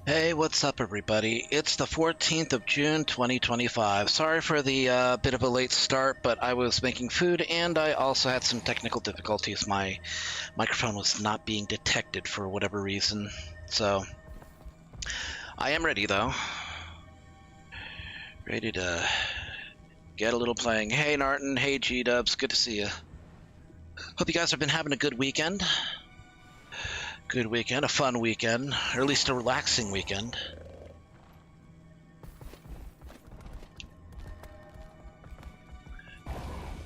Hey, what's up, everybody? It's the 14th of June, 2025. Sorry for the bit of a late start, but I was making food and I also had some technical difficulties. My microphone was not being detected for whatever reason. So, I am ready, though. Ready to get a little playing. Hey, Narton. Hey, G-Dubs. Good to see you. Hope you guys have been having a good weekend. Good weekend, a fun weekend, or at least a relaxing weekend.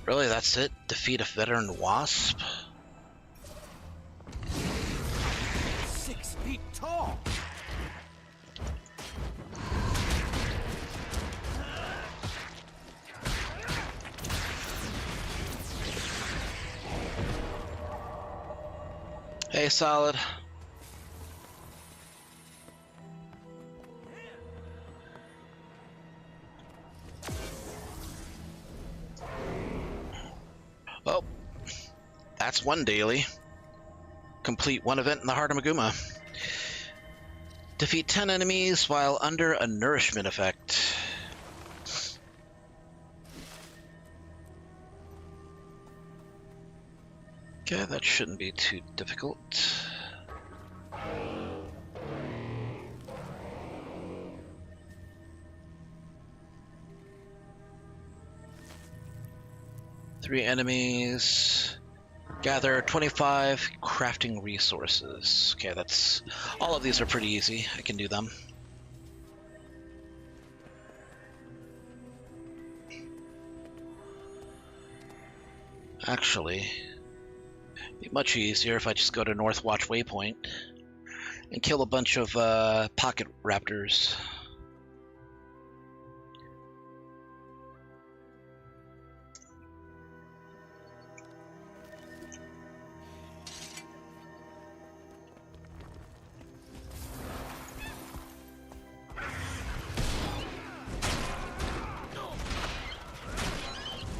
Really, that's it? Defeat a veteran wasp? 6 feet tall! Hey, Solid. Oh, that's one daily. Complete one event in the heart of Maguma. Defeat 10 enemies while under a nourishment effect. Okay, that shouldn't be too difficult. Three enemies. Gather 25 crafting resources. Okay, that's... all of these are pretty easy. I can do them. Actually, it'd be much easier if I just go to Northwatch Waypoint and kill a bunch of pocket raptors.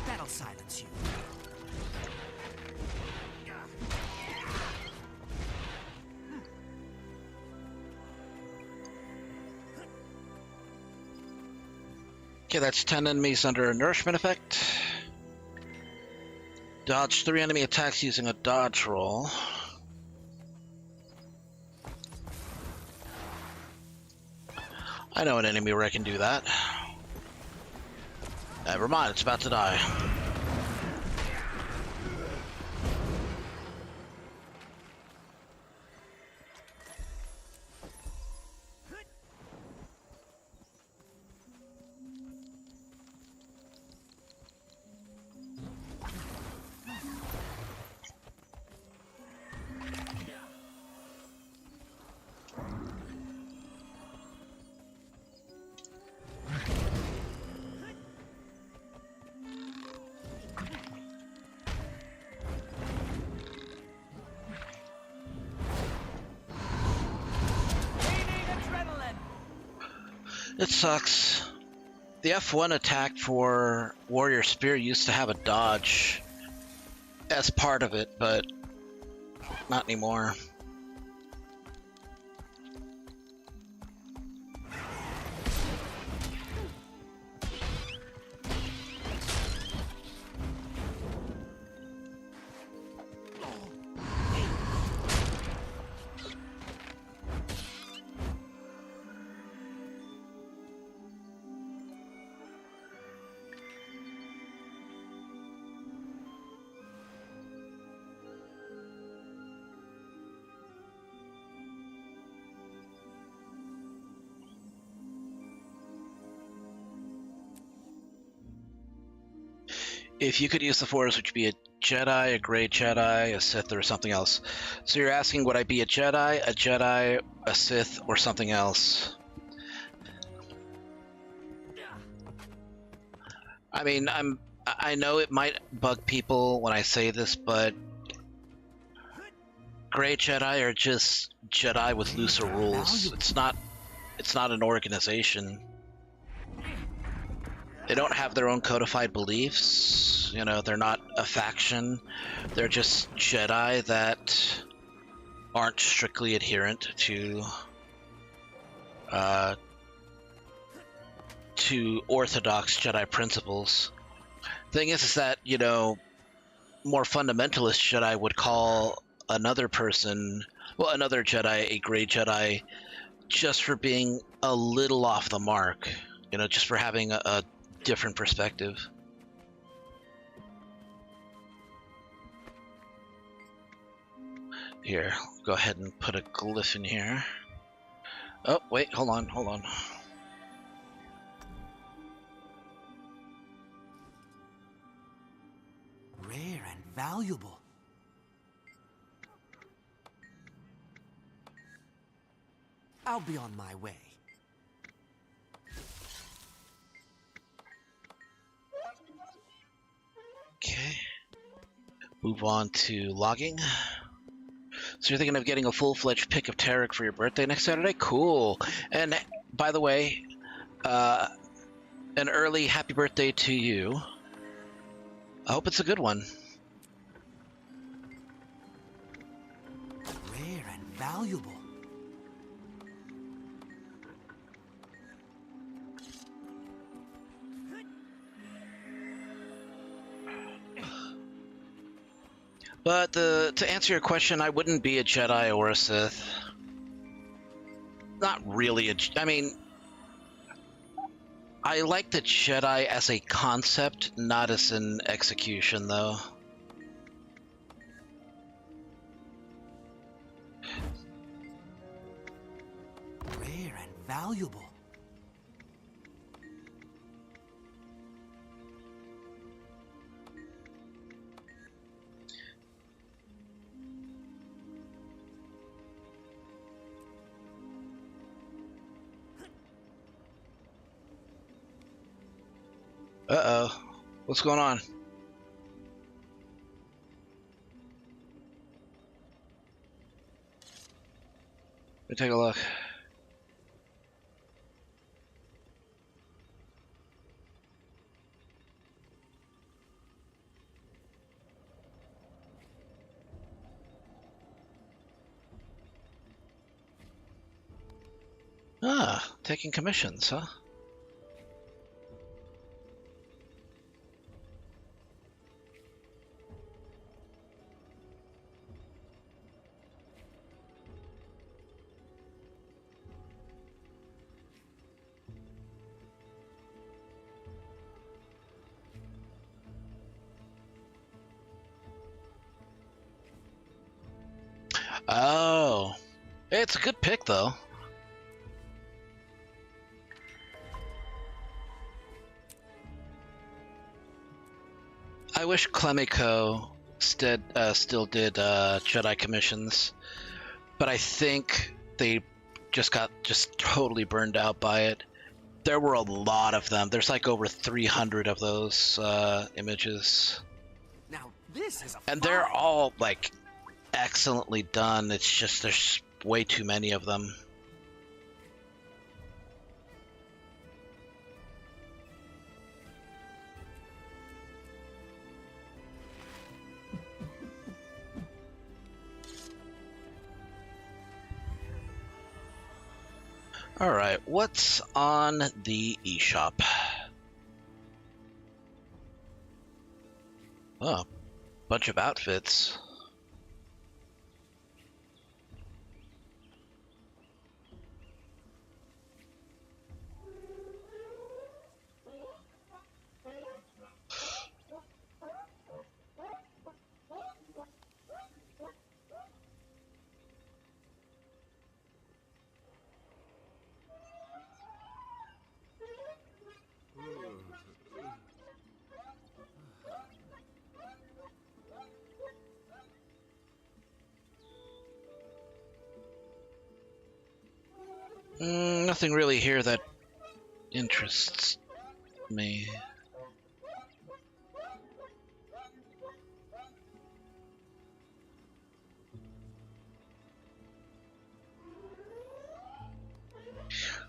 That'll silence you. Okay, that's 10 enemies under a nourishment effect. Dodge 3 enemy attacks using a dodge roll. I know an enemy where I can do that. Never mind, it's about to die. It sucks. The F1 attack for Warrior Spear used to have a dodge as part of it, but not anymore. If you could use the Force, would you be a Jedi, a Grey Jedi, a Sith, or something else? So you're asking, would I be a Jedi, a Sith, or something else? I mean, I know it might bug people when I say this, but Grey Jedi are just Jedi with looser rules. It's not an organization. They don't have their own codified beliefs. You know, they're not a faction. They're just Jedi that aren't strictly adherent to to orthodox Jedi principles. Thing is that, you know, more fundamentalist Jedi would call another person, well, another Jedi, a gray Jedi, just for being a little off the mark, you know, just for having a different perspective. Here, go ahead and put a glyph in here. Oh, wait, hold on. Rare and valuable. I'll be on my way. Okay. Move on to logging. So you're thinking of getting a full-fledged pick of Tarek for your birthday next Saturday? Cool. And by the way, an early happy birthday to you. I hope it's a good one. Rare and valuable. But to answer your question, I wouldn't be a Jedi or a Sith. Not really I mean, I like the Jedi as a concept, not as an execution, though. Rare and valuable. Uh-oh. What's going on? Let me take a look. Ah, taking commissions, huh? Oh, it's a good pick, though. I wish Clemico still did Jedi commissions, but I think they just got totally burned out by it. There were a lot of them. There's like over 300 of those images. Now this is a And they're all like excellently done. It's just there's way too many of them. All right, what's on the eShop? Oh, bunch of outfits. Nothing really here that interests me.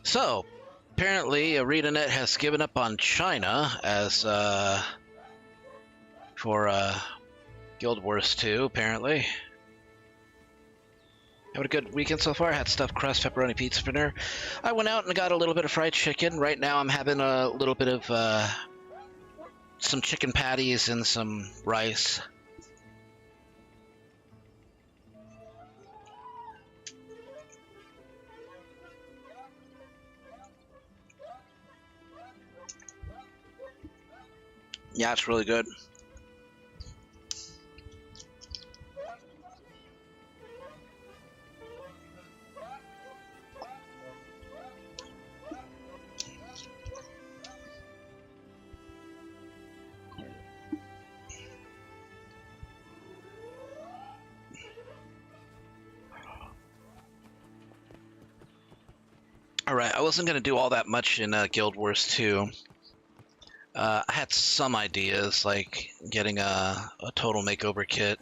So, apparently, ArenaNet has given up on China as for Guild Wars 2. Apparently, Having a good weekend so far. I had stuffed crust pepperoni pizza for dinner. I went out and got a little bit of fried chicken. Right now I'm having a little bit of some chicken patties and some rice. Yeah, it's really good. Alright, I wasn't going to do all that much in Guild Wars 2. I had some ideas, like getting a total makeover kit.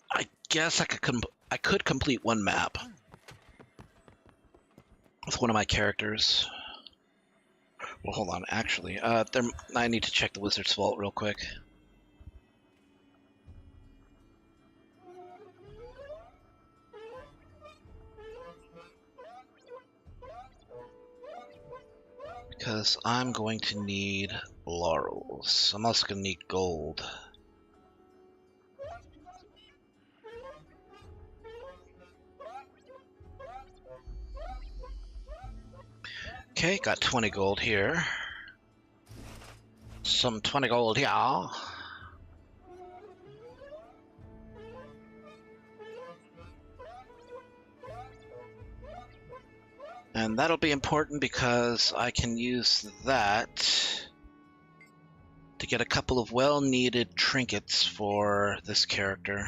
I guess I could complete one map with one of my characters. Well, hold on, actually. I need to check the Wizard's Vault real quick. Because I'm going to need laurels. I'm also going to need gold. Okay, got 20 gold here. Some 20 gold here. And that'll be important because I can use that to get a couple of well-needed trinkets for this character.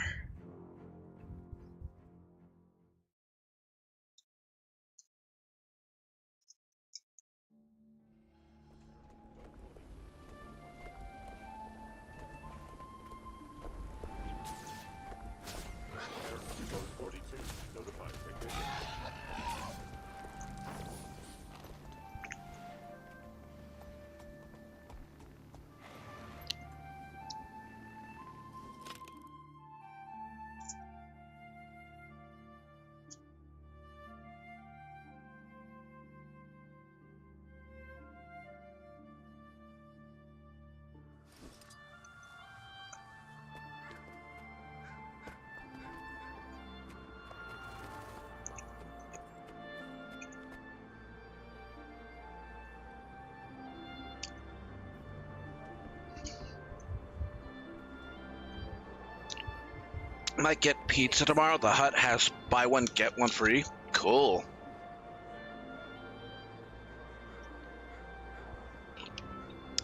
Might get pizza tomorrow. The Hut has buy one, get one free. Cool.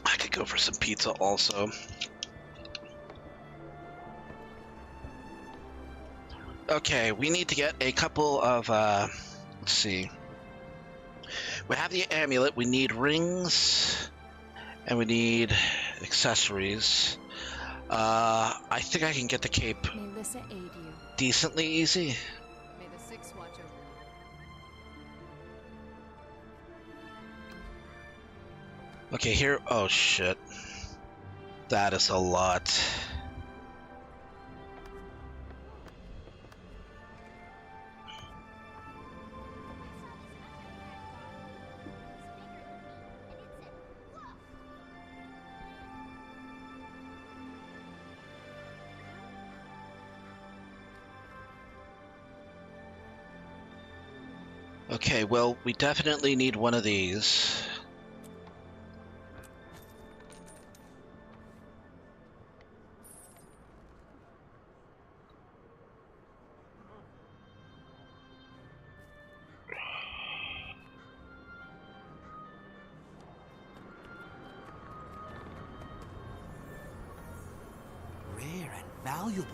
I could go for some pizza also. Okay, we need to get a couple of, let's see. We have the amulet, we need rings, and we need accessories. I think I can get the cape decently easy. May the Six watch over you. Okay, here. Oh shit. That is a lot. Okay, well, we definitely need one of these. Rare and valuable.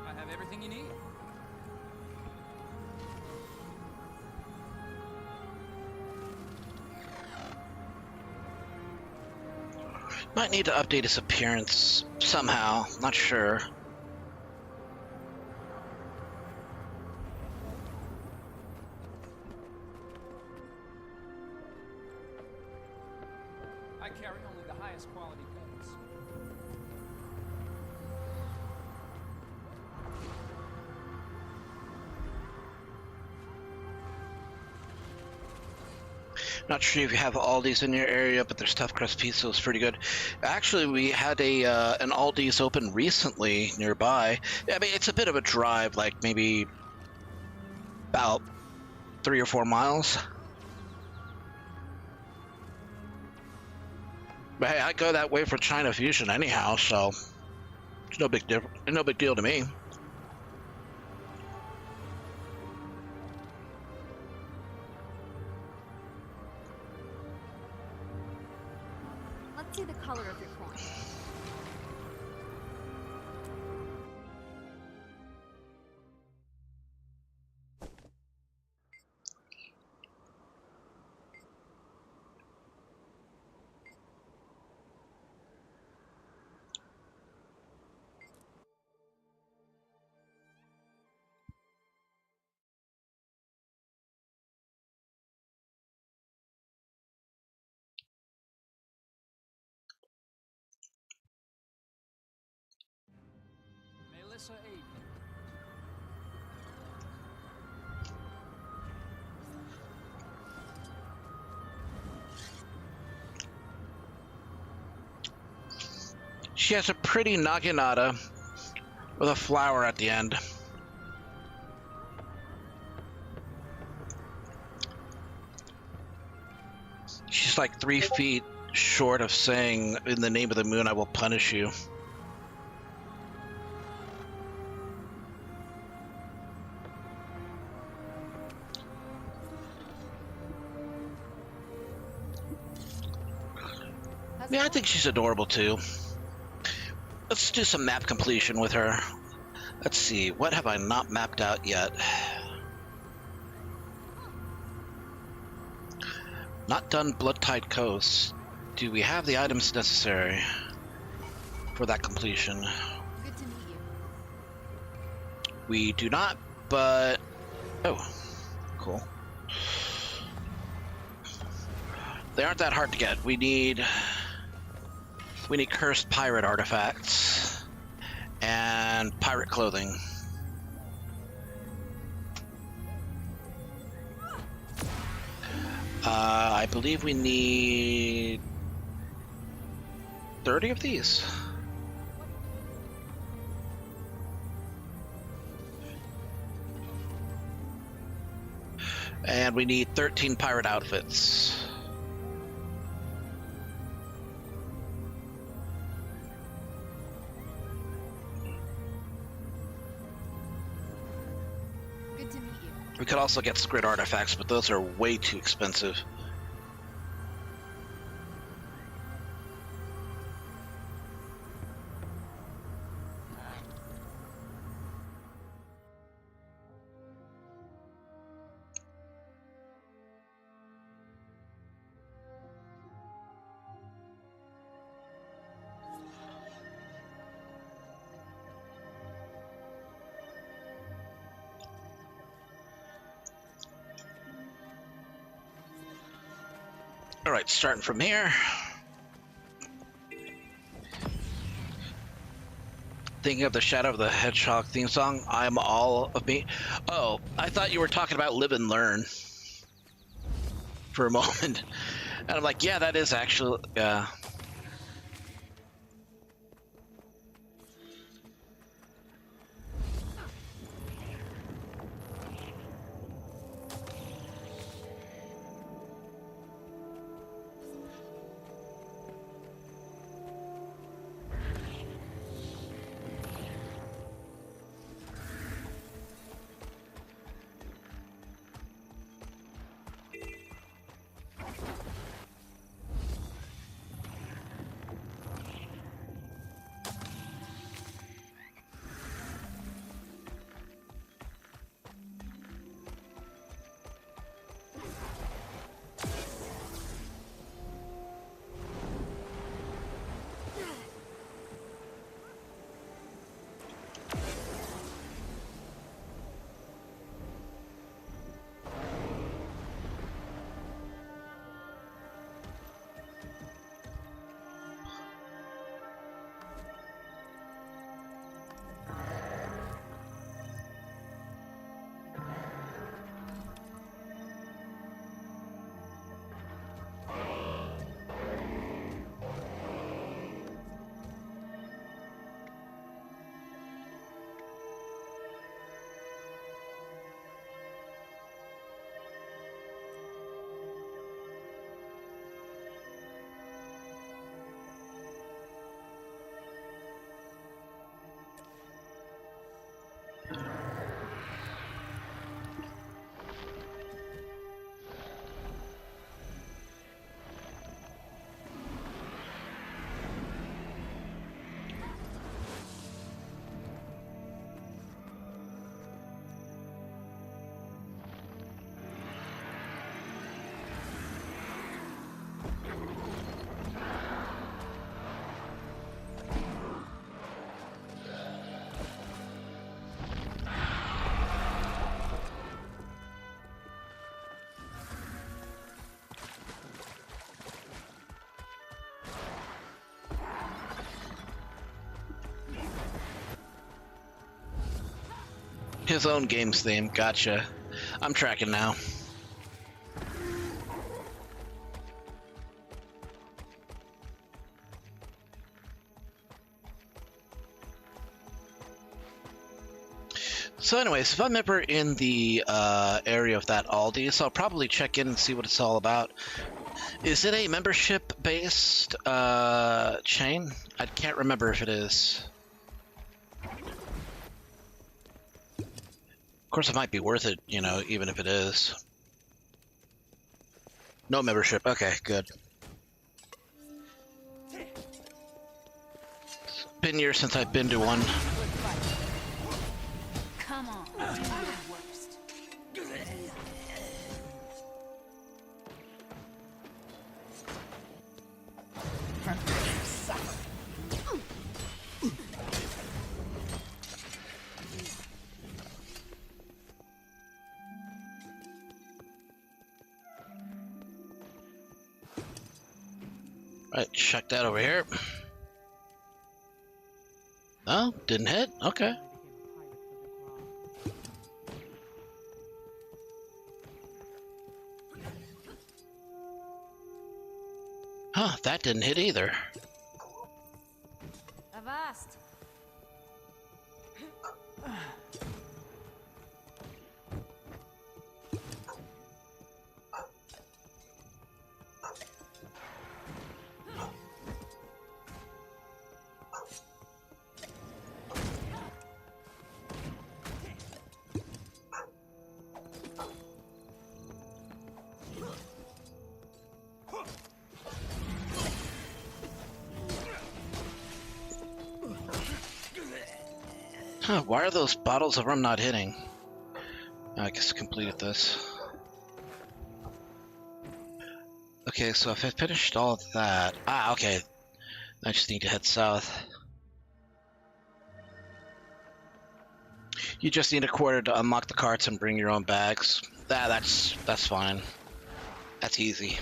I have everything you need. Might need to update his appearance somehow. Not sure. Not sure if you have Aldi's in your area, but their stuffed crust pizza is pretty good. Actually, we had an Aldi's open recently nearby. I mean, it's a bit of a drive, like maybe about 3 or 4 miles. But hey, I go that way for China Fusion anyhow, so it's no big deal to me. Let's see the color of your coin. Melissa Aiden. She has a pretty naginata with a flower at the end. She's like 3 feet short of saying, "In the name of the moon, I will punish you." Yeah, I think she's adorable too. Let's do some map completion with her. Let's see, what have I not mapped out yet? Not done Blood-Tide Coast. Do we have the items necessary for that completion? Good to meet you. We do not, but... Oh, cool. They aren't that hard to get. We need cursed pirate artifacts and pirate clothing. I believe we need 30 of these. And we need 13 pirate outfits. Good to meet you. We could also get squid artifacts, but those are way too expensive. All right, starting from here. Thinking of the Shadow of the Hedgehog theme song, I'm all of me. Oh, I thought you were talking about Live and Learn for a moment. And I'm like, yeah, that is actually, His own game's theme. Gotcha. I'm tracking now. So anyways, if I'm ever in the area of that Aldi's, I'll probably check in and see what it's all about. Is it a membership-based chain? I can't remember if it is. Of course, it might be worth it, you know, even if it is. No membership. Okay, good. It's been years since I've been to one. Come on. Do your worst. Right, check that over here. Oh, didn't hit? Okay. Huh, that didn't hit either. Avast. Huh, why are those bottles of rum not hitting? I guess I completed this. Okay, so if I finished all of that... Ah, okay. I just need to head south. You just need a quarter to unlock the carts and bring your own bags. That's fine. That's easy.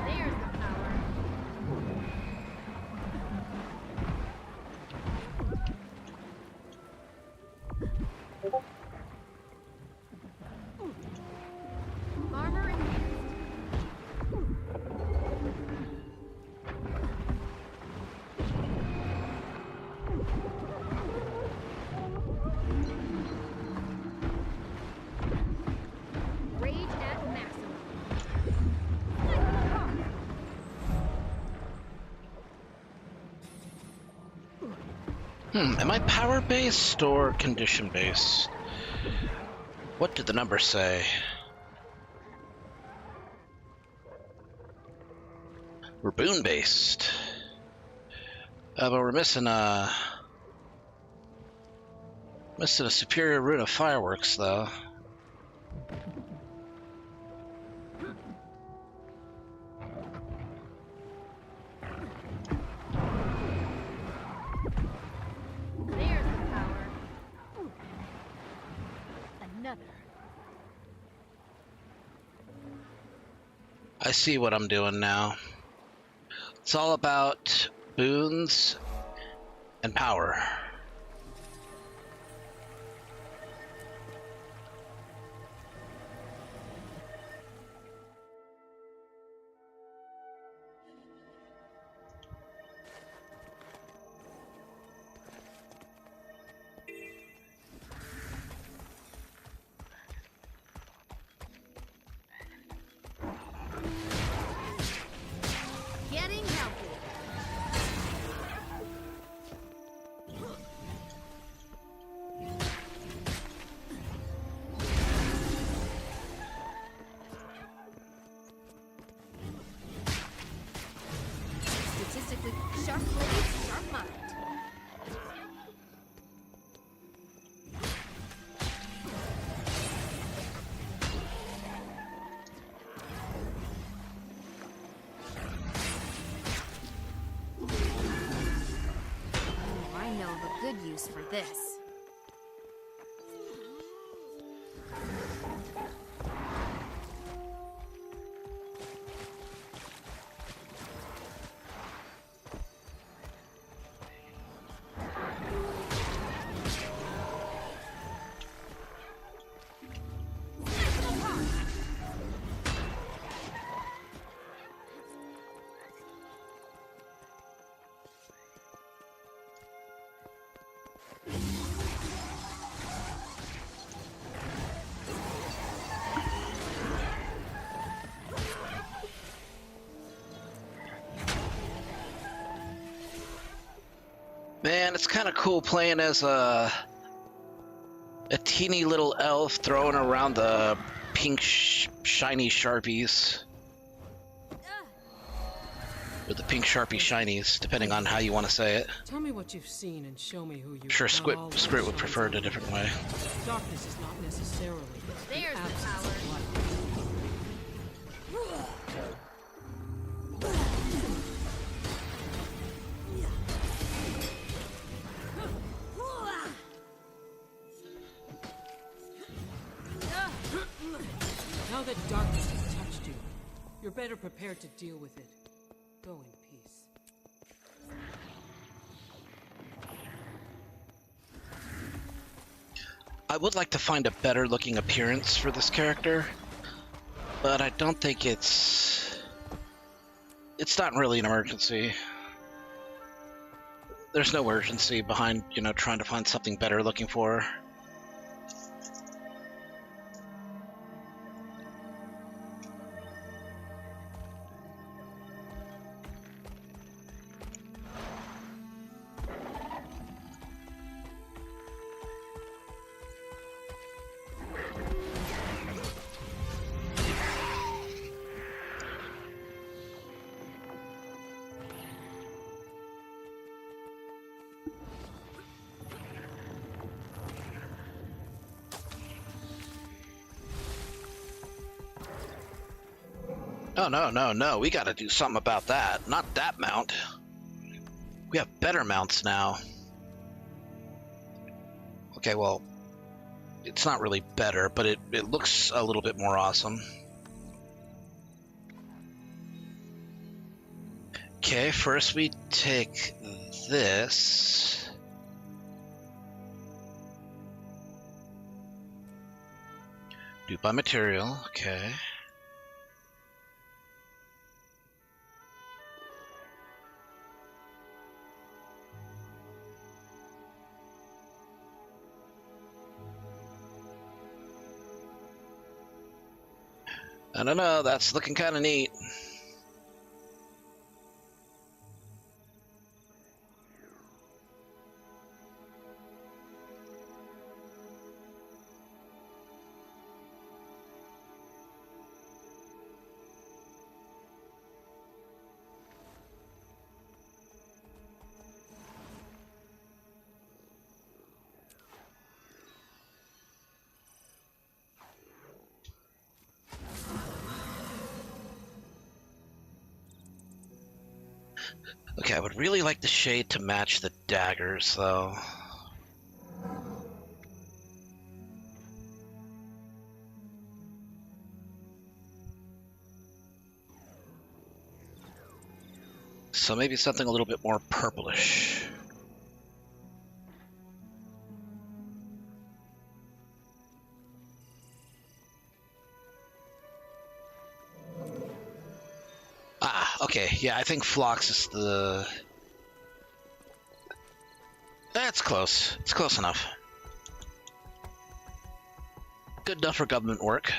There's the power. Armor enhanced. Rage at maximum. Am I power-based or condition-based? What did the number say? We're boon-based. But we're missing a superior rune of fireworks, though. There's the power. Another. I see what I'm doing now. It's all about boons and power. Getting healthy. Basically, sharp blades, sharp mind. Oh, I know of a good use for this. Man, it's kind of cool playing as a teeny little elf throwing around the pink shiny sharpies. Or the pink sharpie shinies, depending on how you want to say it. Tell me what you've seen and show me who you. Sure, Squid would prefer it a different way. Darkness is not necessarily There's the absence power. of light. Now that darkness has touched you, you're better prepared to deal with it. Go in peace. I would like to find a better looking appearance for this character, but I don't think it's not really an emergency. There's no urgency behind, trying to find something better looking for her. Oh, no, we gotta do something about that. Not that mount. We have better mounts now. Okay, well, it's not really better, but it looks a little bit more awesome. Okay, first we take this. Do by material, okay. I don't know, that's looking kind of neat. Okay, I would really like the shade to match the daggers, though. So maybe something a little bit more purplish. Okay, yeah, I think Phlox is the... That's close. It's close enough. Good enough for government work.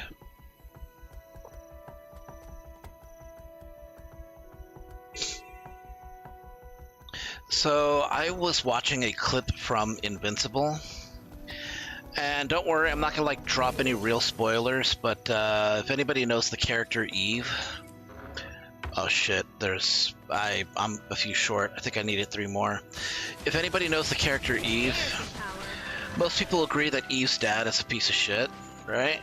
So, I was watching a clip from Invincible. And don't worry, I'm not gonna drop any real spoilers, but if anybody knows the character Eve... Oh shit. I'm a few short. I think I needed 3 more. If anybody knows the character Eve, Power. most people agree that Eve's dad is a piece of shit, right?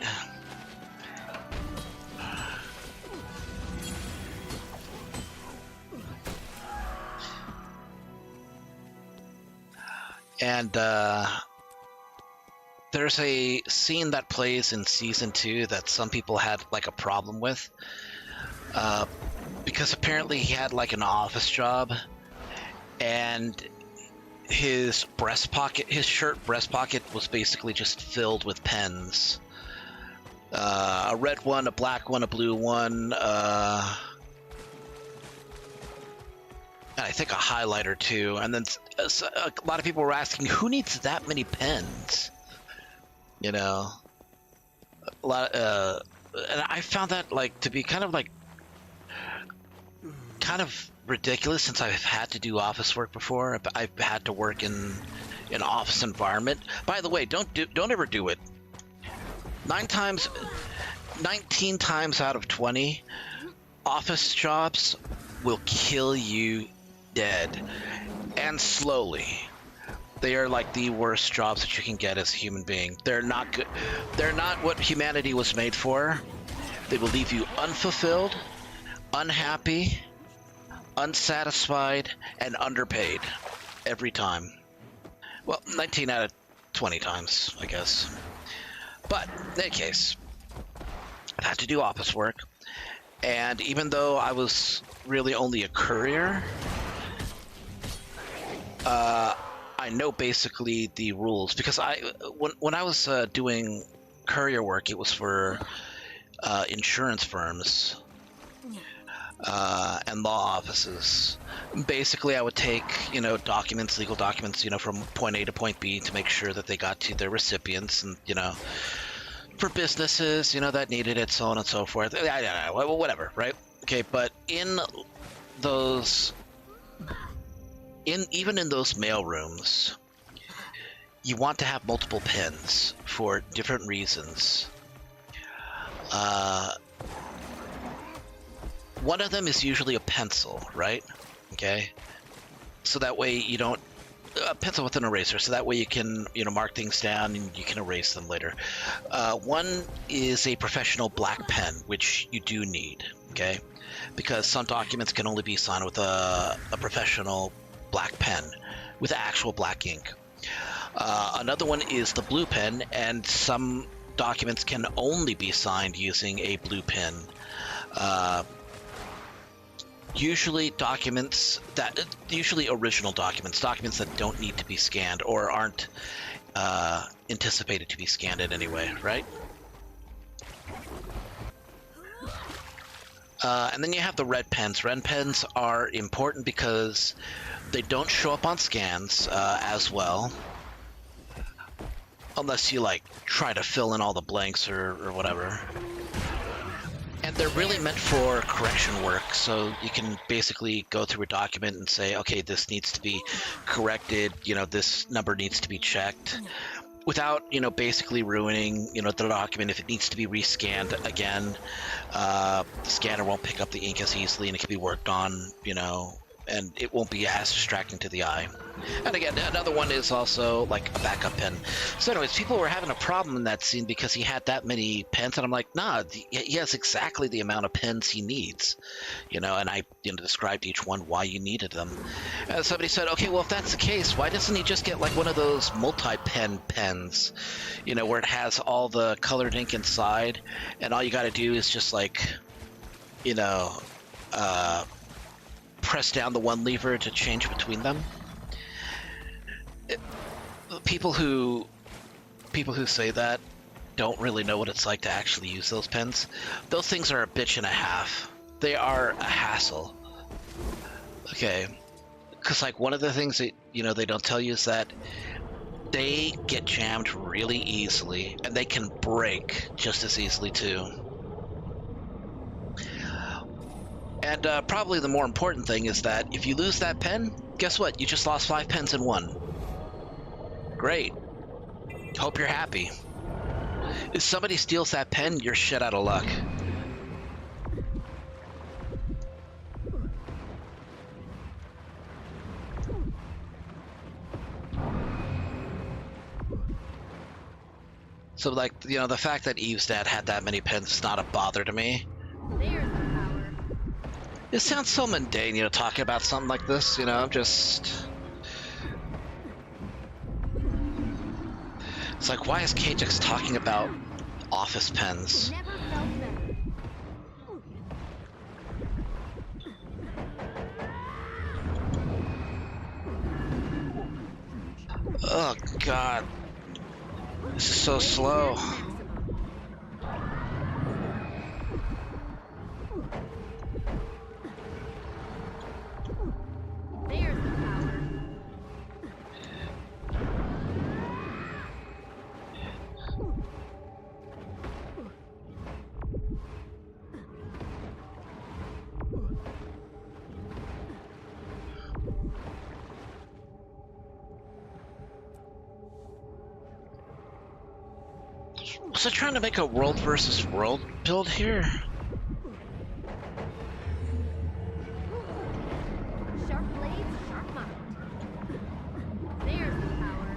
And there's a scene that plays in season 2 that some people had like a problem with, because apparently he had like an office job, and his shirt breast pocket was basically just filled with pens. A red one, a black one, a blue one, and I think a highlighter too. And then a lot of people were asking, who needs that many pens? You know, a lot. And I found that like to be kind of ridiculous, since I've had to do office work before. I've had to work in an office environment. By the way, don't ever do it. 19 times out of 20, office jobs will kill you dead, and slowly. They are like the worst jobs that you can get as a human being. They're not good. They're not what humanity was made for. They will leave you unfulfilled, unhappy, unsatisfied, and underpaid every time. Well, 19 out of 20 times, I guess. But in any case, I've had to do office work, and even though I was really only a courier, I know basically the rules, because when I was doing courier work, it was for insurance firms and law offices. Basically, I would take legal documents, from point A to point B to make sure that they got to their recipients, and for businesses, that needed it, so on and so forth. I don't know, whatever, right? Okay, but even in those mail rooms, you want to have multiple pens for different reasons. One of them is usually a pencil, right? Okay, so that way you don't a pencil with an eraser, so that way you can mark things down and you can erase them later. One is a professional black pen, which you do need, okay, because some documents can only be signed with a professional black pen with actual black ink. Another one is the blue pen, and some documents can only be signed using a blue pen. Usually original documents that don't need to be scanned or aren't anticipated to be scanned in any way, right? And then you have the red pens. Red pens are important because they don't show up on scans as well, unless you try to fill in all the blanks or whatever. And they're really meant for correction work, so you can basically go through a document and say, okay, this needs to be corrected, this number needs to be checked, without, basically ruining, the document. If it needs to be rescanned again, the scanner won't pick up the ink as easily, and it can be worked on, and it won't be as distracting to the eye. And again, another one is also like a backup pen. So anyways, people were having a problem in that scene because he had that many pens, and I'm like, nah, he has exactly the amount of pens he needs, and I described each one why you needed them. And somebody said, okay, well, if that's the case, why doesn't he just get one of those multi-pen pens, where it has all the colored ink inside, and all you got to do is just press down the one lever to change between them. People who say that don't really know what it's like to actually use those pens. Those things are a bitch and a half. They are a hassle. Okay, because one of the things that they don't tell you is that they get jammed really easily, and they can break just as easily too. And probably the more important thing is that if you lose that pen, guess what? You just lost 5 pens in one. Great. Hope you're happy. If somebody steals that pen, you're shit out of luck. So, like, you know, the fact that Eve's dad had that many pens is not a bother to me. There's the power. It sounds so mundane, you know, talking about something like this, you know, just... It's like, why is Kajix talking about office pens? Never felt better. Oh, God. This is so slow. There's the power. Was I trying to make a world versus world build here? Sharp blades, sharp mind. There's the power.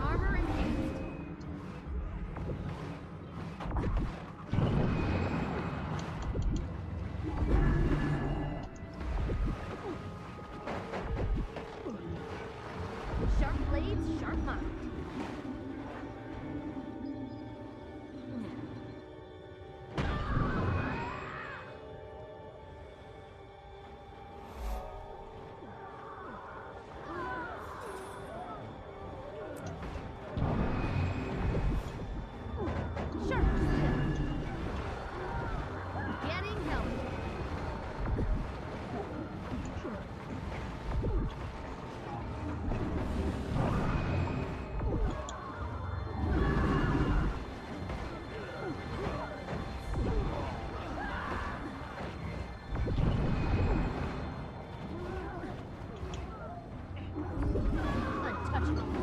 Armor and haste. Sharp blades, sharp mind. Sharp still. Getting help. Untouchable.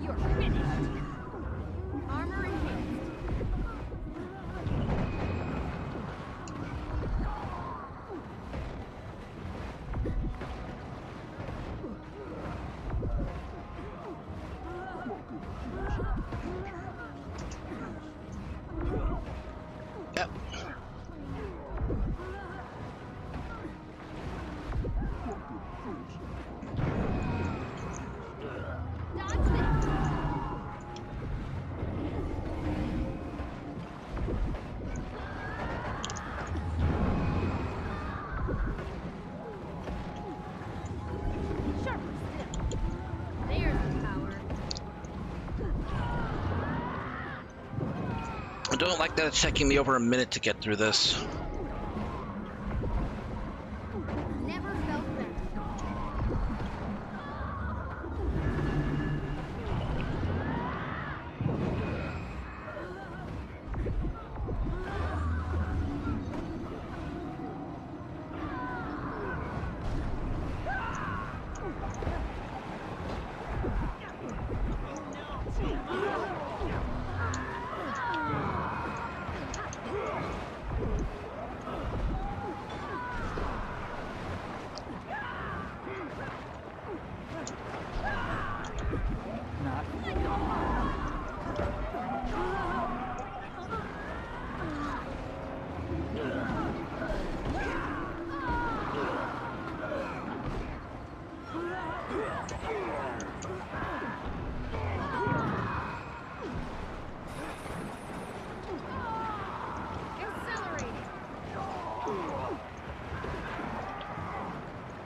You're finished. Armor and haste. Yep. Dodge this. Sharper still. There's the power. I don't like that it's taking me over a minute to get through this. Never felt better. Accelerating.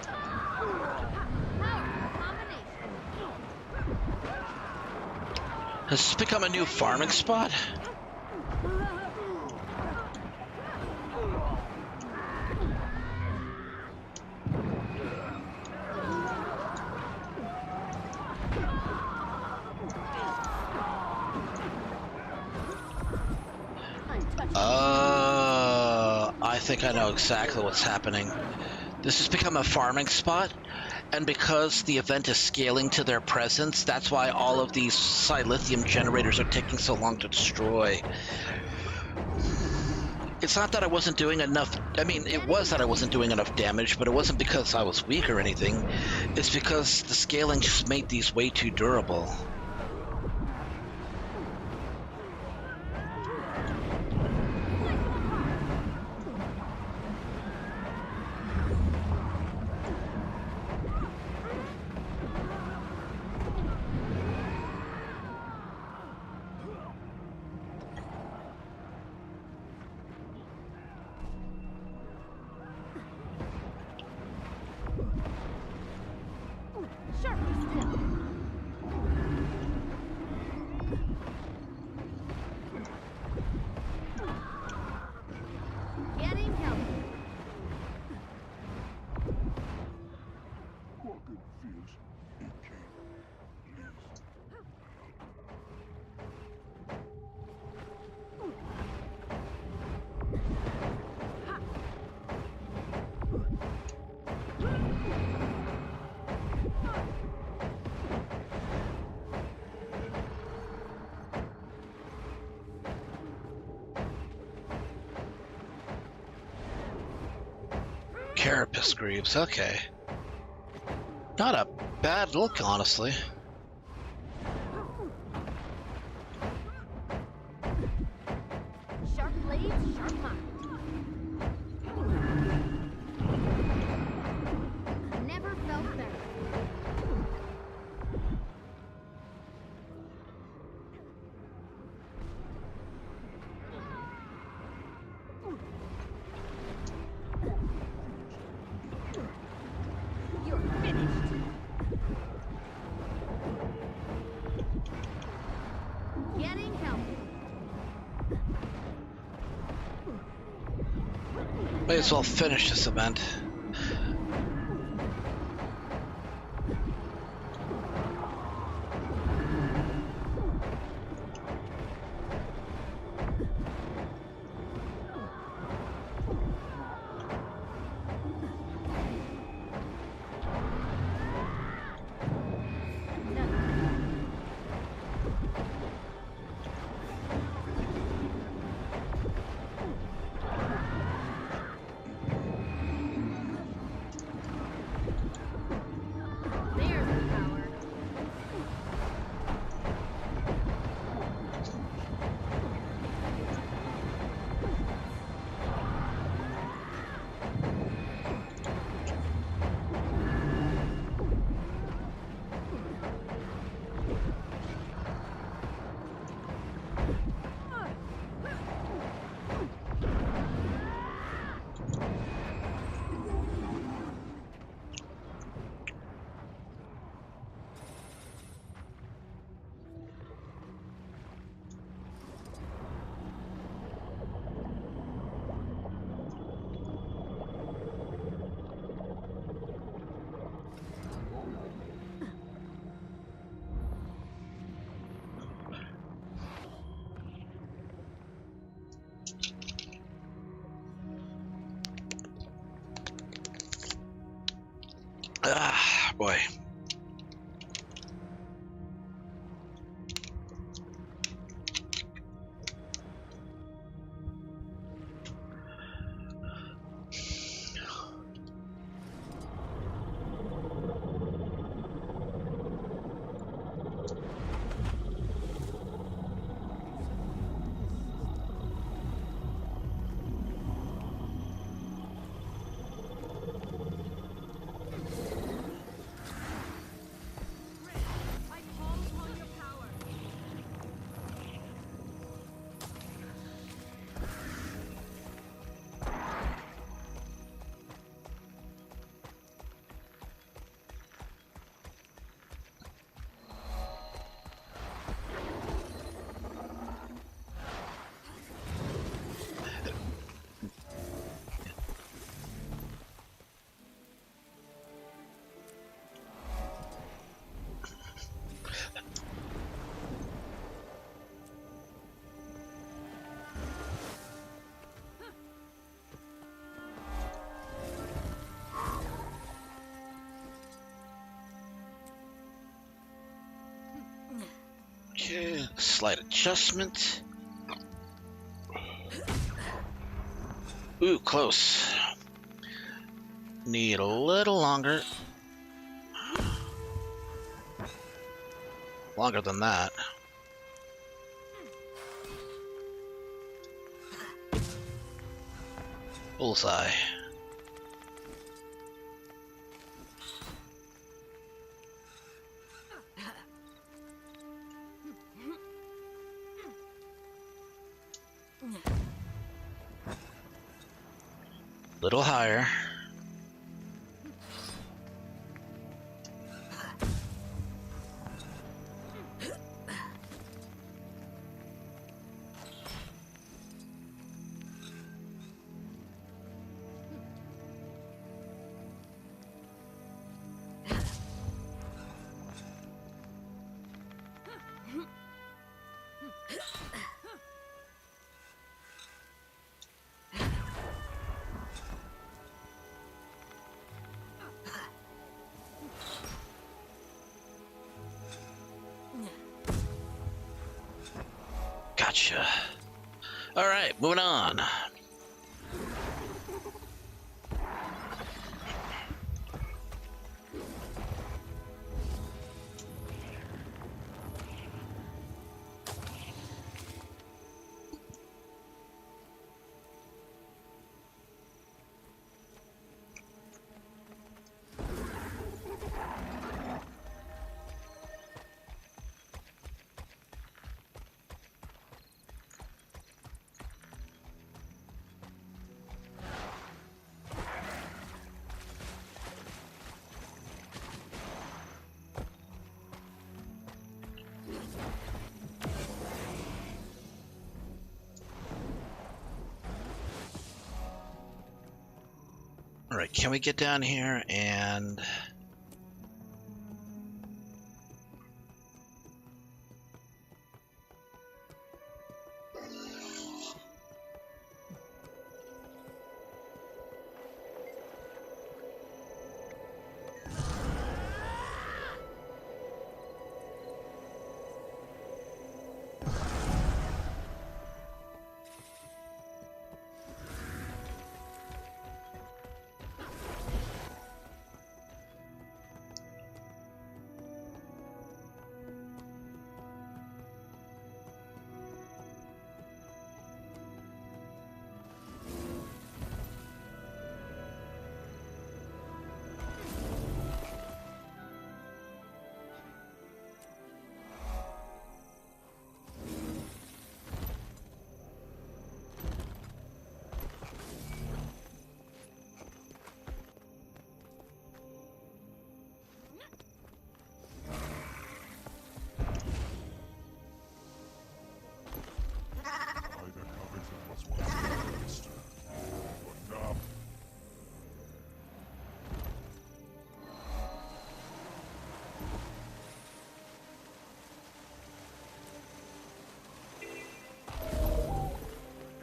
Powerful combination. Has this become a new farming spot? I think I know exactly what's happening. This has become a farming spot, and because the event is scaling to their presence, that's why all of these silithium generators are taking so long to destroy. It's not that I wasn't doing enough. I mean, it was that I wasn't doing enough damage, but it wasn't because I was weak or anything. It's because the scaling just made these way too durable. Sharply still. Getting help. Carapace Greaves, okay. Not a bad look, honestly. Sharp blades, sharp mind. Never felt better. You're finished. Getting help. May as well finish this event. There's the power. Ah, boy. Okay, slight adjustment. Ooh, close. Need a little longer. Longer than that. Bullseye. Little higher. Gotcha. All right, moving on. All right, can we get down here and...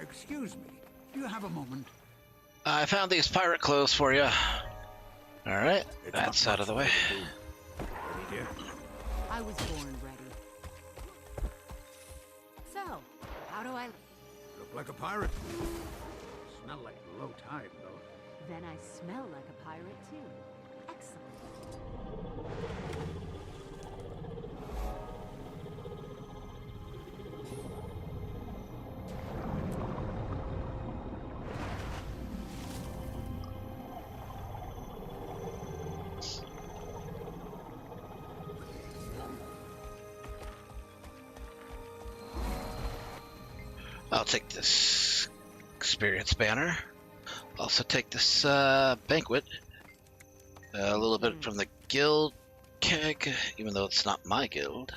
Excuse me, do you have a moment? I found these pirate clothes for you. All right, It's that's not out of the much way. to do. Ready, dear? I was born ready. So, how do I... Look like a pirate. Smell like low tide, though. Then I smell like a pirate too. Excellent. I'll take this experience banner. Also take this banquet. A little bit from the guild keg, even though it's not my guild.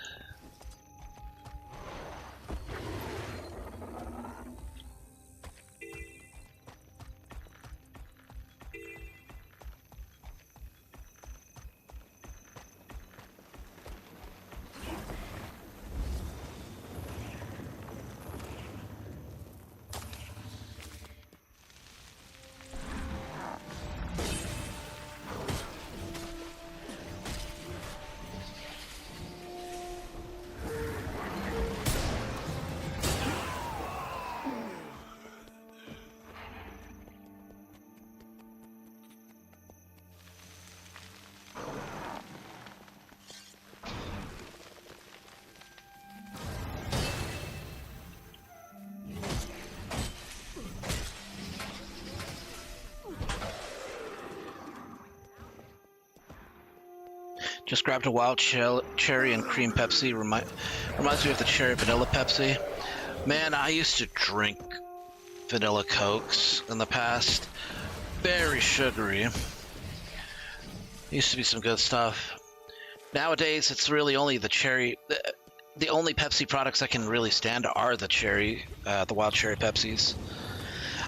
Just grabbed a wild cherry and cream Pepsi. Reminds me of the cherry vanilla Pepsi. Man, I used to drink vanilla Cokes in the past. Very sugary. Used to be some good stuff. Nowadays, it's really only the cherry. The only Pepsi products I can really stand are the wild cherry Pepsis.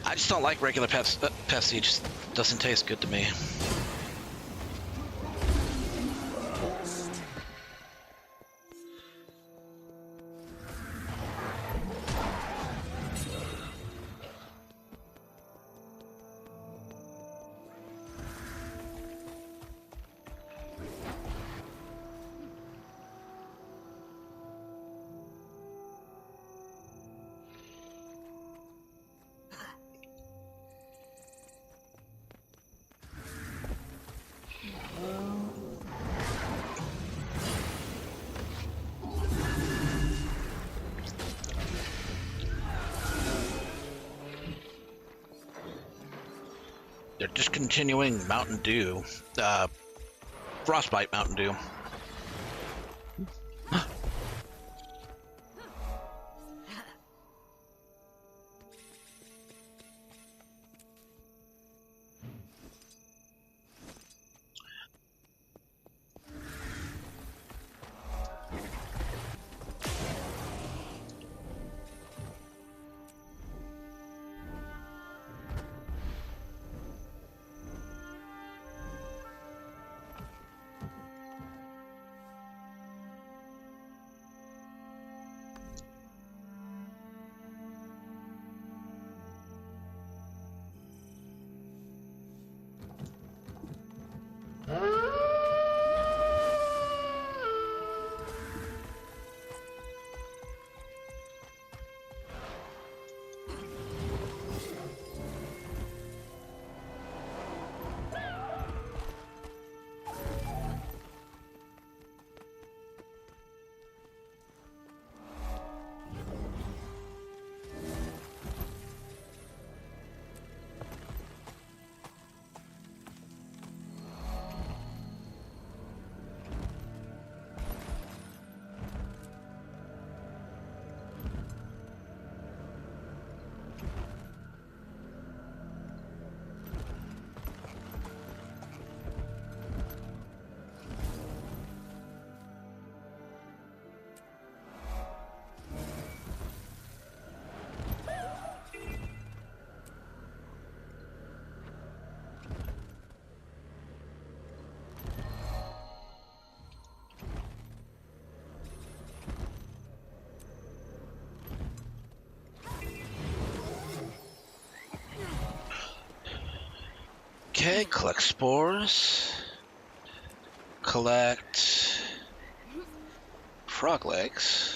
I just don't like regular Pepsi. It just doesn't taste good to me. They're discontinuing Mountain Dew, Frostbite Mountain Dew. Okay, collect spores. Collect frog legs.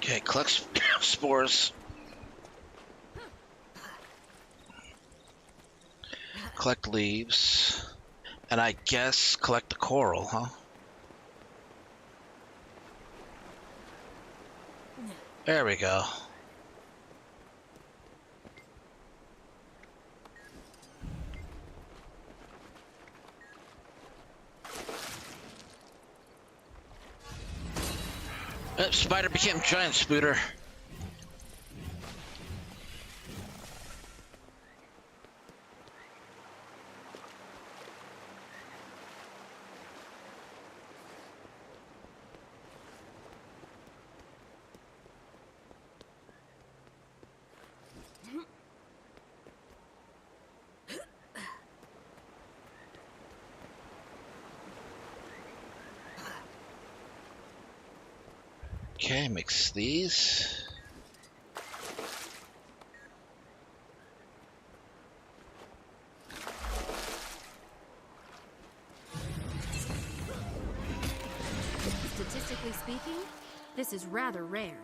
Okay, collect spores. Collect leaves. And I guess collect the coral, huh? There we go. Spider became giant spooter. Okay, mix these. rather rare.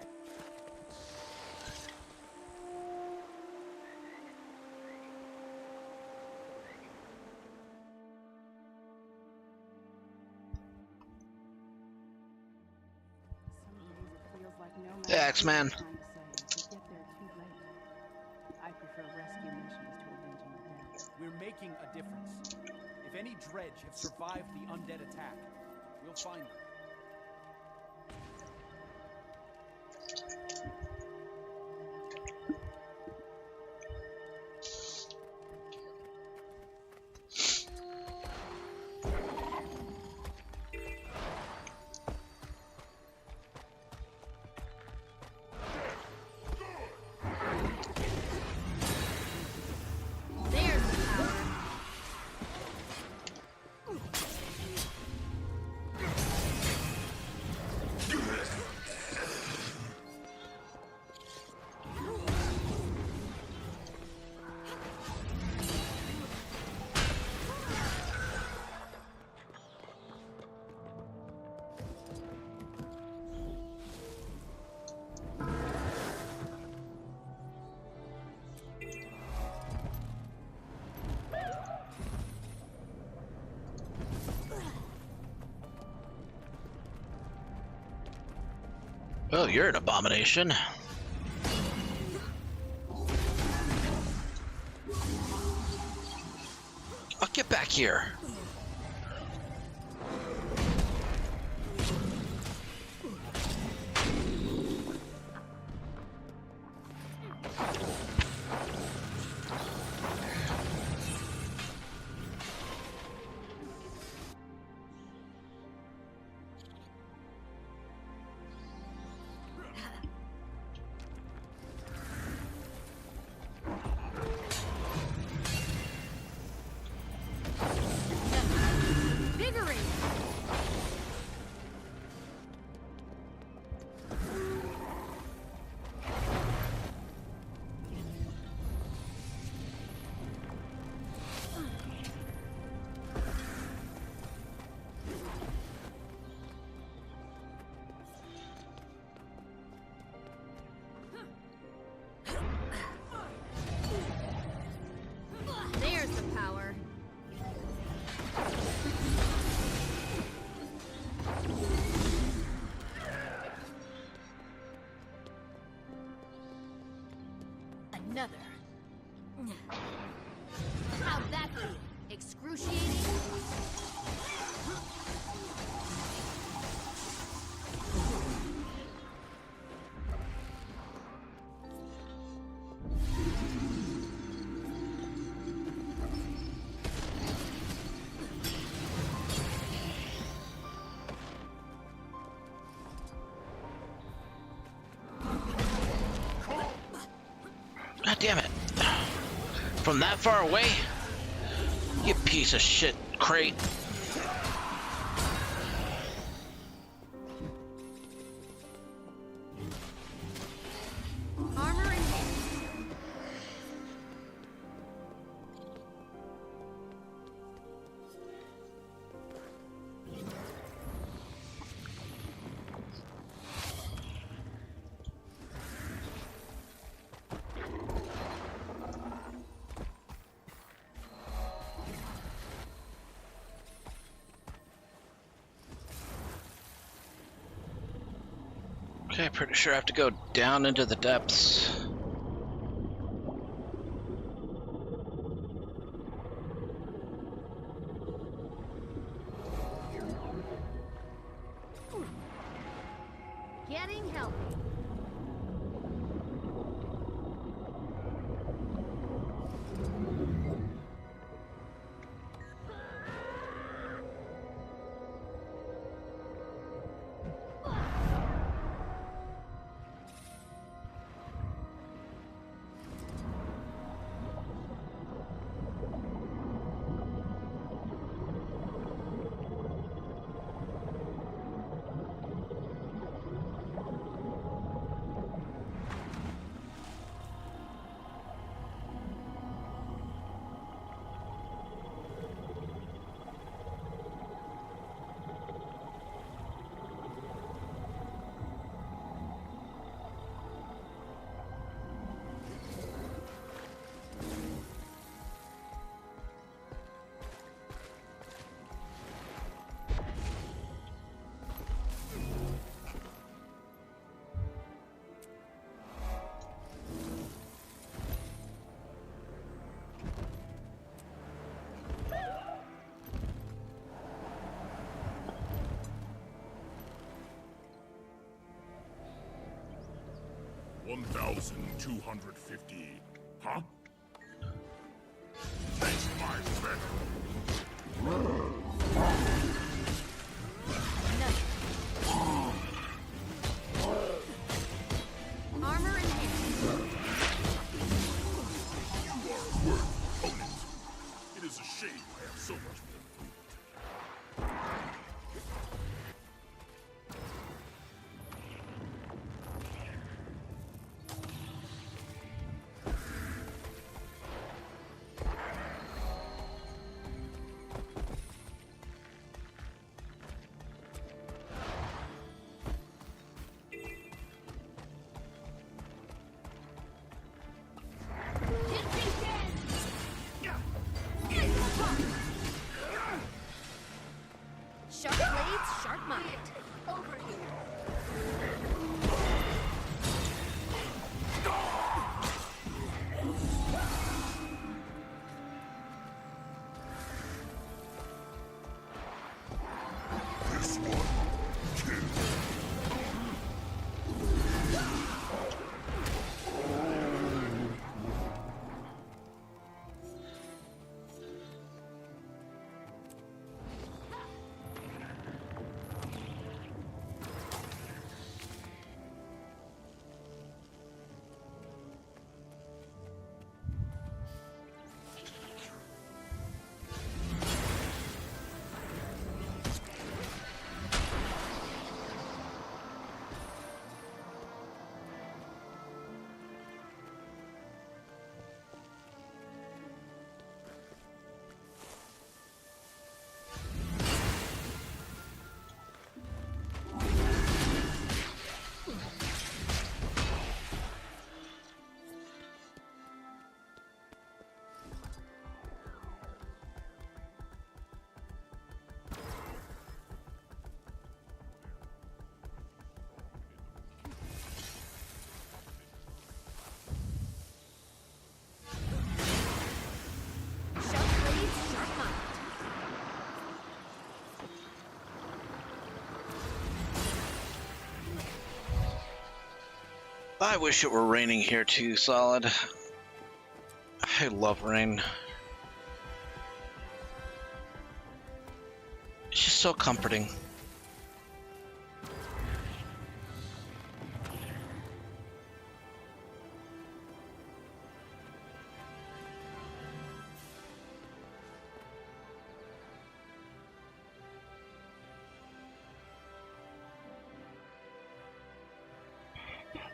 The X-Men. I prefer rescue missions to avenging the dead. We're making a difference. If any dredge have survived the undead attack, we'll find them. There's the power. Oh, you're an abomination. I'll get back here. Vigorous. There's the power. Another. How'd that feel? Excruciating? God damn it. From that far away? You piece of shit crate. Armor enhanced. Okay, pretty sure I have to go down into the depths. Getting healthy. 1,250. Huh? Take my bet. Armor in hand. You are a worthy opponent. It is a shame I have so much more. Sharp blades, sharp mind. Over here. This one. Kill. Sharp blades, sharp mind. I wish it were raining here too, Solid. I love rain. It's just so comforting.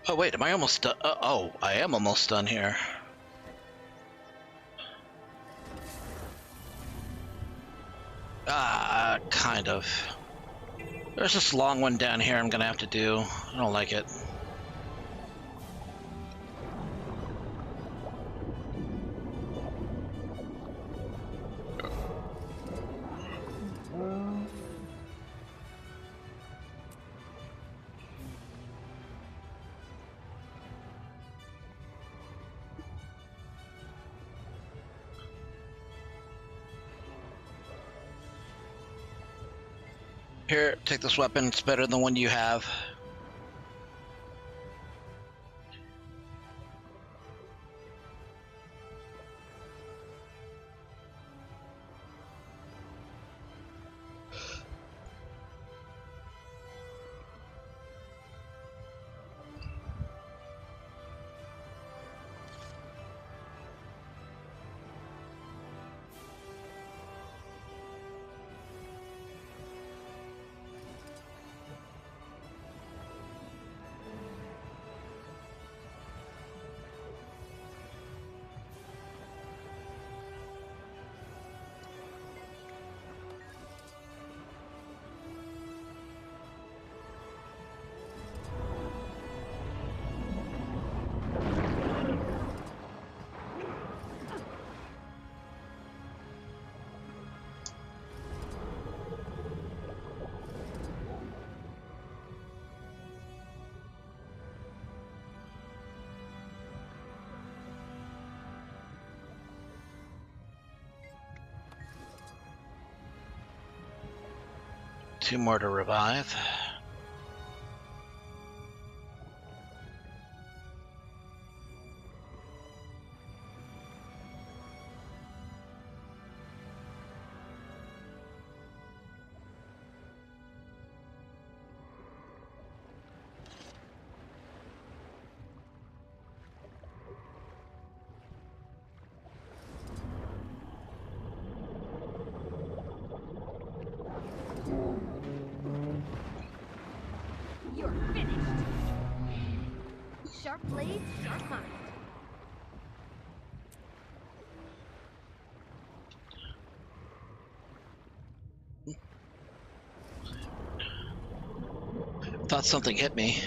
Oh wait, am I almost done? Oh, I am almost done here. Kind of. There's this long one down here I'm gonna have to do. I don't like it. Here, take this weapon. It's better than the one you have. Two more to revive. Sharp blades, sharp mind. Thought something hit me.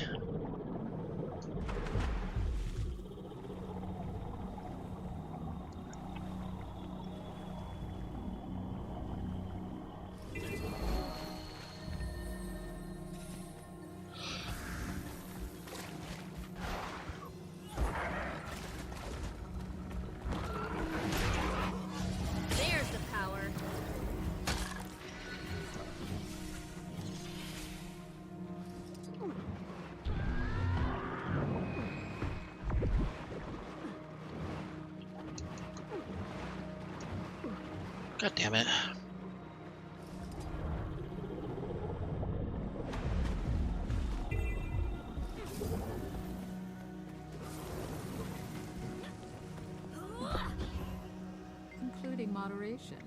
There's the power. God damn it. Including moderation.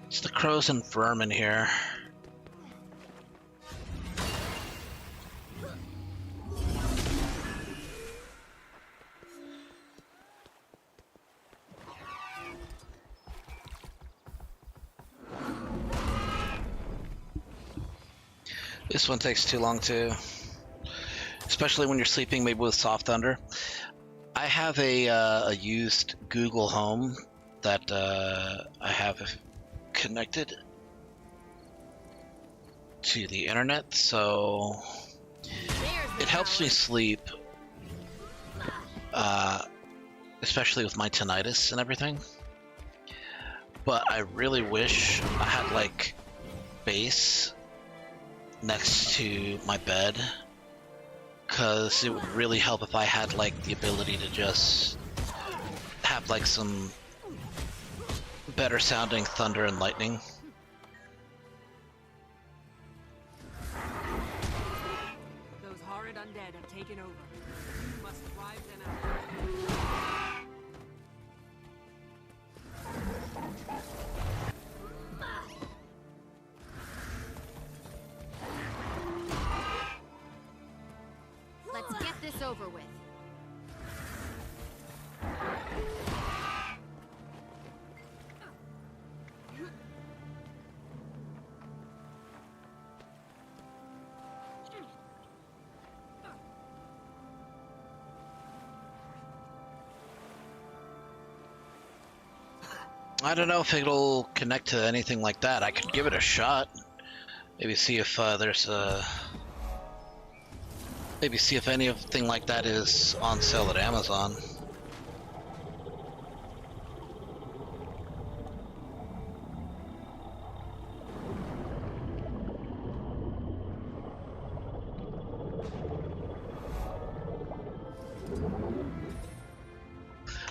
It's the crows and vermin here. This one takes too long too, especially when you're sleeping maybe with soft thunder. I have a used Google Home that I have connected to the internet, so it helps me sleep, especially with my tinnitus and everything. But I really wish I had like base next to my bed, because it would really help if I had like the ability to just have like some better sounding thunder and lightning. Those horrid undead have taken over. You must drive them out. Let's get this over with. I don't know if it'll connect to anything like that. I could give it a shot. Maybe see if there's a... Maybe see if anything like that is on sale at Amazon.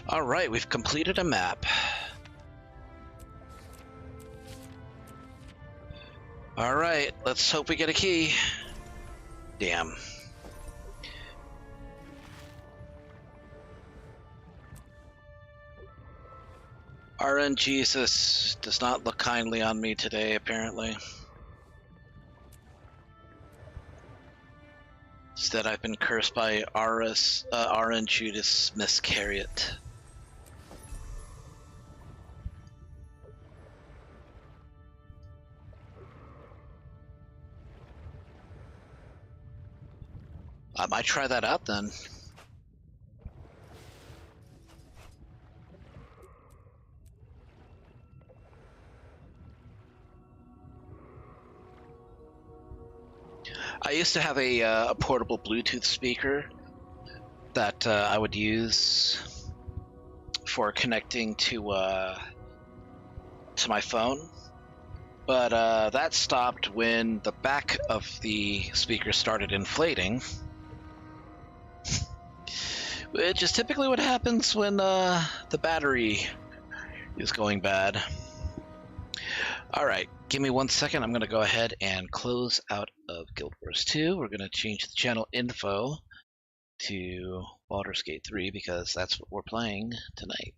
Alright, we've completed a map. Alright, let's hope we get a key. Damn. RN Jesus does not look kindly on me today, apparently. Instead, I've been cursed by RN Judas Miscariot. I might try that out then. I used to have a portable Bluetooth speaker that I would use for connecting to my phone, but that stopped when the back of the speaker started inflating. Which is typically what happens when the battery is going bad. Alright, give me 1 second. I'm going to go ahead and close out of Guild Wars 2. We're going to change the channel info to Baldur's Gate 3 because that's what we're playing tonight.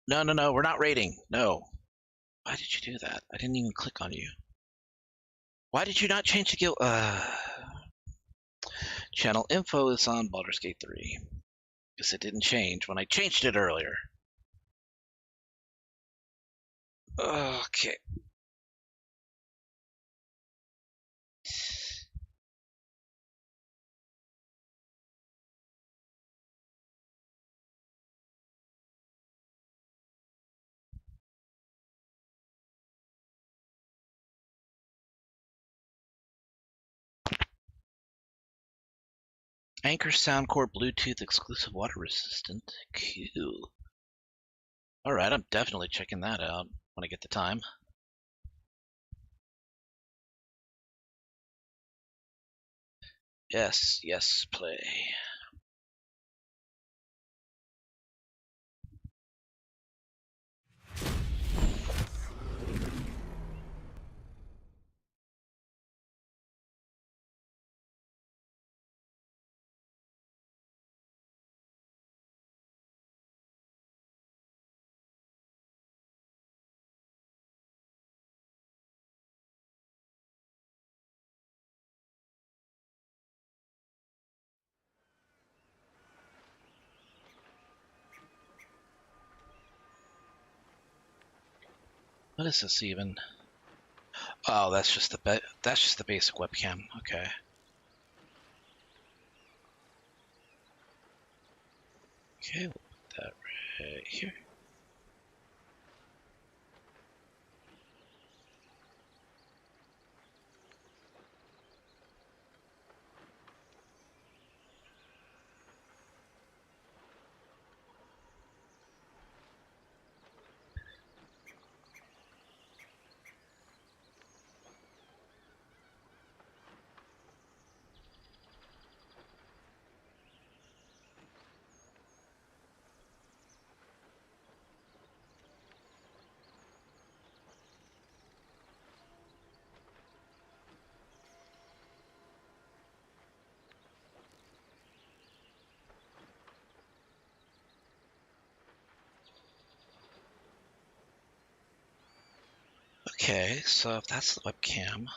No, we're not raiding. No. Why did you do that? I didn't even click on you. Why did you not change the guild? Channel info is on Baldur's Gate 3 because it didn't change when I changed it earlier. Okay. Anchor Soundcore Bluetooth exclusive water resistant. Cool. Alright, I'm definitely checking that out when I get the time. Yes, play. What is this even? Oh, that's just the basic webcam. Okay. Okay, we'll put that right here. Okay, so if that's the webcam.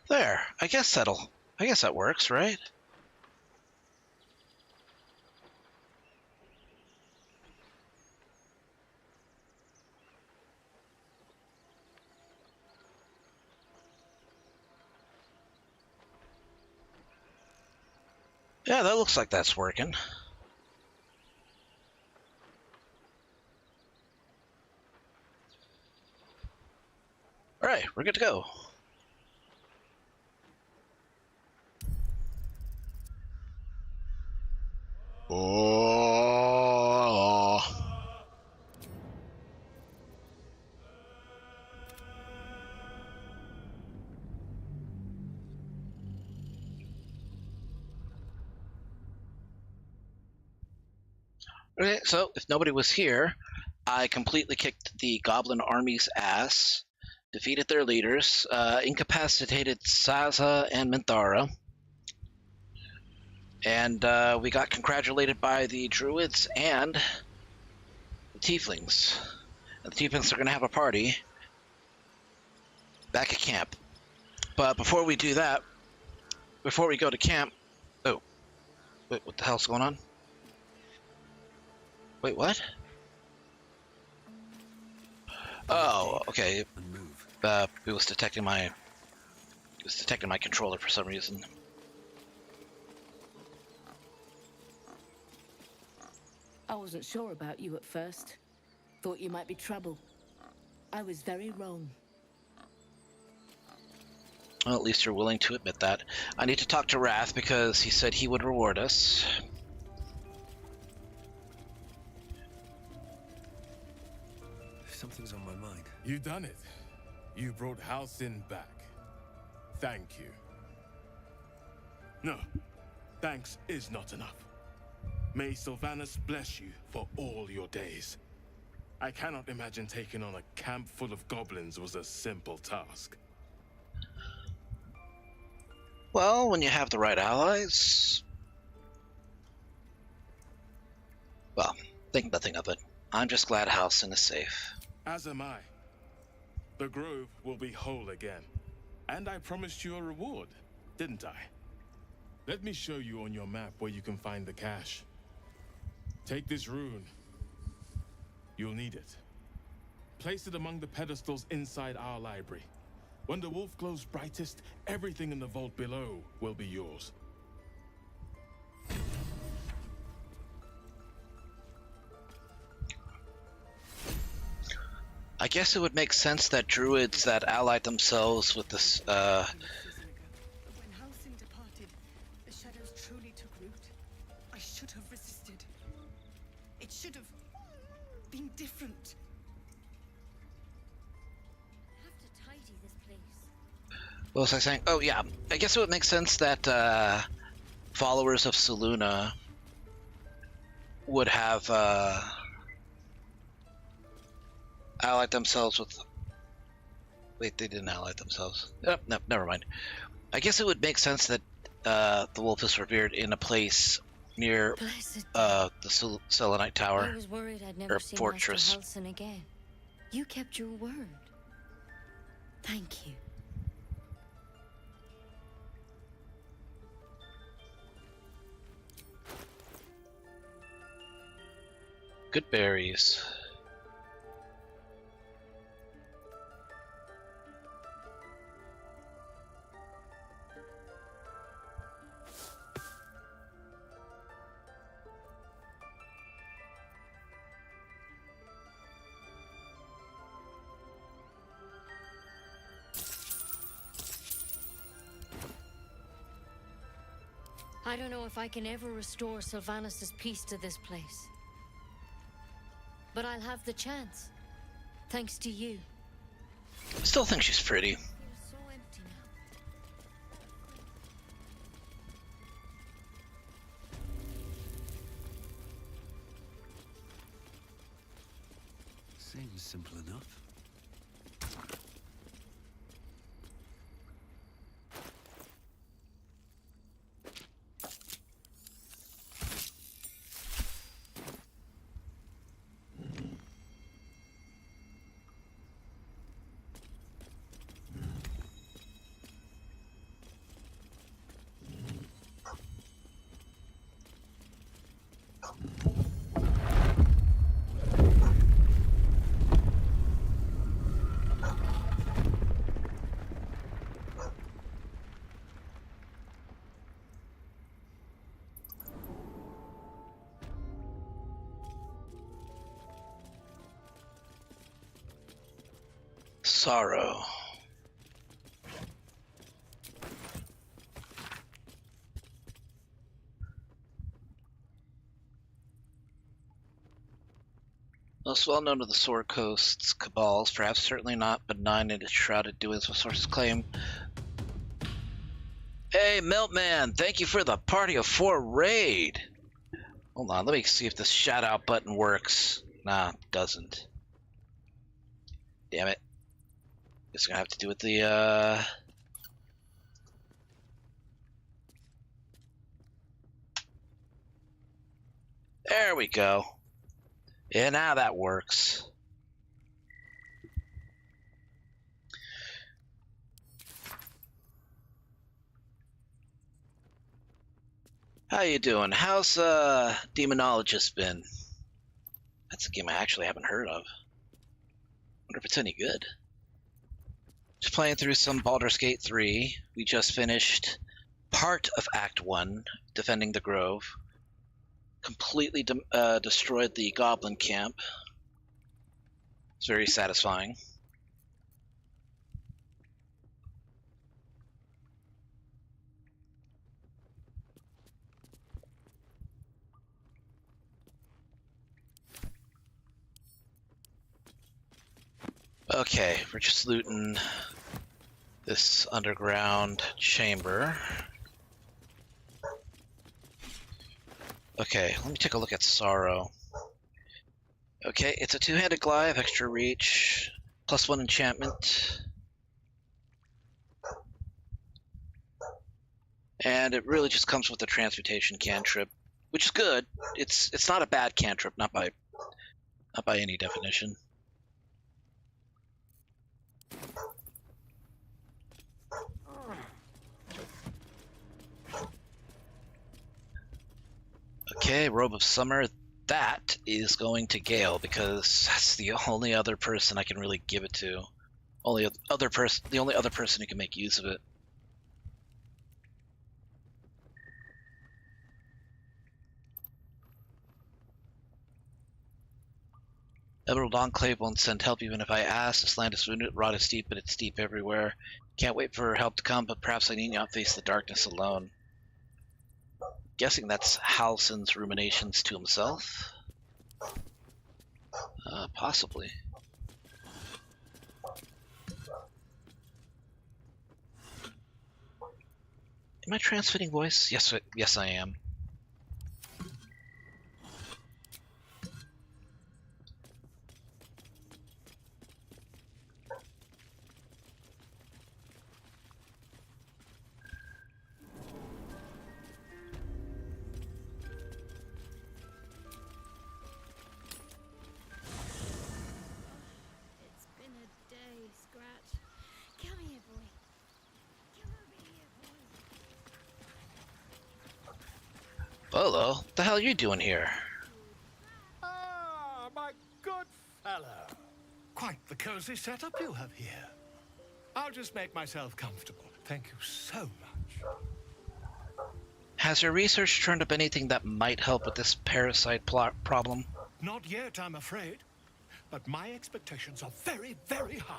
There, I guess that works, right? Yeah, that looks like that's working. Alright, we're good to go. Oh. Okay, so if nobody was here, I completely kicked the goblin army's ass, defeated their leaders, incapacitated Saza and Minthara, and we got congratulated by the druids and the tieflings. And the tieflings are going to have a party back at camp. But before we do that, before we go to camp... Oh. Wait, what the hell's going on? Wait, what? Oh, okay. It was detecting my controller for some reason. I wasn't sure about you at first. Thought you might be trouble. I was very wrong. Well, at least you're willing to admit that. I need to talk to Wrath because he said he would reward us. Something's on my mind. You done it. You brought Halcyon back. Thank you. No, thanks is not enough. May Sylvanas bless you for all your days. I cannot imagine taking on a camp full of goblins was a simple task. Well, when you have the right allies... Well, think nothing of it. I'm just glad Halcyon is safe. As am I. The grove will be whole again. And I promised you a reward, didn't I? Let me show you on your map where you can find the cache. Take this rune. You'll need it. Place it among the pedestals inside our library. When the wolf glows brightest, everything in the vault below will be yours. I guess it would make sense that druids that allied themselves with this, When Halcyon departed, the shadows truly took root. I should have resisted. It should have been different. Have to tidy this place. what was I saying? Oh yeah, I guess it would make sense that followers of Selûne would have allied themselves with... Wait, they didn't ally themselves. Oh, no, never mind. I guess it would make sense that the wolf is revered in a place near the Selenite Tower. I was worried I'd never see fortress. Master Halcyon again. You kept your word. Thank you. Good berries. I don't know if I can ever restore Sylvanas' peace to this place. But I'll have the chance. Thanks to you. Still think she's pretty. It feels so empty now. Seems simple enough. Sorrow. Most well known of the Sword Coast's cabals, perhaps certainly not benign in its shrouded doings with sources claim. Hey, Miltman, thank you for the Party of 4 raid. Hold on, let me see if this shout out button works. Nah, it doesn't. Damn it. It's gonna have to do with the There we go. Yeah, now that works. How you doing? How's Demonologist been? That's a game I actually haven't heard of. Wonder if it's any good. Just playing through some Baldur's Gate 3. We just finished part of Act 1, defending the Grove. Completely destroyed the Goblin camp. It's very satisfying. Okay, we're just looting this underground chamber. Okay, let me take a look at Sorrow. Okay, it's a two-handed glaive, extra reach, +1 enchantment. And it really just comes with the transmutation cantrip, which is good. It's not a bad cantrip, not by any definition. Okay, Robe of Summer. That is going to Gale because that's the only other person I can really give it to. The only other person who can make use of it. Emerald Enclave won't send help even if I ask. This land is wounded, rot is deep, but it's deep everywhere. Can't wait for help to come, but perhaps I need not face the darkness alone. Guessing that's Halsin's ruminations to himself? Possibly. Am I transmitting voice? Yes, I am. It's been a day, Scratch. Come here, boy. Come over here, boy. Bolo, what the hell are you doing here? Ah, my good fellow. Quite the cozy setup you have here. I'll just make myself comfortable. Thank you so much. Has your research turned up anything that might help with this parasite problem? Not yet, I'm afraid. But my expectations are very, very high.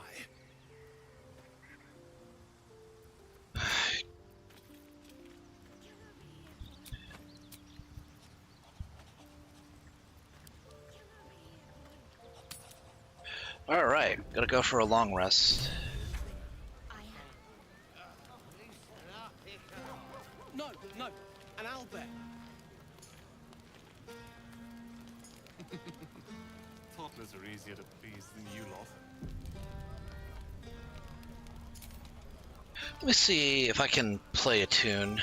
Alright, gotta go for a long rest. No, an owlbear. Toddlers are easier to please than you lot. Let me see if I can play a tune.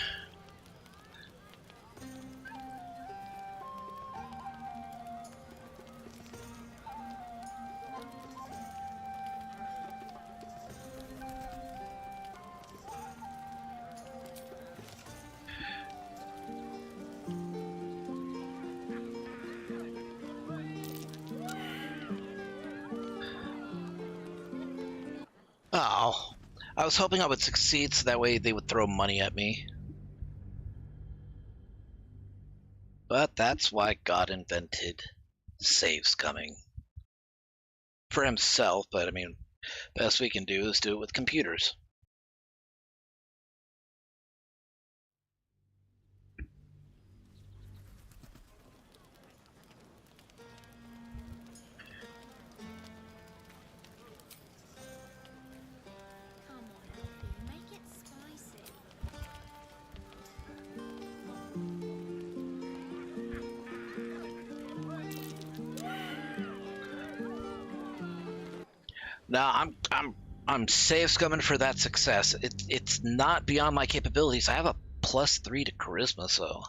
Oh, I was hoping I would succeed so that way they would throw money at me. But that's why God invented saves coming. For himself, but I mean, best we can do is do it with computers. Come on, Elfie, make it spicy. Now I'm saves coming for that success. It's not beyond my capabilities. I have a +3 to charisma, so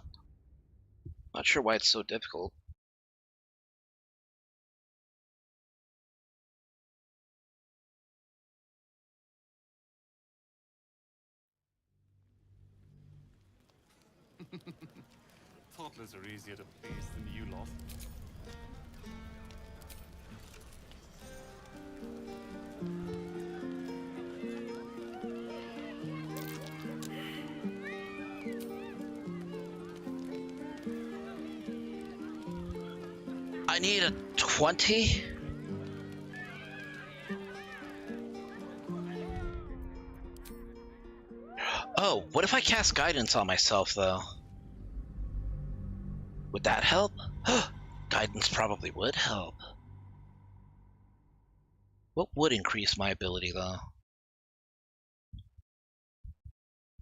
not sure why it's so difficult. Toddlers are easier to please than you lot. I need a 20. Oh, what if I cast guidance on myself, though? Would that help? Guidance probably would help. What would increase my ability, though?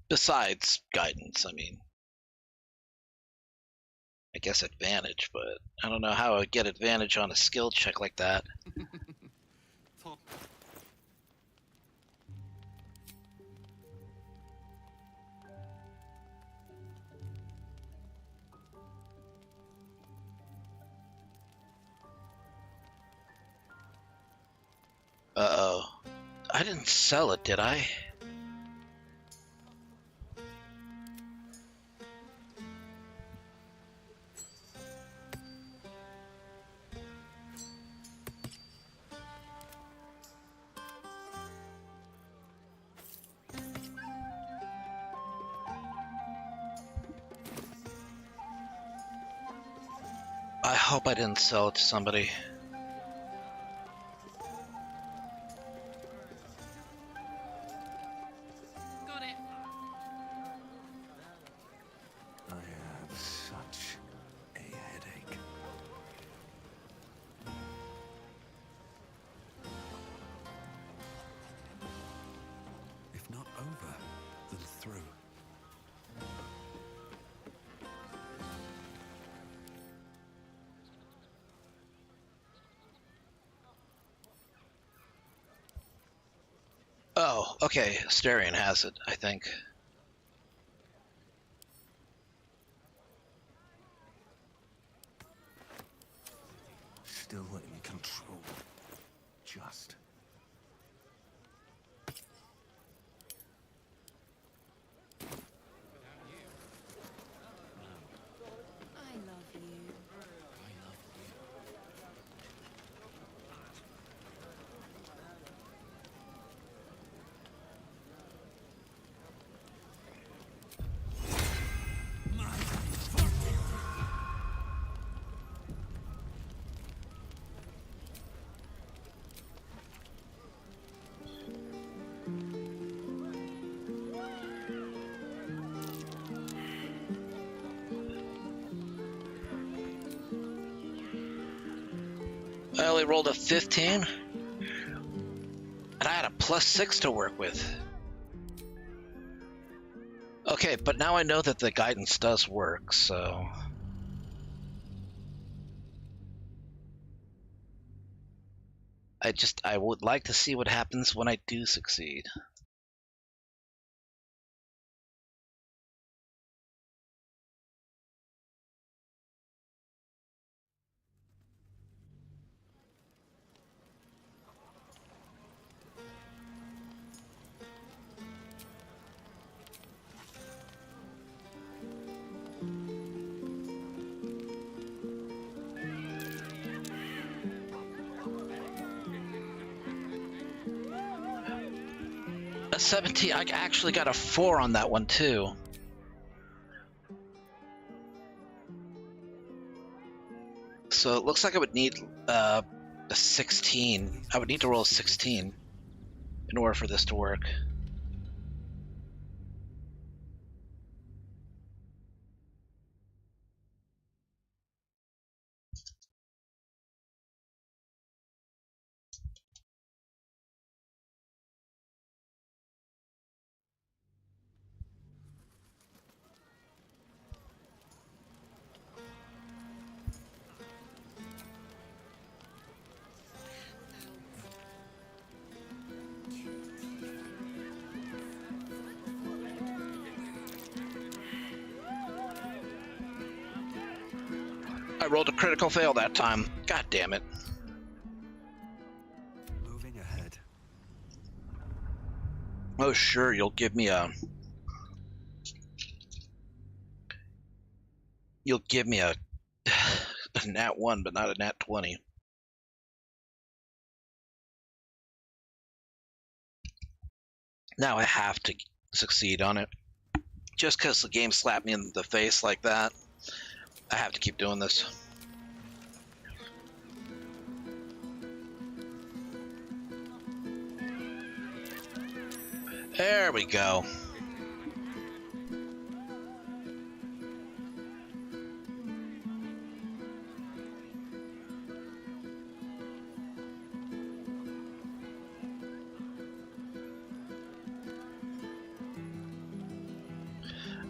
Besides guidance, I mean. I guess advantage, but I don't know how I would get advantage on a skill check like that. Uh-oh. I didn't sell it, did I? I hope I didn't sell it to somebody. Got it. I have such a headache. If not over, then through. Oh, okay. Asterion has it, I think. Still in control. Just. I love you. I only rolled a 15, and I had a +6 to work with. Okay, but now I know that the guidance does work, so... I would like to see what happens when I do succeed. A 17, I actually got a 4 on that one too. So it looks like I would need a 16. I would need to roll a 16 in order for this to work. I rolled a critical fail that time. God damn it. Moving ahead. Oh sure, you'll give me a... You'll give me a nat 1, but not a nat 20. Now I have to succeed on it. Just because the game slapped me in the face like that, I have to keep doing this. There we go.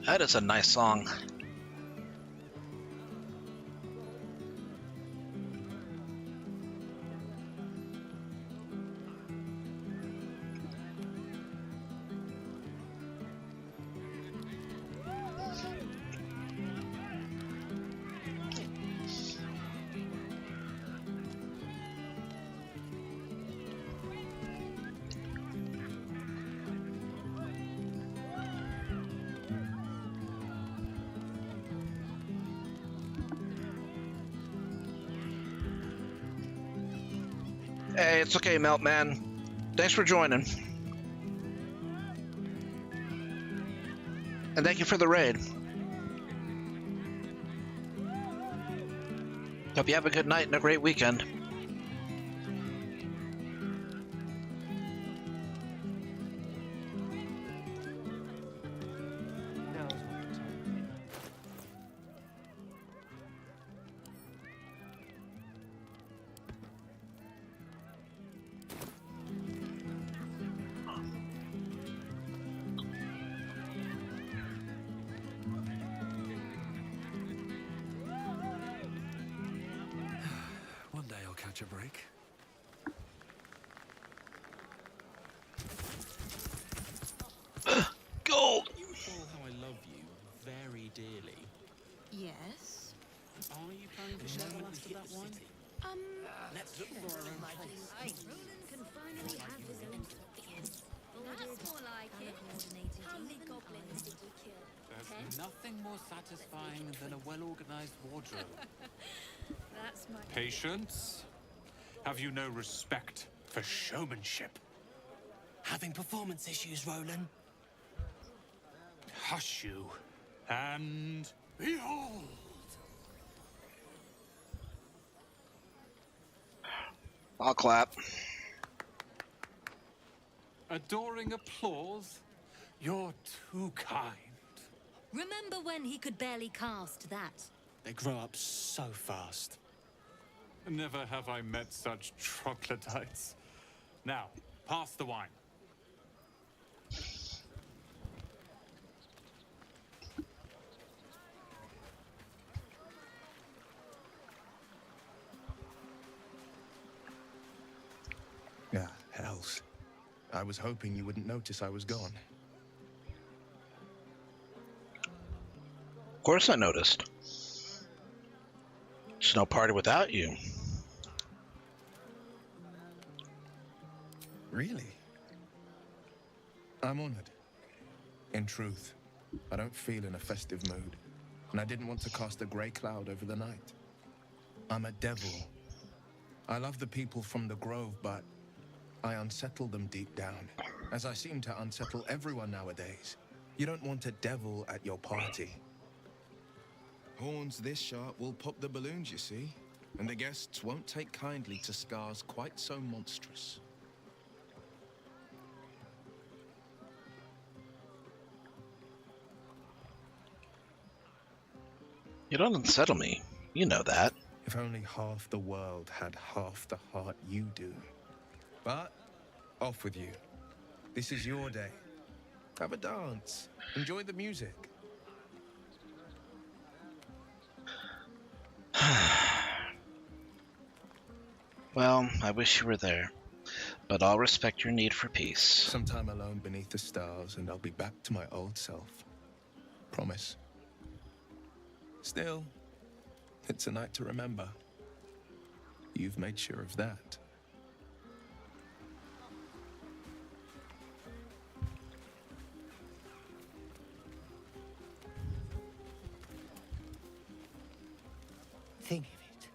That is a nice song. Hey, it's okay, Melt Man. Thanks for joining. And thank you for the raid. Hope you have a good night and a great weekend. One day I'll catch a break. Gold! You all how I love you very dearly. Yes? Are you planning to share the last of that wine? Let's look for our own place. Roland can finally have his own That's more like it. How many goblins did you kill? There's nothing more satisfying than a well-organized wardrobe. That's my... Patience? Have you no respect for showmanship? Having performance issues, Roland. Hush you, and behold! I'll clap. Adoring applause? You're too kind. Remember when he could barely cast that? They grow up so fast. Never have I met such troglodytes. Now, pass the wine. Yeah, hells. I was hoping you wouldn't notice I was gone. Of course I noticed. It's no party without you. Really? I'm honored. In truth, I don't feel in a festive mood, and I didn't want to cast a grey cloud over the night. I'm a devil. I love the people from the Grove, but I unsettle them deep down, as I seem to unsettle everyone nowadays. You don't want a devil at your party. Horns this sharp will pop the balloons, you see, and the guests won't take kindly to scars quite so monstrous. You don't unsettle me. You know that. If only half the world had half the heart you do. But, off with you. This is your day. Have a dance. Enjoy the music. Well, I wish you were there, but I'll respect your need for peace. Sometime alone beneath the stars, and I'll be back to my old self. Promise. Still, it's a night to remember. You've made sure of that. Think of it.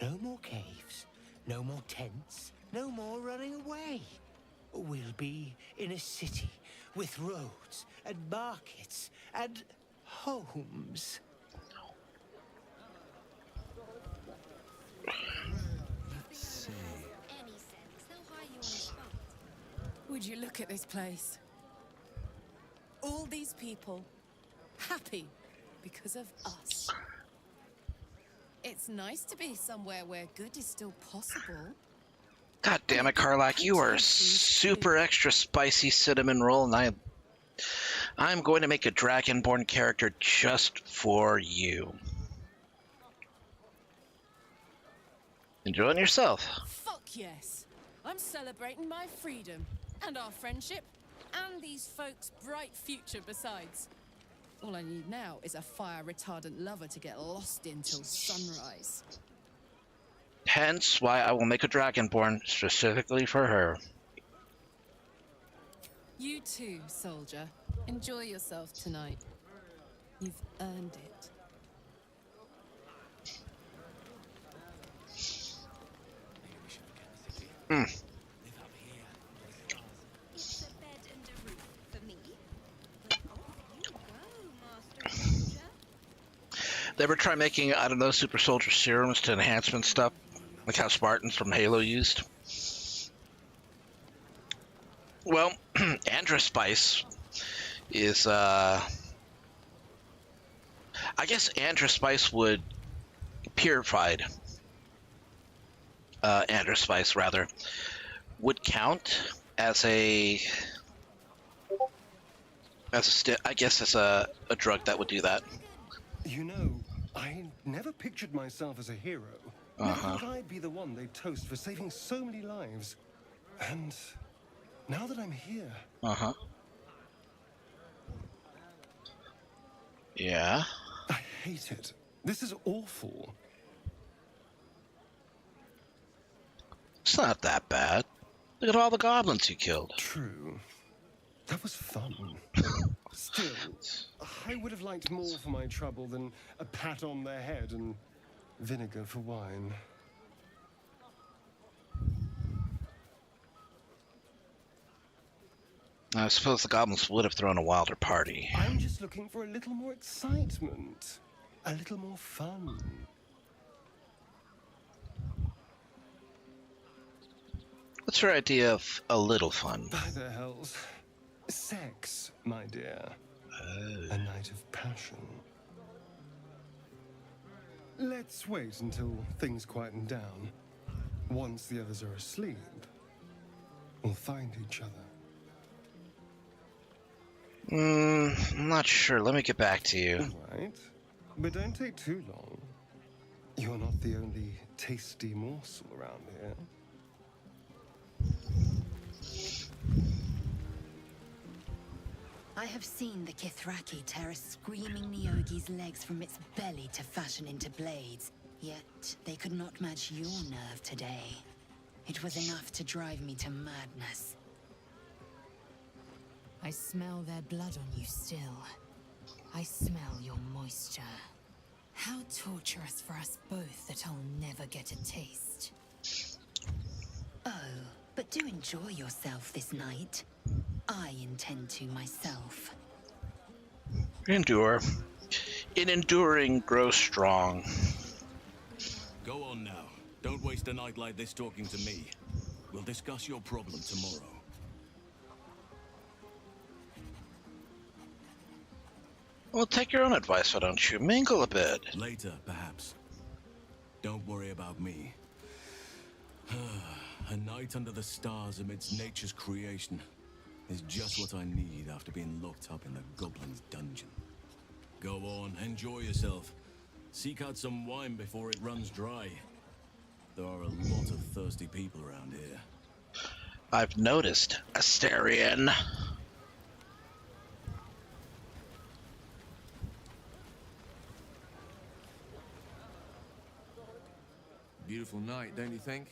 No more caves, no more tents, no more running away. We'll be in a city with roads and markets and homes. Let's see. Would you look at this place? All these people happy because of us. It's nice to be somewhere where good is still possible. God damn it, Karlak, you are super extra spicy cinnamon roll, and I'm going to make a Dragonborn character just for you. Enjoying yourself. Fuck yes. I'm celebrating my freedom, and our friendship, and these folks' bright future besides. All I need now is a fire-retardant lover to get lost in till sunrise. Hence why I will make a Dragonborn specifically for her. You too, soldier. Enjoy yourself tonight. You've earned it. They ever try making, I don't know, super soldier serums to enhancement stuff? Like how Spartans from Halo used? Well, Androspice is, I guess Androspice would, purified Androspice, rather, would count as a I guess as a drug that would do that. You know, I never pictured myself as a hero. Never thought I'd be the one they'd toast for saving so many lives. And now that I'm here... Yeah? I hate it. This is awful. It's not that bad. Look at all the goblins you killed. True. That was fun. Still, I would have liked more for my trouble than a pat on the head and vinegar for wine. I suppose the goblins would have thrown a wilder party. I'm just looking for a little more excitement. A little more fun. What's your idea of a little fun? By the hells. Sex, my dear. A night of passion. Let's wait until things quieten down. Once the others are asleep, we'll find each other. I'm not sure. Let me get back to you. All right. But don't take too long. You're not the only tasty morsel around here. I have seen the Kithraki tear a screaming Neogi's legs from its belly to fashion into blades. Yet, they could not match your nerve today. It was enough to drive me to madness. I smell their blood on you still. I smell your moisture. How torturous for us both that I'll never get a taste. Oh, but do enjoy yourself this night. I intend to myself. Endure. In enduring, grow strong. Go on now. Don't waste a night like this talking to me. We'll discuss your problem tomorrow. Well, take your own advice, why don't you? Mingle a bit. Later, perhaps. Don't worry about me. A night under the stars amidst nature's creation is just what I need after being locked up in the Goblin's dungeon. Go on, enjoy yourself. Seek out some wine before it runs dry. There are a lot of thirsty people around here. I've noticed, Asterion. Beautiful night, don't you think?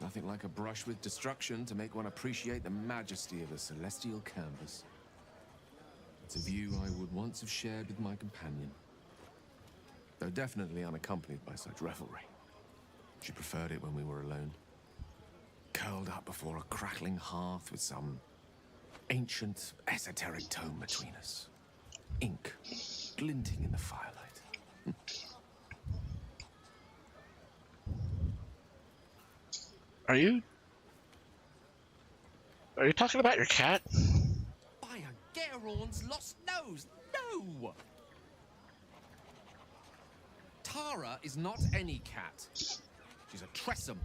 Nothing like a brush with destruction to make one appreciate the majesty of a celestial canvas. It's a view I would once have shared with my companion, though definitely unaccompanied by such revelry. She preferred it when we were alone, curled up before a crackling hearth with some ancient, esoteric tome between us. Ink glinting in the firelight. Are you talking about your cat? By a Geron's lost nose! No! Tara is not any cat. She's a Tressum.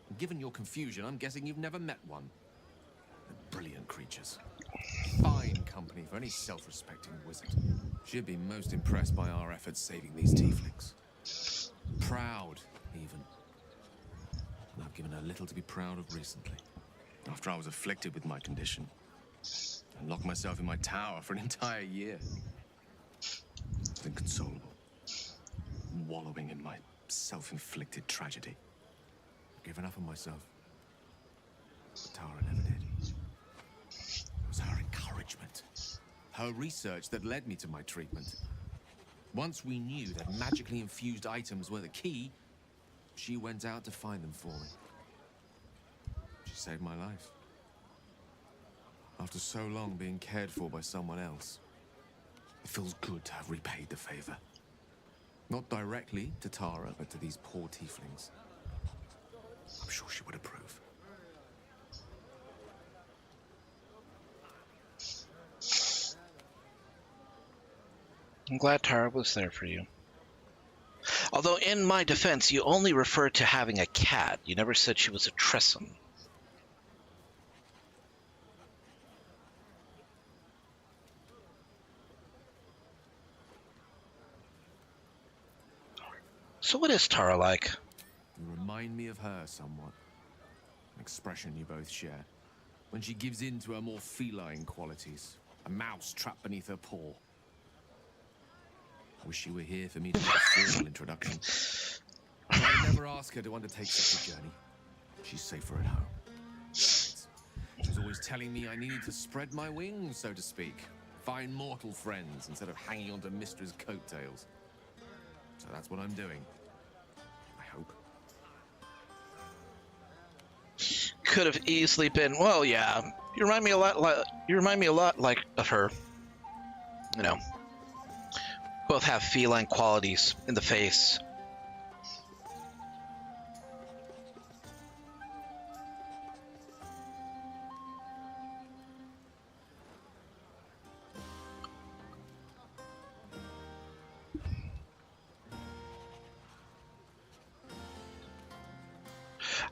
And given your confusion, I'm guessing you've never met one. They're brilliant creatures. Fine company for any self-respecting wizard. She'd be most impressed by our efforts saving these tieflings. Proud, even. And I've given her little to be proud of recently. After I was afflicted with my condition, and locked myself in my tower for an entire year. I was inconsolable, wallowing in my self-inflicted tragedy. I've given up on myself. But Tara never did. It was her encouragement, her research that led me to my treatment. Once we knew that magically infused items were the key, she went out to find them for me. She saved my life. After so long being cared for by someone else, it feels good to have repaid the favor. Not directly to Tara, but to these poor tieflings. I'm sure she would approve. I'm glad Tara was there for you. Although, in my defense, you only referred to having a cat. You never said she was a Tresson. So what is Tara like? You remind me of her somewhat. An expression you both share. When she gives in to her more feline qualities. A mouse trapped beneath her paw. I wish she were here for me to make a formal introduction. I would never ask her to undertake such a journey. She's safer at home. Besides, she was always telling me I needed to spread my wings, so to speak. Find mortal friends instead of hanging onto Mistra's coattails. So that's what I'm doing. I hope. Could have easily been. Well, yeah. You remind me a lot. Like of her. You know. Both have feline qualities in the face.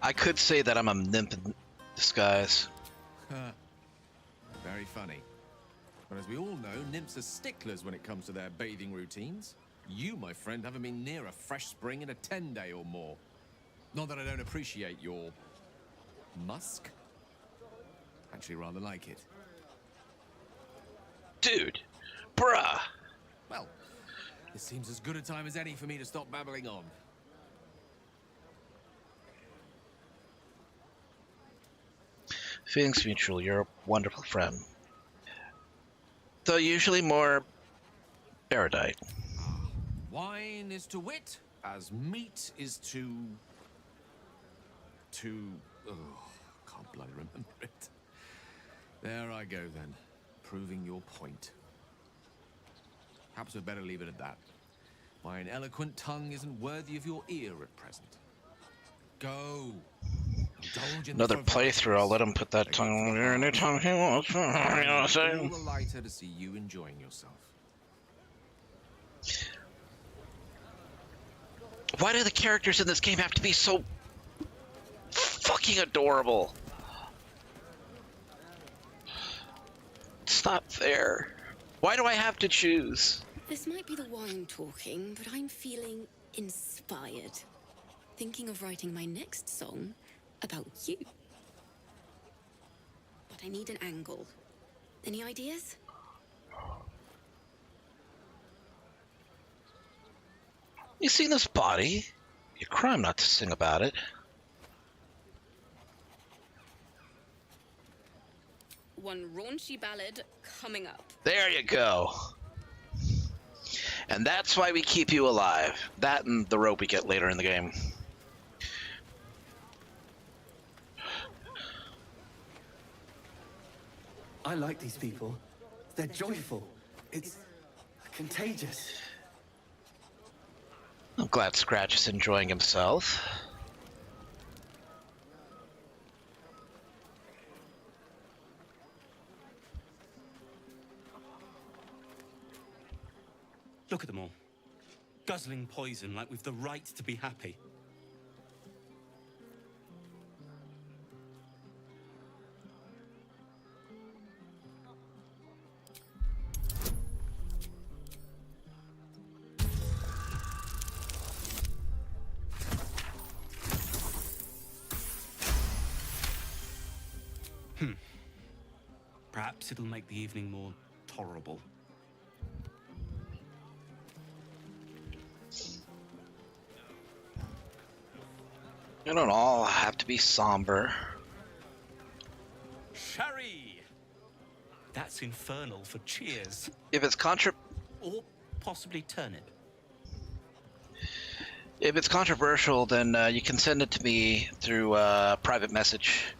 I could say that I'm a nymph in disguise. Very funny. But as we all know, nymphs are sticklers when it comes to their bathing routines. You, my friend, haven't been near a fresh spring in a 10-day or more. Not that I don't appreciate your musk. Actually, rather like it. Dude, bruh. Well, this seems as good a time as any for me to stop babbling on. Feelings mutual. You're a wonderful friend. Though usually more erudite. Wine is to wit, as meat is to... Oh, can't bloody remember it. There I go then, proving your point. Perhaps we'd better leave it at that. My eloquent tongue isn't worthy of your ear at present. Go. Another playthrough. I'll let him put that tongue on there anytime he wants. You know what I'm saying? All the lighter to see you enjoying yourself. Why do the characters in this game have to be so fucking adorable? It's not fair. Why do I have to choose? This might be the wine talking, but I'm feeling inspired. Thinking of writing my next song about you. But I need an angle. Any ideas? You seen this body? Your crime not to sing about it. One raunchy ballad coming up. There you go. And that's why we keep you alive. That and the rope we get later in the game. I like these people. They're joyful. It's contagious. I'm glad Scratch is enjoying himself. Look at them all. Guzzling poison like we've the right to be happy. Perhaps it'll make the evening more tolerable. You don't all have to be somber. Sherry! That's infernal for cheers. If it's Or possibly turnip. If it's controversial, then you can send it to me through private message.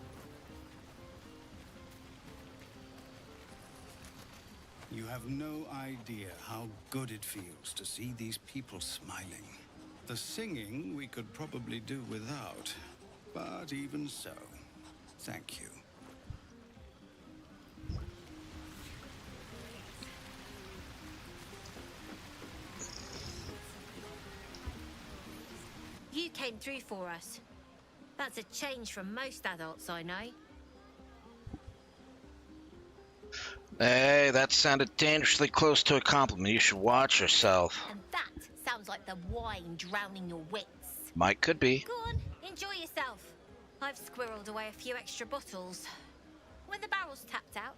You have no idea how good it feels to see these people smiling. The singing we could probably do without, but even so, thank you. You came through for us. That's a change from most adults I know. Hey, that sounded dangerously close to a compliment. You should watch yourself. And that sounds like the wine drowning your wits. Might could be. Go on, enjoy yourself. I've squirreled away a few extra bottles. When the barrel's tapped out,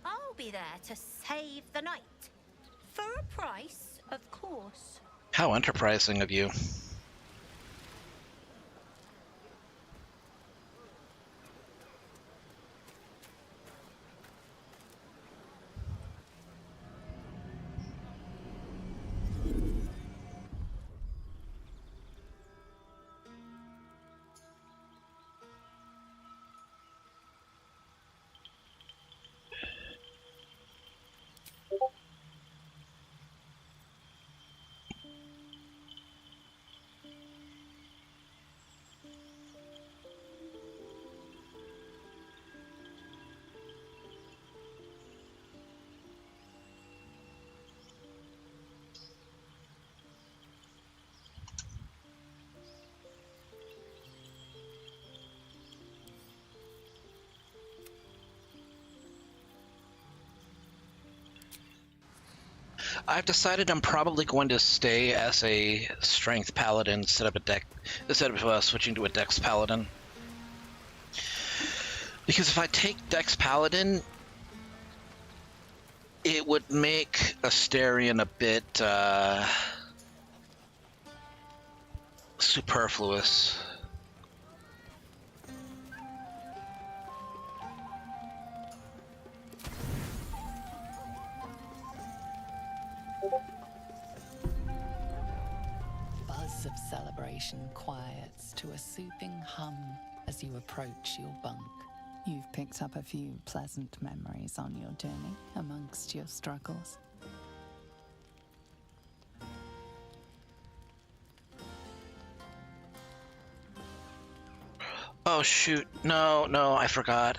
I'll be there to save the night. For a price, of course. How enterprising of you. I've decided I'm probably going to stay as a strength paladin instead of switching to a dex paladin. Because if I take dex paladin, it would make Astarion a bit superfluous. Buzz of celebration quiets to a soothing hum as you approach your bunk. You've picked up a few pleasant memories on your journey amongst your struggles. Oh shoot, no, I forgot.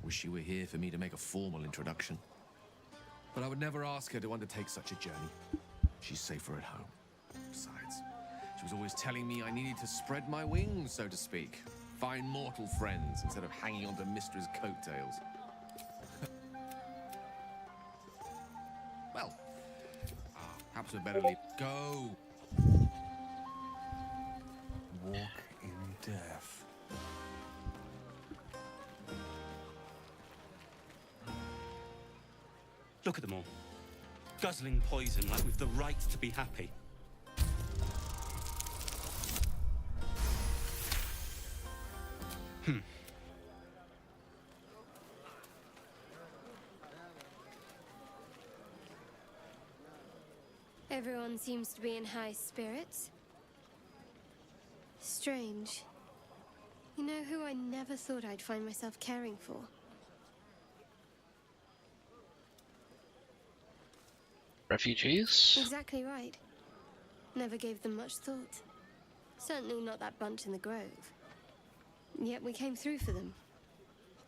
Wish you were here for me to make a formal introduction. But I would never ask her to undertake such a journey. She's safer at home. Besides, she was always telling me I needed to spread my wings, so to speak. Find mortal friends instead of hanging onto Mistra's coattails. Well, perhaps we'd better leave. Go! Walk in death. Look at them all. Guzzling poison like we've the right to be happy. Everyone seems to be in high spirits. Strange. You know who I never thought I'd find myself caring for? Refugees? Exactly right. Never gave them much thought. Certainly not that bunch in the grove. Yet we came through for them.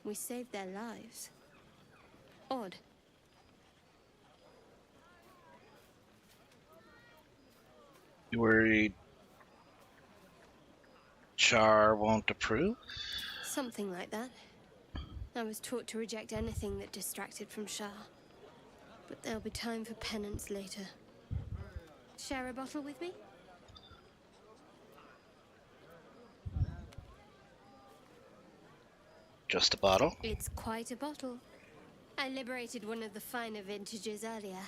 We saved their lives. odd. You worried Char won't approve? Something like that. I was taught to reject anything that distracted from Shah. But there'll be time for penance later. Share a bottle with me? Just a bottle? It's quite a bottle. I liberated one of the finer vintages earlier.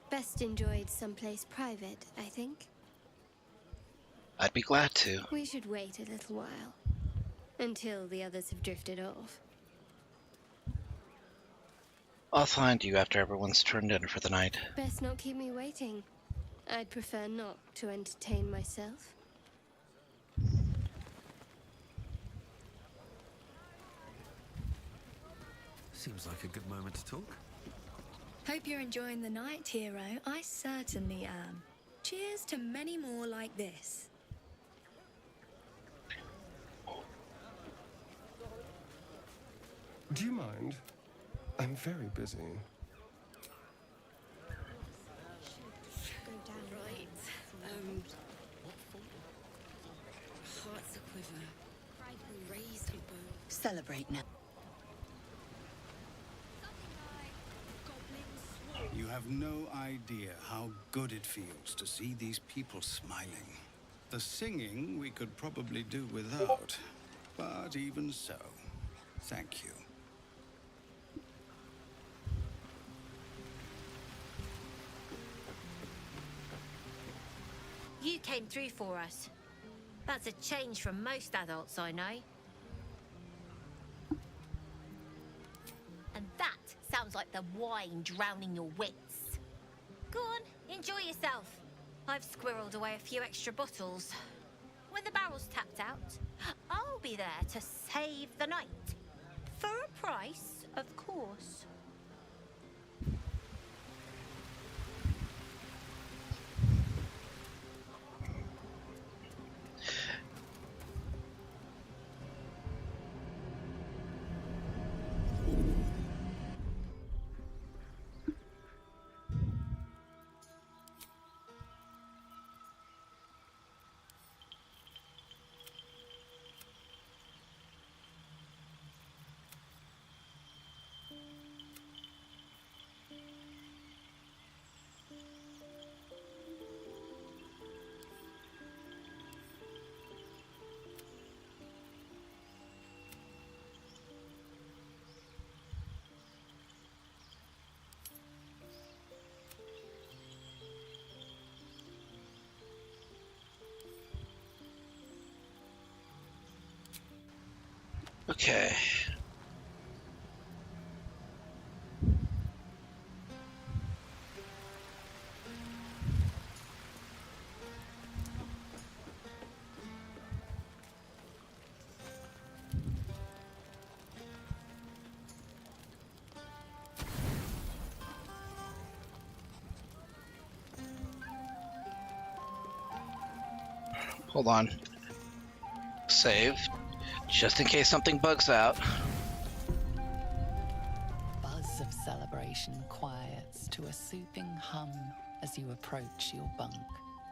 Best enjoyed someplace private, I think. I'd be glad to. We should wait a little while. Until the others have drifted off. I'll find you after everyone's turned in for the night. Best not keep me waiting. I'd prefer not to entertain myself. Seems like a good moment to talk. Hope you're enjoying the night, hero. I certainly am. Cheers to many more like this. Do you mind? I'm very busy. Right. Hearts a quiver. Raised a bow. Celebrate now. You have no idea how good it feels to see these people smiling. The singing we could probably do without, but even so, thank you. You came through for us. That's a change from most adults I know. And that sounds like the wine drowning your wits. Go on, enjoy yourself. I've squirreled away a few extra bottles. When the barrel's tapped out, I'll be there to save the night. For a price, of course. Okay. Hold on. Save. Just in case something bugs out. Buzz of celebration quiets to a soothing hum as you approach your bunk.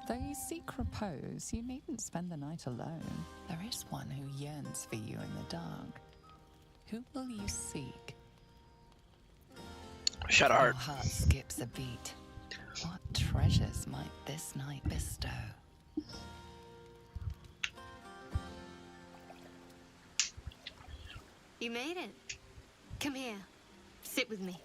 Though you seek repose, you needn't spend the night alone. There is one who yearns for you in the dark. Who will you seek? Shadowheart. Your heart skips a beat. What treasures might this night bestow? You made it. Come here. Sit with me.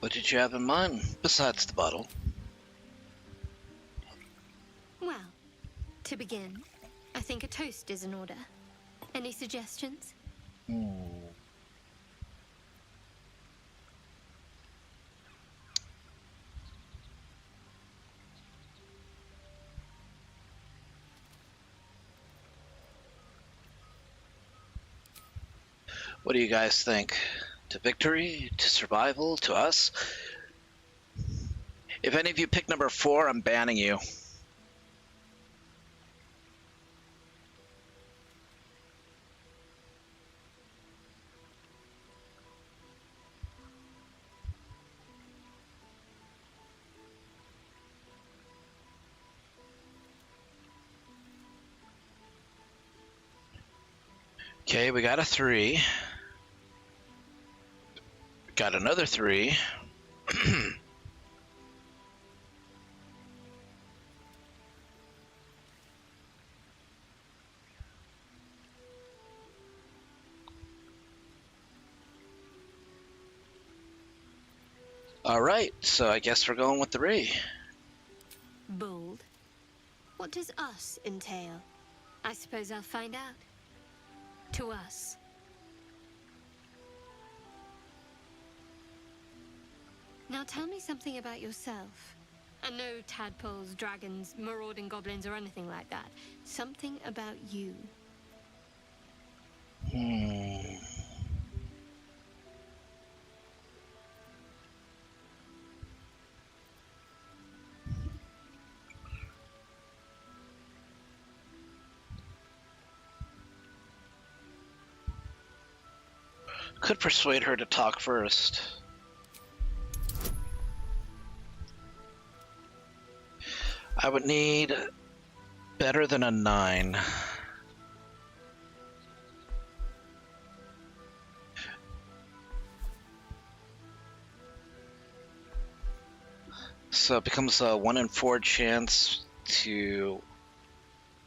What did you have in mind besides the bottle? Well, to begin, I think a toast is in order. Any suggestions? What do you guys think? To victory? To survival? To us? If any of you pick number 4, I'm banning you. Okay, we got a 3. Got another 3. All right, so I guess we're going with 3. Bold. What does us entail? I suppose I'll find out. To us. Now tell me something about yourself. And no tadpoles, dragons, marauding goblins, or anything like that. Something about you. Could persuade her to talk first. I would need better than a 9. So it becomes a 1 in 4 chance to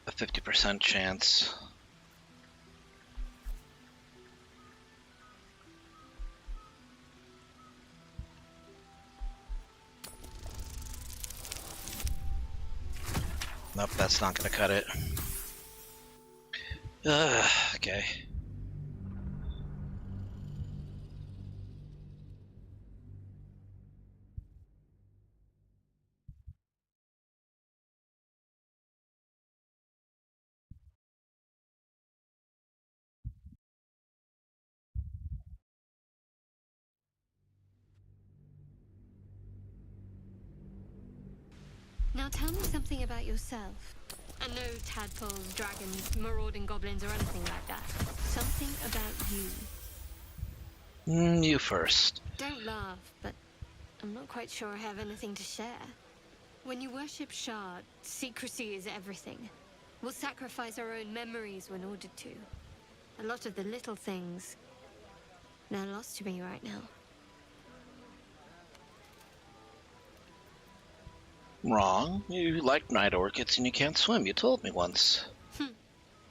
a 50% chance. Nope, that's not gonna cut it. Okay. Now tell me something about yourself. And no tadpoles, dragons, marauding goblins, or anything like that. Something about you. You first. Don't laugh, but I'm not quite sure I have anything to share. When you worship Shard, secrecy is everything. We'll sacrifice our own memories when ordered to. A lot of the little things, they're lost to me right now. Wrong. You like night orchids and you can't swim. You told me once.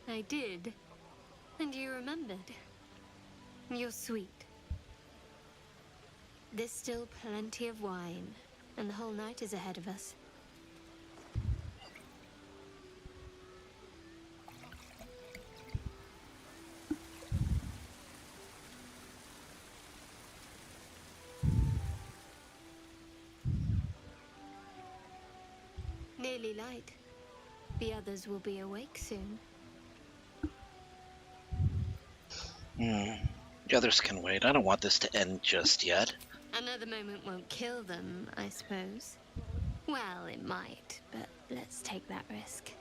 I did. And you remembered. You're sweet. There's still plenty of wine, and the whole night is ahead of us. Nearly light. The others will be awake soon. The others can wait. I don't want this to end just yet. Another moment won't kill them, I suppose. Well, it might, but let's take that risk.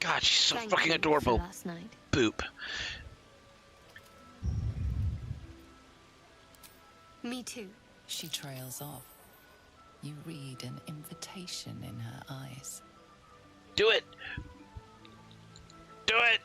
God, she's so Thank fucking you adorable. for last night. Boop. Me too. She trails off. You read an invitation in her eyes. Do it! Do it!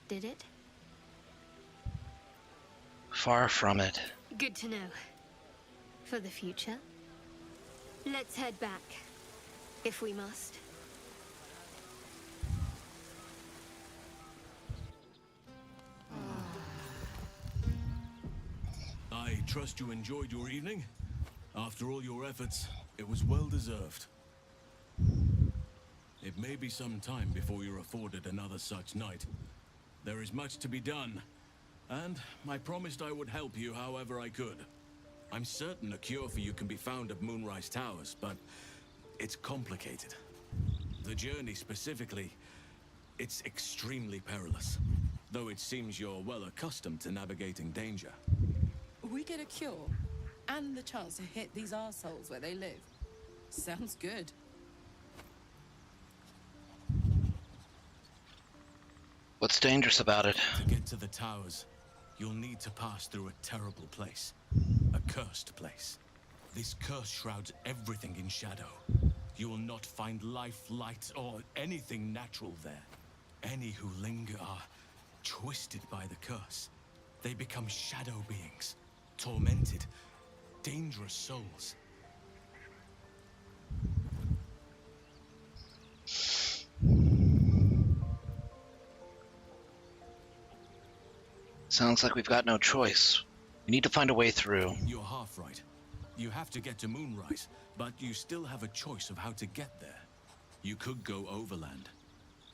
did it? Far from it. Good to know. For the future. Let's head back, if we must. I trust you enjoyed your evening. After all your efforts, it was well deserved. It may be some time before you're afforded another such night. There is much to be done, and I promised I would help you however I could. I'm certain a cure for you can be found at Moonrise Towers, but it's complicated. The journey specifically, it's extremely perilous, though it seems you're well accustomed to navigating danger. We get a cure, and the chance to hit these arseholes where they live. Sounds good. What's dangerous about it? To get to the towers, you'll need to pass through a terrible place. A cursed place. This curse shrouds everything in shadow. You will not find life, light, or anything natural there. Any who linger are twisted by the curse. They become shadow beings, tormented, dangerous souls. Sounds like we've got no choice. We need to find a way through. You're half right. You have to get to Moonrise, but you still have a choice of how to get there. You could go overland,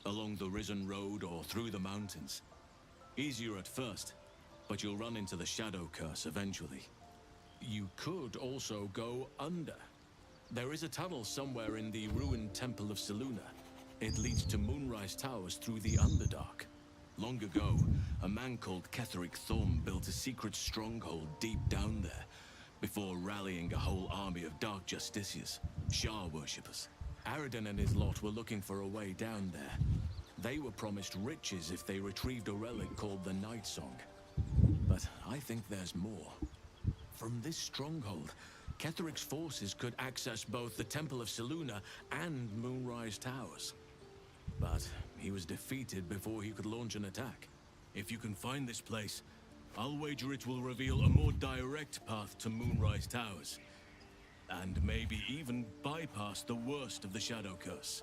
along the Risen Road or through the mountains. Easier at first, but you'll run into the Shadow Curse eventually. You could also go under. There is a tunnel somewhere in the ruined Temple of Selûne. It leads to Moonrise Towers through the Underdark. Long ago, a man called Ketheric Thorm built a secret stronghold deep down there, before rallying a whole army of Dark Justiciars, Shah worshippers. Aradin and his lot were looking for a way down there. They were promised riches if they retrieved a relic called the Night Song. But I think there's more. From this stronghold, Ketheric's forces could access both the Temple of Selûne and Moonrise Towers. But he was defeated before he could launch an attack. If you can find this place, I'll wager it will reveal a more direct path to Moonrise Towers. And maybe even bypass the worst of the Shadow Curse.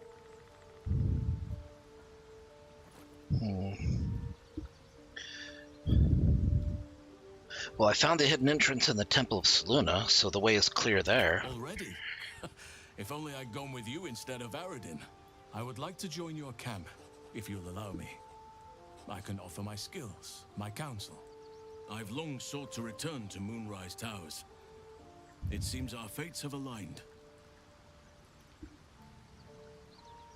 Well, I found the hidden entrance in the Temple of Selûne, so the way is clear there. Already? If only I'd gone with you instead of Aradin. I would like to join your camp, if you'll allow me. I can offer my skills, my counsel. I've long sought to return to Moonrise Towers. It seems our fates have aligned.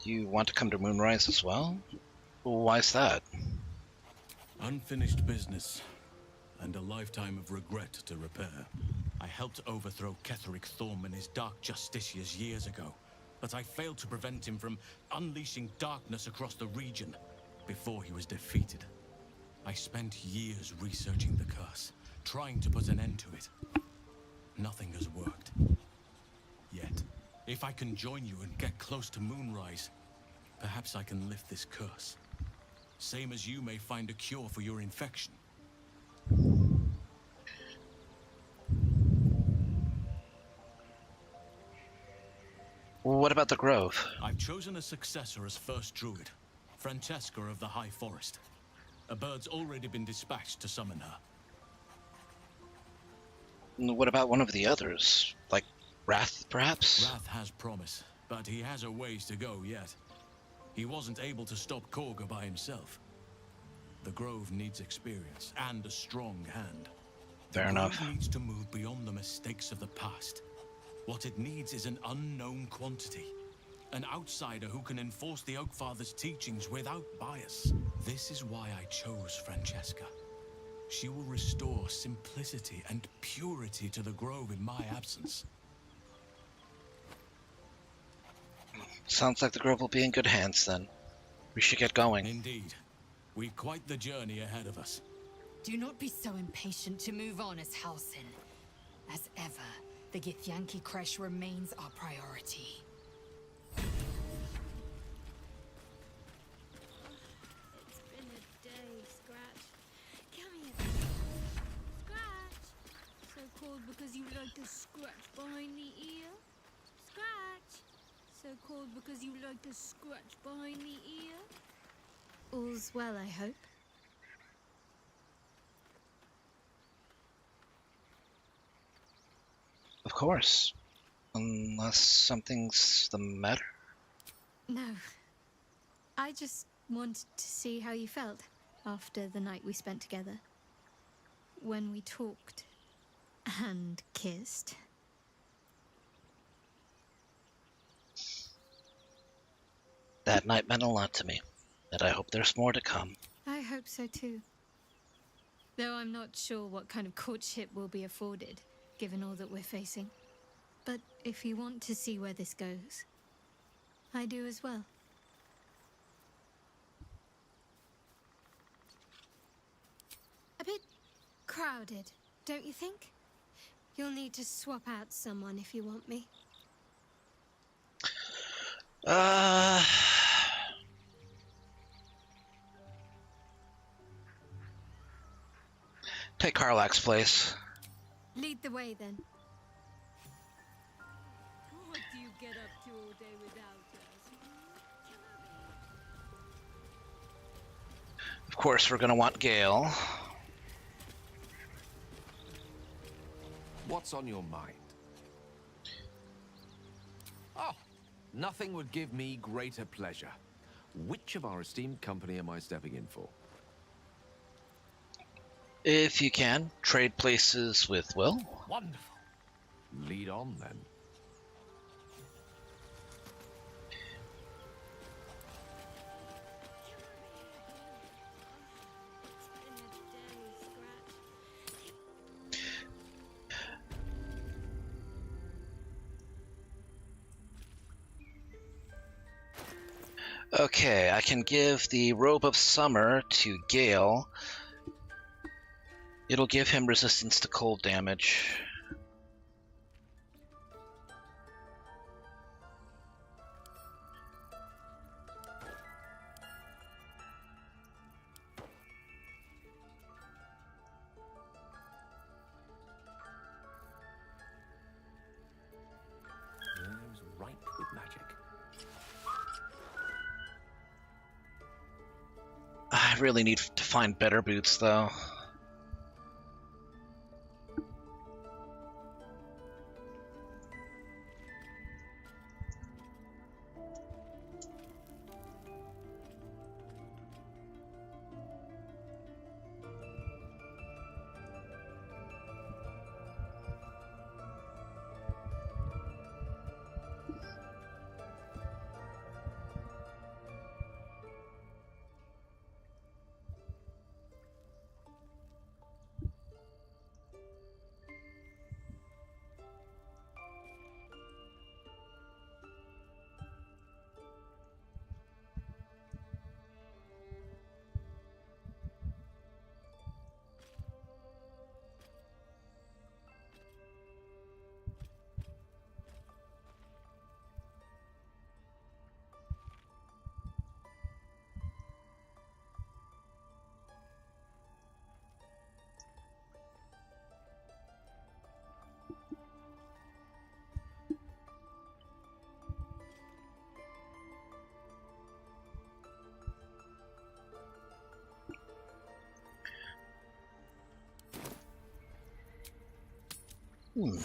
You want to come to Moonrise as well? Why's that? Unfinished business, and a lifetime of regret to repair. I helped overthrow Ketheric Thorm and his Dark Justiciars years ago, but I failed to prevent him from unleashing darkness across the region before he was defeated. I spent years researching the curse, trying to put an end to it. Nothing has worked. Yet, if I can join you and get close to Moonrise, perhaps I can lift this curse. Same as you may find a cure for your infection. What about the Grove? I've chosen a successor as first druid, Francesca of the High Forest. A bird's already been dispatched to summon her. What about one of the others? Like Wrath, perhaps? Wrath has promise, but he has a ways to go yet. He wasn't able to stop Korga by himself. The Grove needs experience and a strong hand. Fair enough. The Grove needs to move beyond the mistakes of the past. What it needs is an unknown quantity. An outsider who can enforce the Oakfather's teachings without bias. This is why I chose Francesca. She will restore simplicity and purity to the Grove in my absence. Sounds like the Grove will be in good hands then. We should get going. Indeed. We've quite the journey ahead of us. Do not be so impatient to move on as Halsin. As ever, the Githyanki Kresh remains our priority. It's been a day called because you like to scratch behind the ear? Scratch! So called because you like to scratch behind the ear? All's well, I hope. Of course. Unless something's the matter. No. I just wanted to see how you felt after the night we spent together. When we talked and kissed. That night meant a lot to me, and I hope there's more to come. I hope so too. Though I'm not sure what kind of courtship will be afforded, given all that we're facing. But if you want to see where this goes, I do as well. A bit crowded, don't you think? You'll need to swap out someone if you want me. Take Karlak's place. Lead the way then. What do you get up to all day without us? Of course, we're gonna want Gale. What's on your mind? Oh, nothing would give me greater pleasure. Which of our esteemed company am I stepping in for? If you can, trade places with Will. Wonderful. Lead on, then. Okay, I can give the Robe of Summer to Gale. It'll give him resistance to cold damage. Who's ripe with magic? I really need to find better boots, though.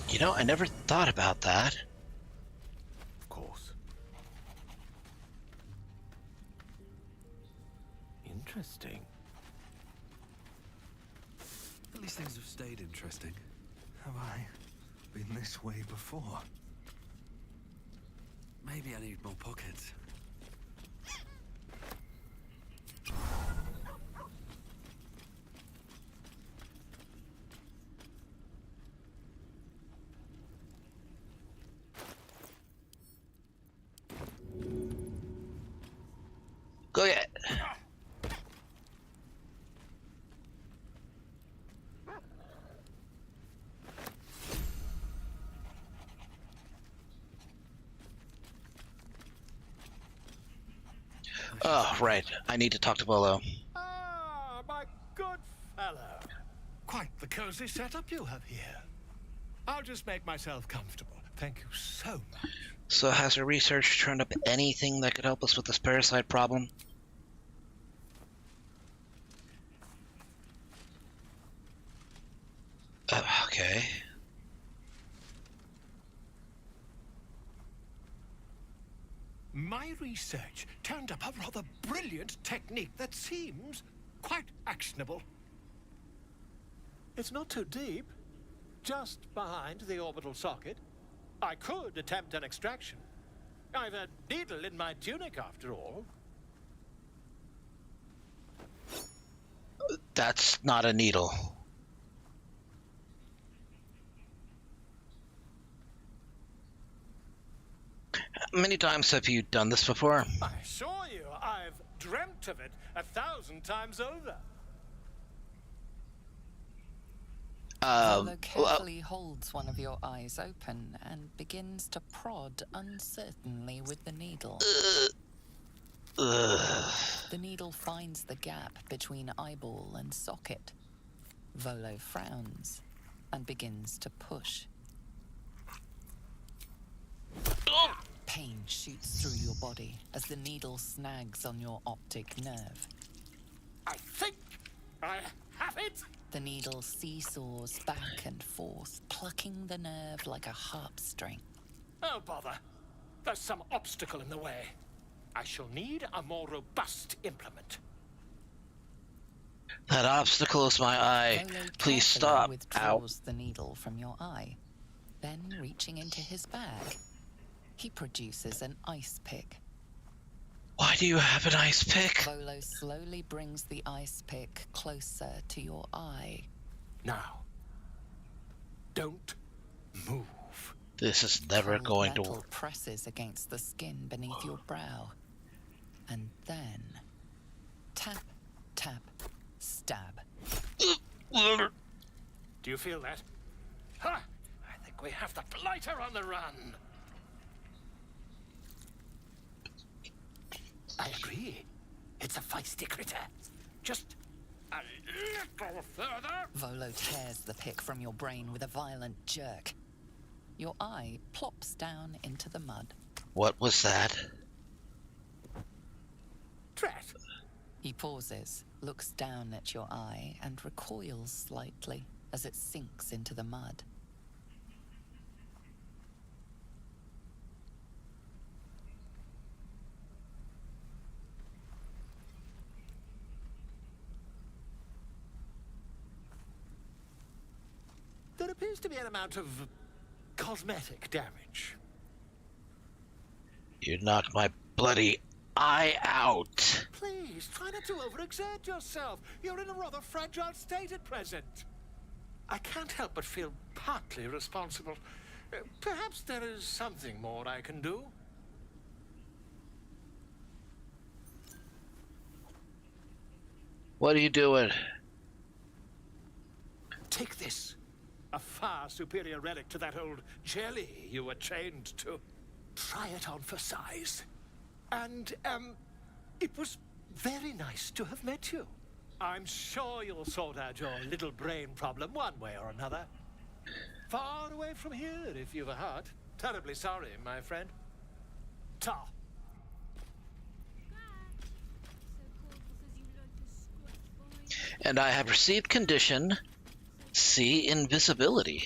You know, I never thought about that. Of course. Interesting. At least things have stayed interesting. Have I been this way before? Maybe I need more pockets. Go ahead. Oh, right. I need to talk to Bolo. Ah, my good fellow. Quite the cozy setup you have here. I'll just make myself comfortable. Thank you so much. So has your research turned up anything that could help us with this parasite problem? Okay. My research turned up a rather brilliant technique that seems quite actionable. It's not too deep. Just behind the orbital socket. I could attempt an extraction. I've a needle in my tunic, after all. That's not a needle. How many times have you done this before? I assure you, I've dreamt of it 1,000 times over. Volo carefully holds one of your eyes open and begins to prod uncertainly with the needle. The needle finds the gap between eyeball and socket. Volo frowns and begins to push. Pain shoots through your body as the needle snags on your optic nerve. I think I have it! The needle seesaws back and forth, plucking the nerve like a harp string. Oh, bother. There's some obstacle in the way. I shall need a more robust implement. That obstacle is my eye. Please stop. Withdraws the needle from your eye. Then, reaching into his bag, he produces an ice pick. Why do you have an ice pick? Volo slowly brings the ice pick closer to your eye. Now, don't move. This is never going to Metal work. Presses against the skin beneath your brow. And then, tap, tap, stab. Do you feel that? Ha! I think we have the blighter on the run. I agree. It's a feisty critter. Just a little further. Volo tears the pick from your brain with a violent jerk. Your eye plops down into the mud. What was that? Drat. He pauses, looks down at your eye, and recoils slightly as it sinks into the mud. There appears to be an amount of cosmetic damage. You knocked my bloody eye out. Please, try not to overexert yourself. You're in a rather fragile state at present. I can't help but feel partly responsible. Perhaps there is something more I can do. What are you doing? Take this. A far superior relic to that old jelly you were chained to. Try it on for size. And, it was very nice to have met you. I'm sure you'll sort out your little brain problem one way or another. Far away from here, if you've a heart. Terribly sorry, my friend. Ta. And I have received condition C, invisibility.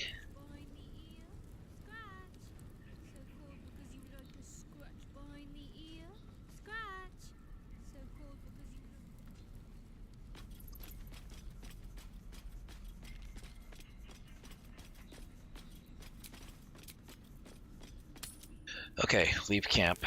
Okay, leave camp.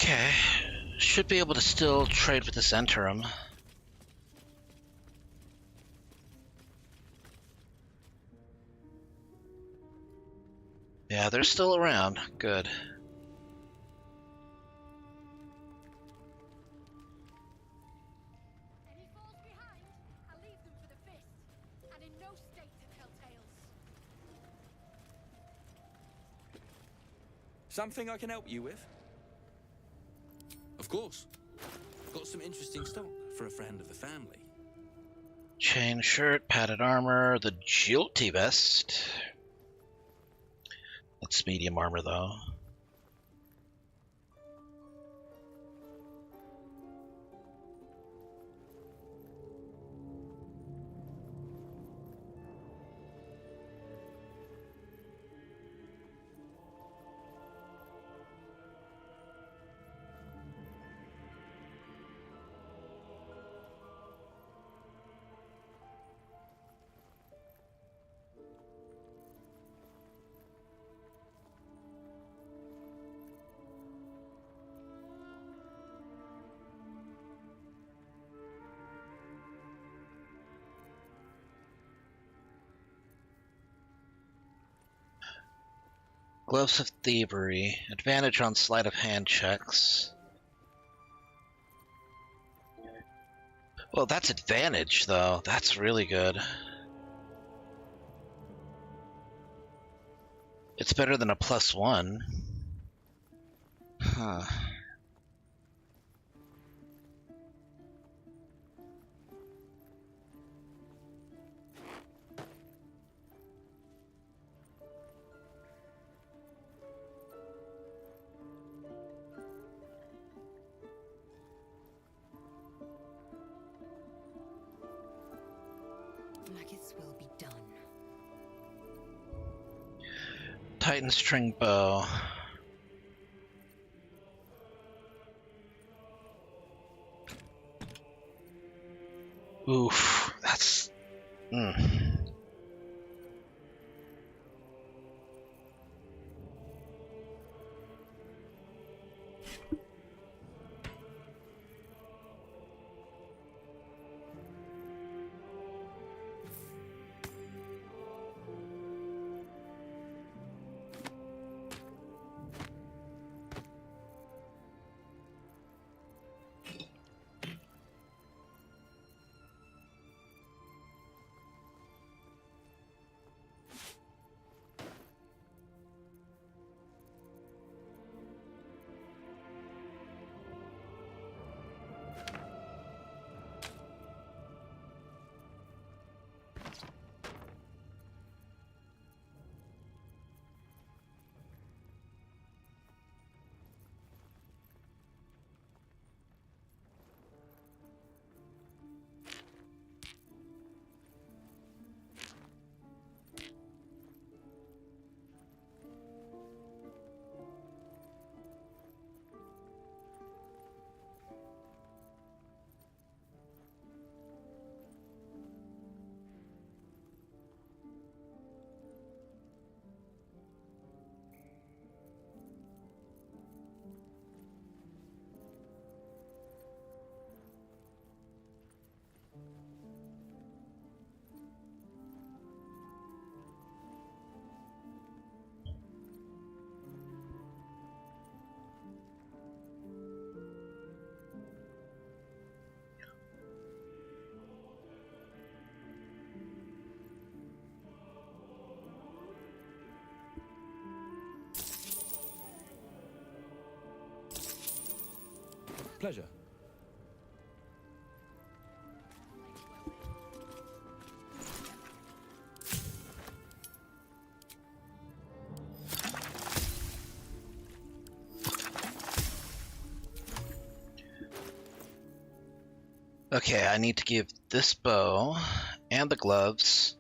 Okay, should be able to still trade with this interim. Yeah, they're still around. Good. Something I can help you with? Of course. Got some interesting stock for a friend of the family. Chain shirt, padded armor, the jilty vest. That's medium armor though. Gloves of Thievery. Advantage on sleight of hand checks. Well, that's advantage, though. That's really good. It's better than a +1. Huh. Maggots will be done. Titan string bow. Oof, that's... Pleasure. Okay, I need to give this bow and the gloves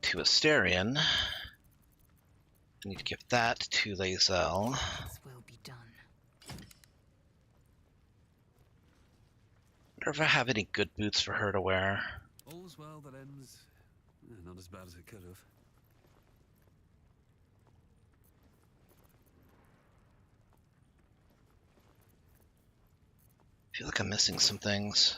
to Asterion. I need to give that to Lae'zel. Will be done. Wonder if I have any good boots for her to wear. All's well that ends not as bad as it could have. I feel like I'm missing some things.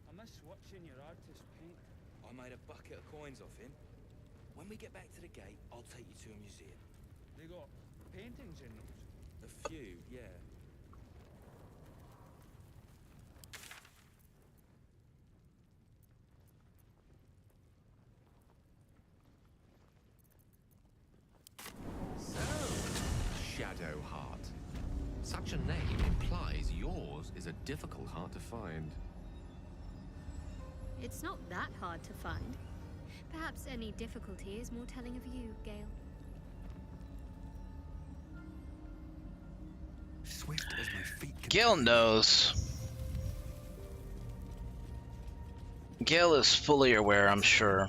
I miss watching your artist paint. I made a bucket of coins off him. When we get back to the gate, I'll take you to a museum. They got paintings in those? A few, yeah. Shadowheart. Such a name implies yours is a difficult heart to find. It's not that hard to find. Perhaps any difficulty is more telling of you, Gale. Swift as my feet can Gale knows. Gale is fully aware, I'm sure.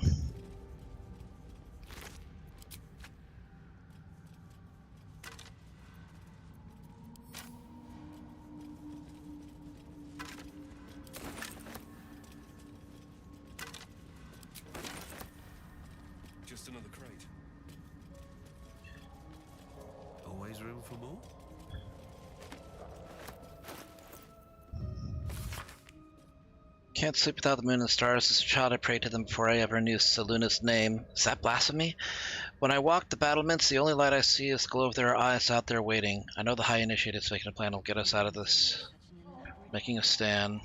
Just another crate. Always room for more? Can't sleep without the moon and stars. As a child, I prayed to them before I ever knew Seluna's name. Is that blasphemy? When I walk the battlements, the only light I see is the glow of their eyes out there waiting. I know the High Initiated's making a plan will get us out of this. Making a stand.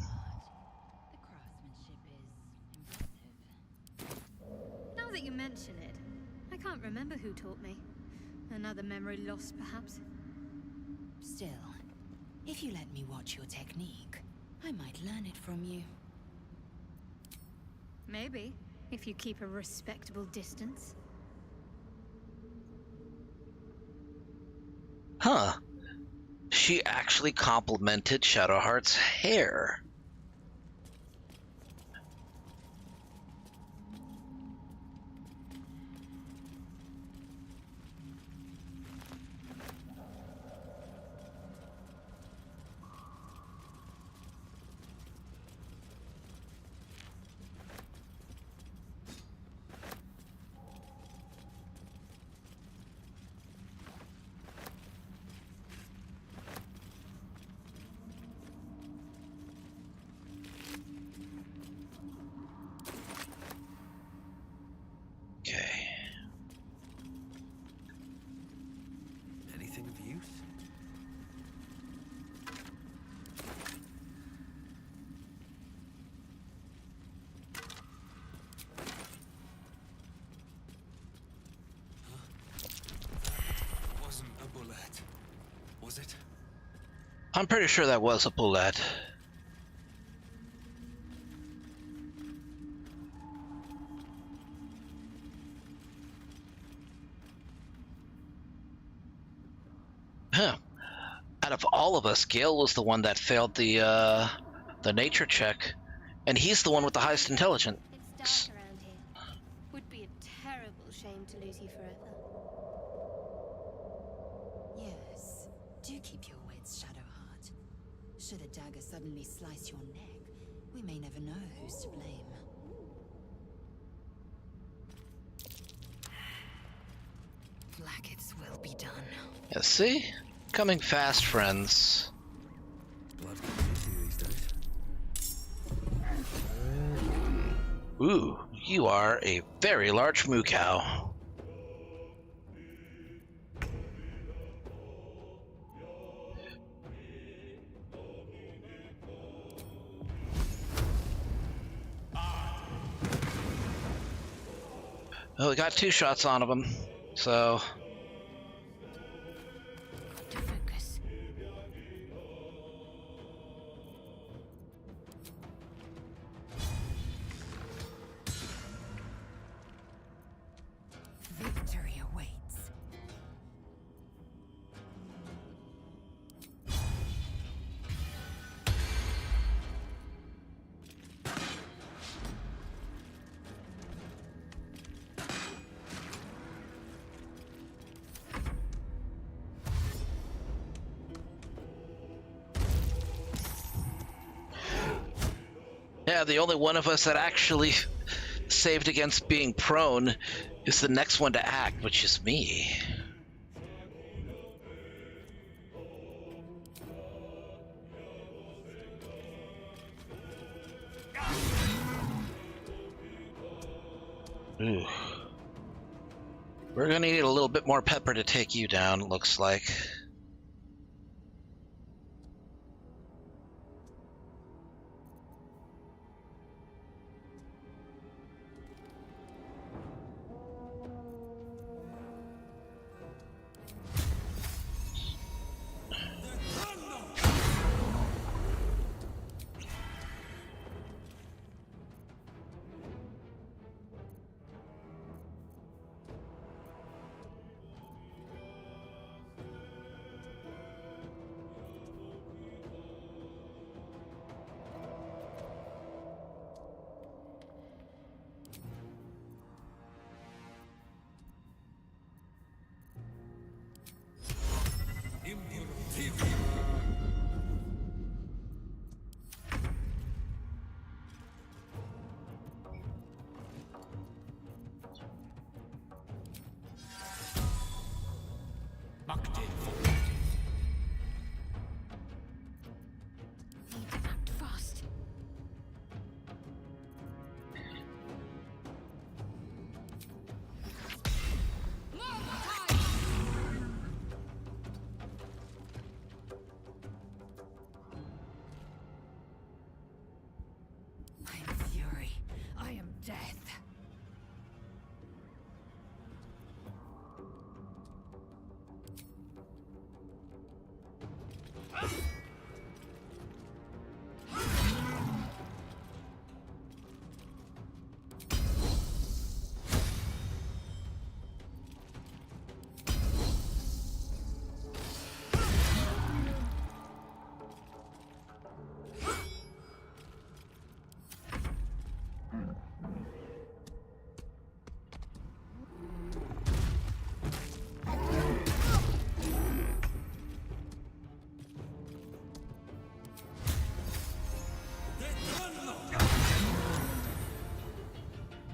Now that you mention it, I can't remember who taught me. Another memory lost, perhaps. Still, if you let me watch your technique, I might learn it from you. Maybe, if you keep a respectable distance. Huh. She actually complimented Shadowheart's hair. Anything of use? That wasn't a bullet, was it? I'm pretty sure that was a bullet. Huh. Out of all of us, Gale was the one that failed the nature check, and he's the one with the highest intelligence. It's dark around here. Would be a terrible shame to lose you forever. Yes, do keep your wits, Shadowheart. Should a dagger suddenly slice your neck, we may never know who's to blame. Blackets will be done. Yeah, see? Coming fast, friends. Blood's getting easy these days. Ooh, you are a very large moo cow. Well, we got 2 shots on him, so... Victory awaits. Yeah, the only one of us that actually saved against being prone is the next one to act, which is me. Ooh. We're gonna need a little bit more pepper to take you down, it looks like.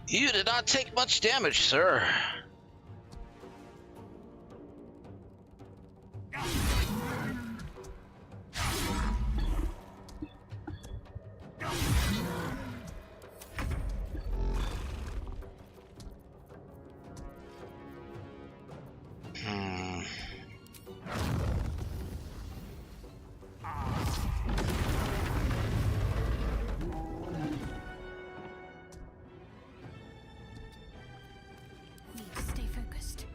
You did not take much damage, sir. Need to stay focused.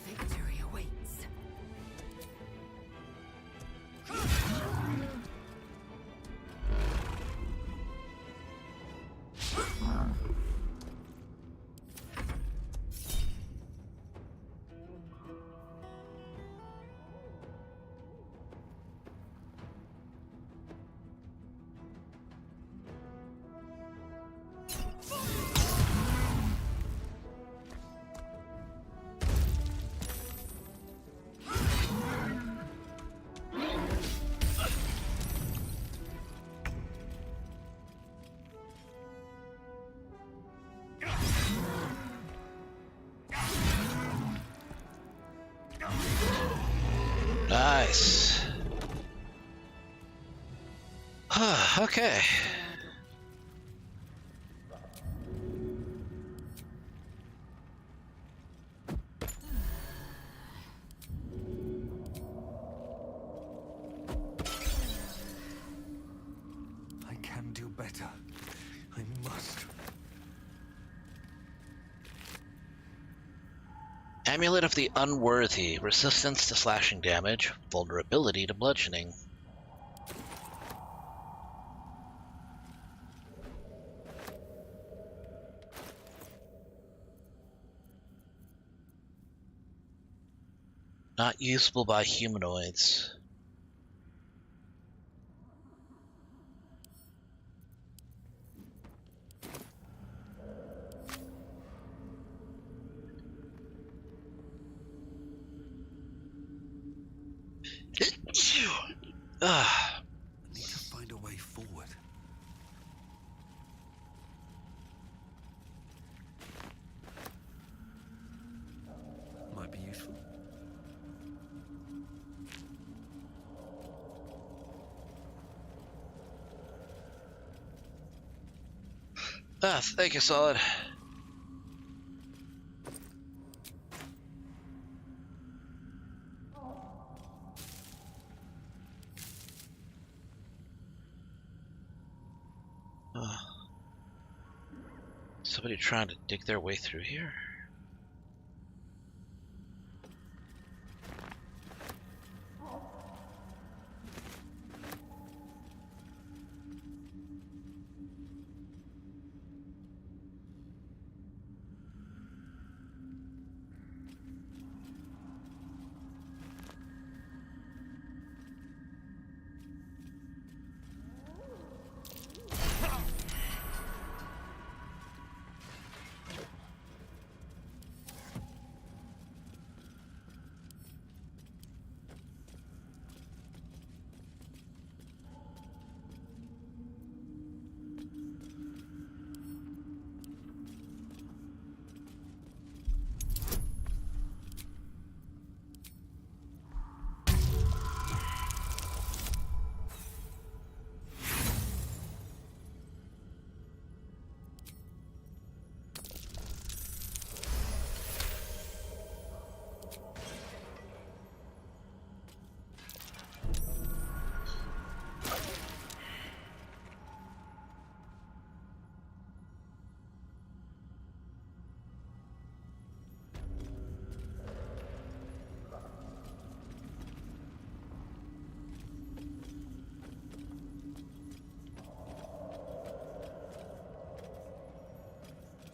Victory awaits. Nice. Okay. I can do better. I must. Amulet of the Unworthy. Resistance to slashing damage. Vulnerability to bludgeoning. Not usable by humanoids. I need to find a way forward. Might be useful. Thank you, Solid. Somebody trying to dig their way through here?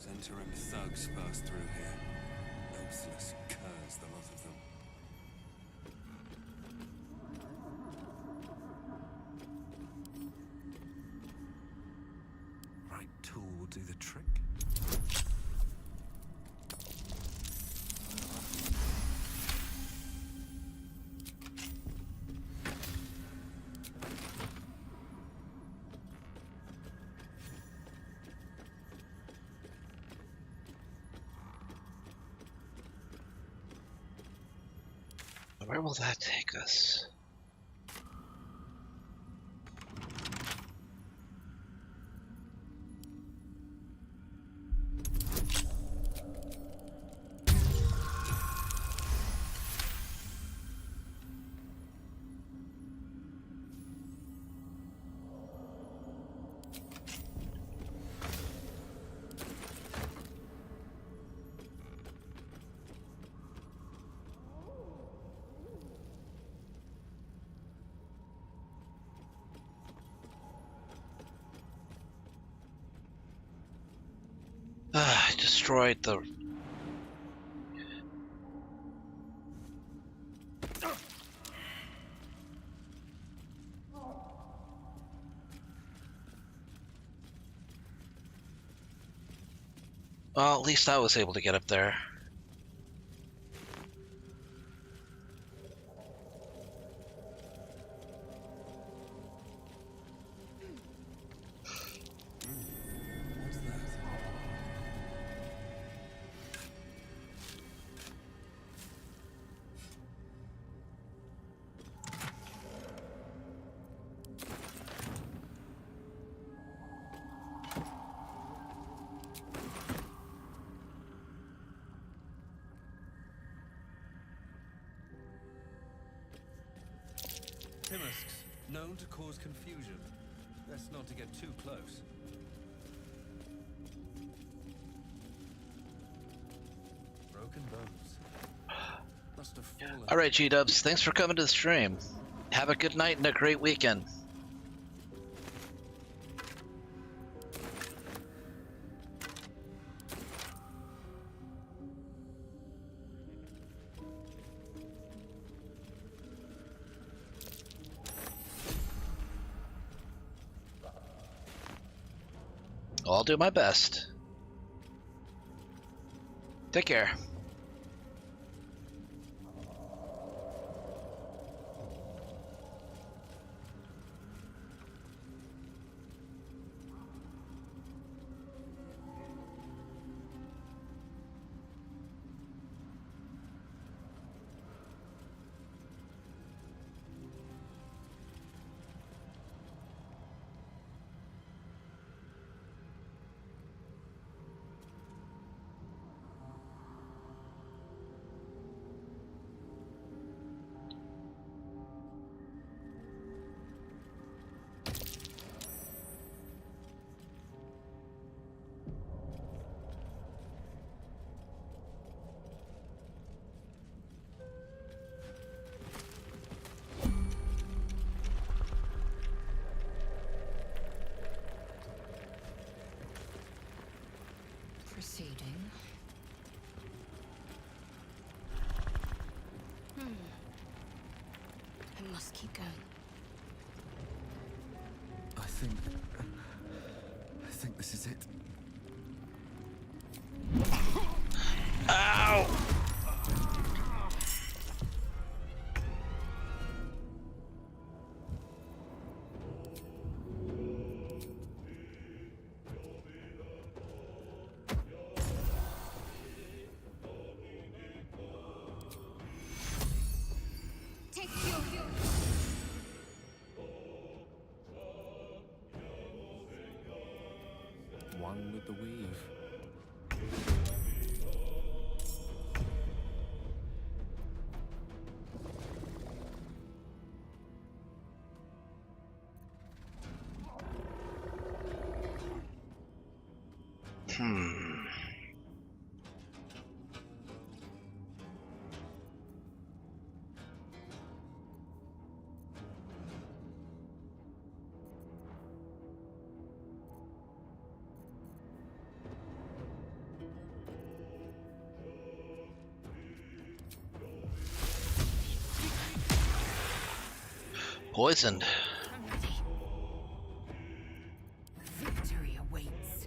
Zentarim thugs pass through here. Ruthless curs, the lot of them. right tool will do the trick. Where will that take us? I destroyed the... Well, at least I was able to get up there. Timusks, known to cause confusion. Best not to get too close. Broken bones. Must have fallen. Alright, G-Dubs, thanks for coming to the stream. Have a good night and a great weekend. I'll do my best. Take care. Proceeding. I must keep going. I think this is it. Ow! One with the weave. Poisoned. Victory awaits.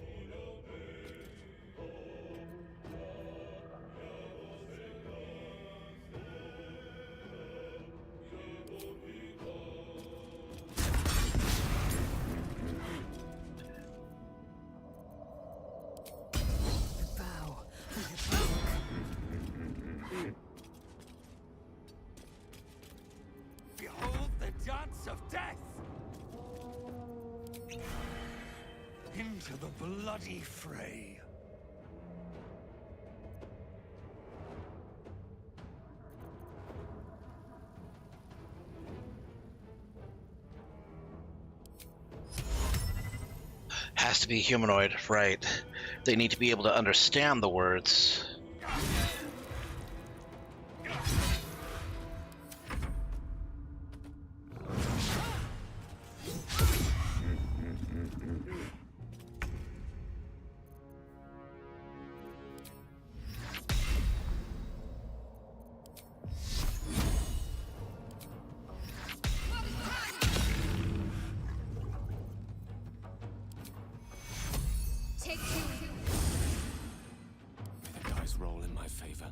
Into the bloody fray. Has to be humanoid, right. They need to be able to understand the words. Take two. May the dice roll in my favor.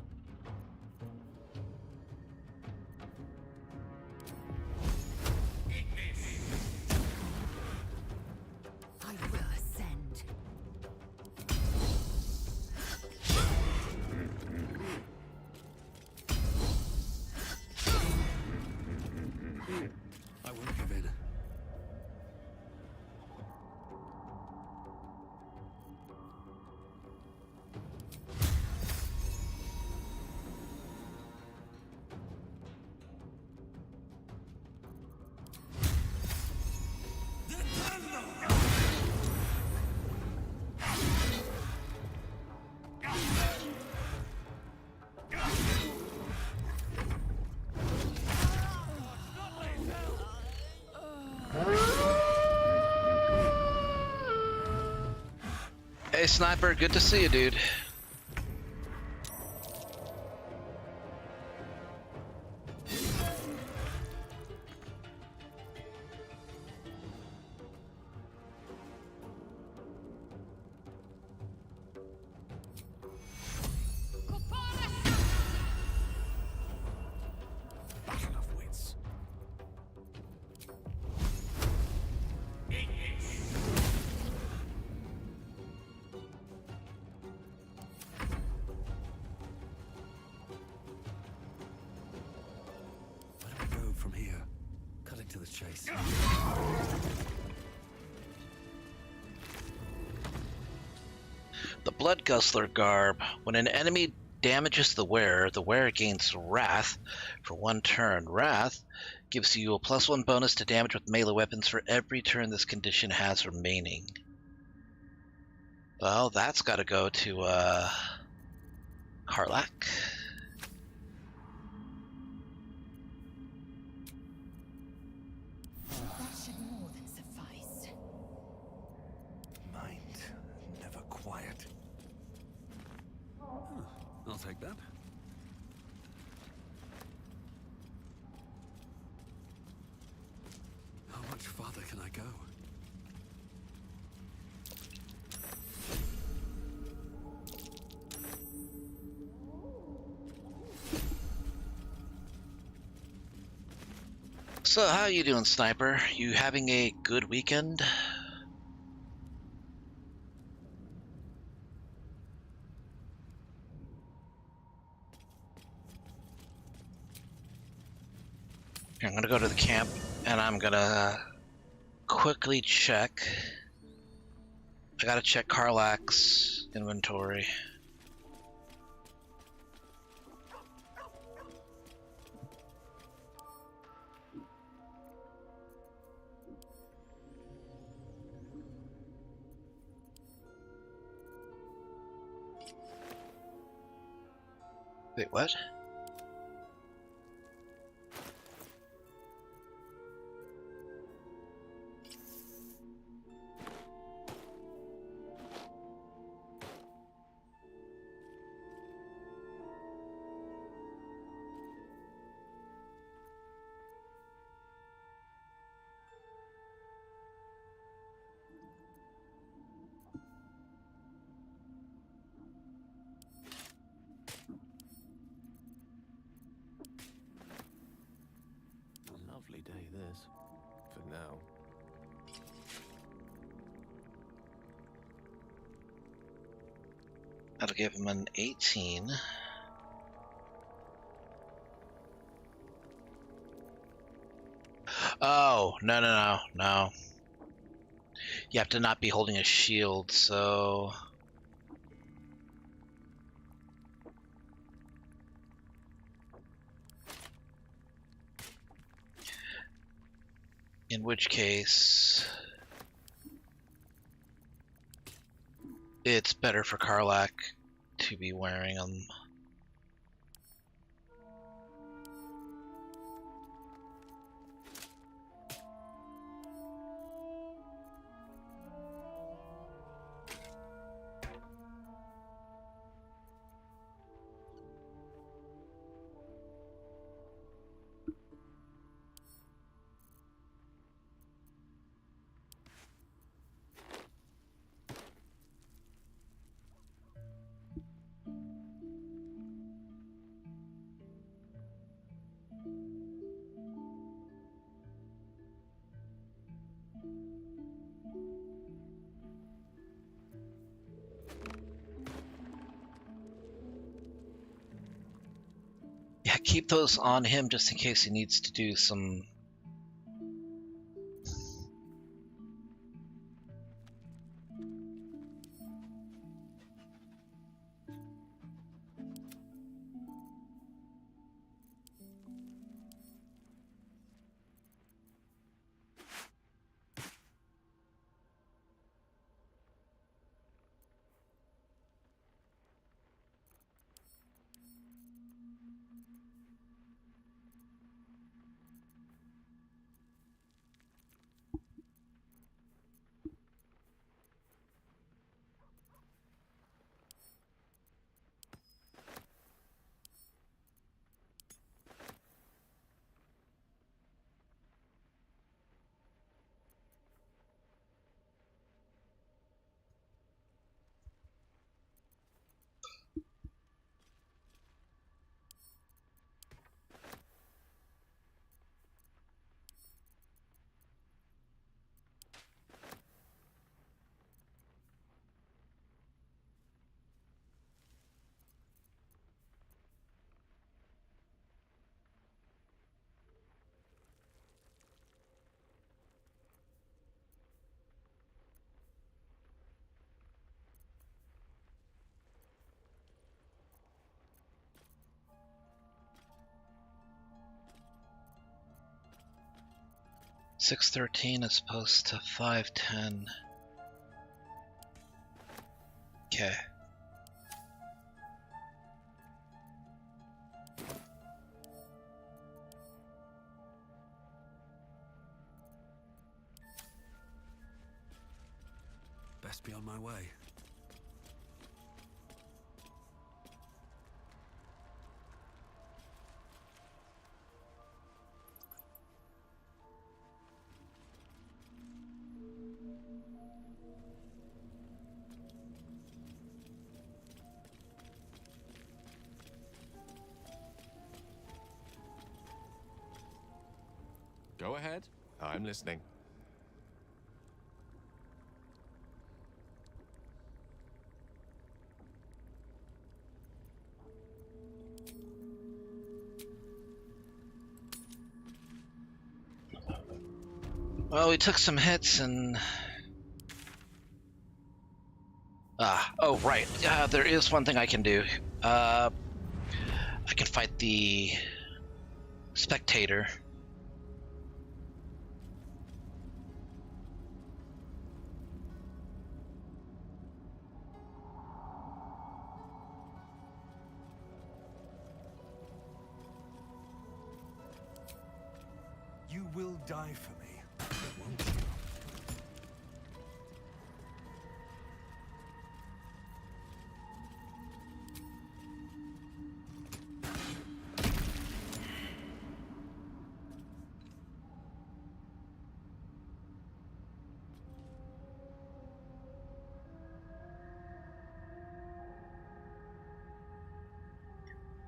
I will ascend. I won't give in. Hey Sniper, good to see you, dude. Battle of wits. Where do we go from here? Cutting to the chase. The Blood Guzzler garb. When an enemy damages the wearer gains Wrath for 1 turn. Wrath gives you a +1 bonus to damage with melee weapons for every turn this condition has remaining. Well, that's got to go to Karlak. That should more than suffice. Mind never quiet. I'll take that. How much farther can I go? So how you doing, Sniper? You having a good weekend? Here, I'm gonna go to the camp and I'm gonna quickly check. I gotta check Karlak's inventory. Wait, what? Lovely day this, for now. That'll give him an 18. Oh, no. You have to not be holding a shield, so... In which case... it's better for Karlach to be wearing them. Yeah, keep those on him just in case he needs to do some... $613 as opposed to $510. Okay. Best be on my way. Go ahead. I'm listening. Well, we took some hits and... oh, right. There is one thing I can do. I can fight the spectator. You will die for me, won't you?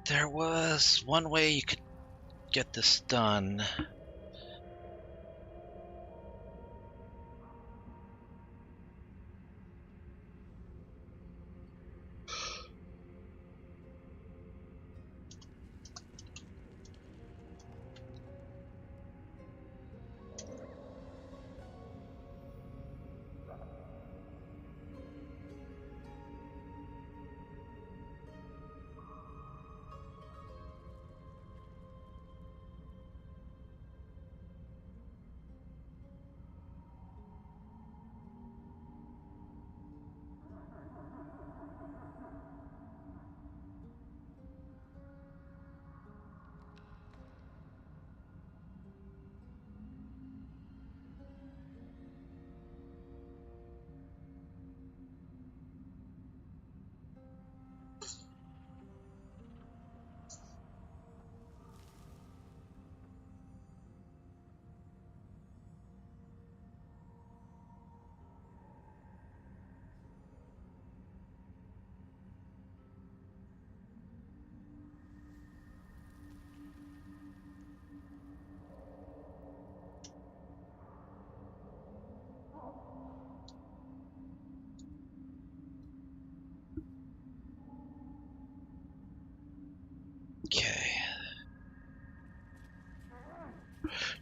There was one way you could get this done.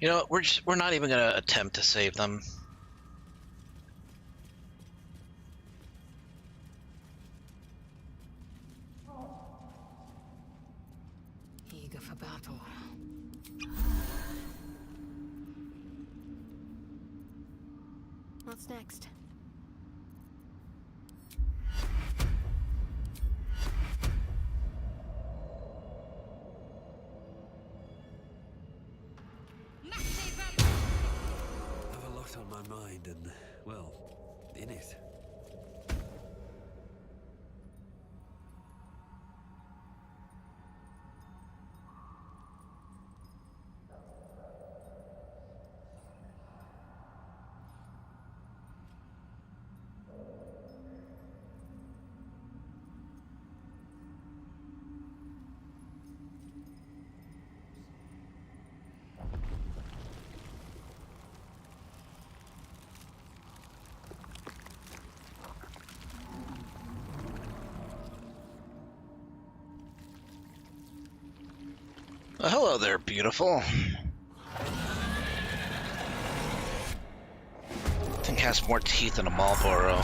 You know, we're not even gonna attempt to save them. Eager for battle. What's next? I have a lot on my mind and, well, in it. Hello there, beautiful. Thing has more teeth than a Marlboro.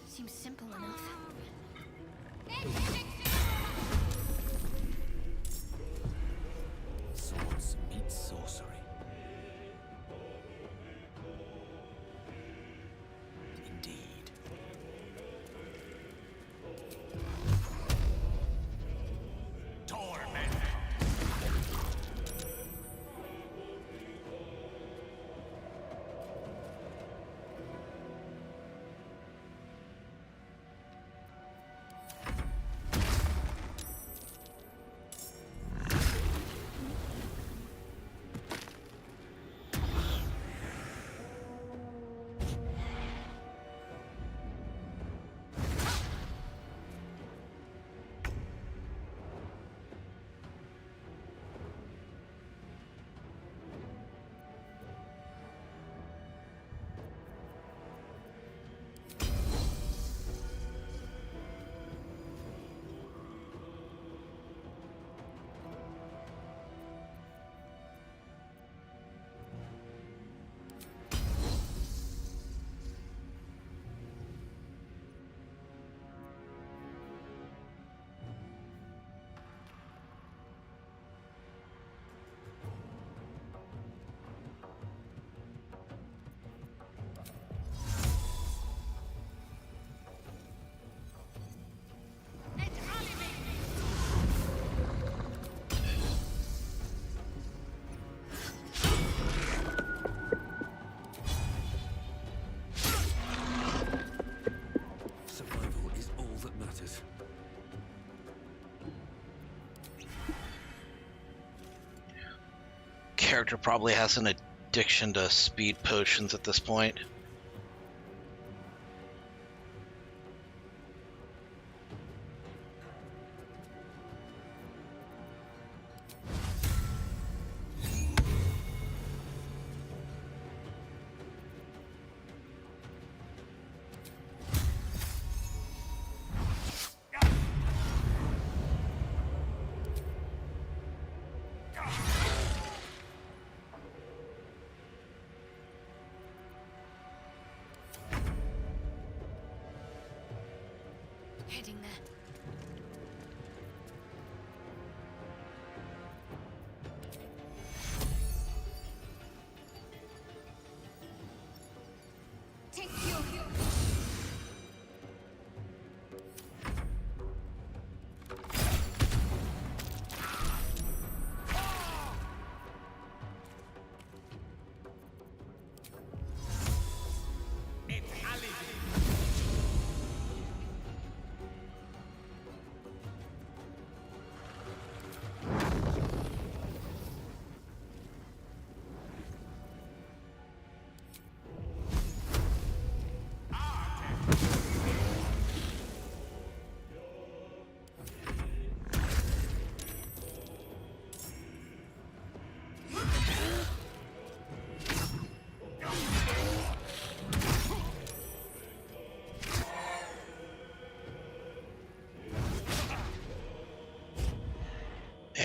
Seems simple enough. Swords meet sorcery. Indeed. Torment. Survival is all that matters. Character probably has an addiction to speed potions at this point. Heading there. Take your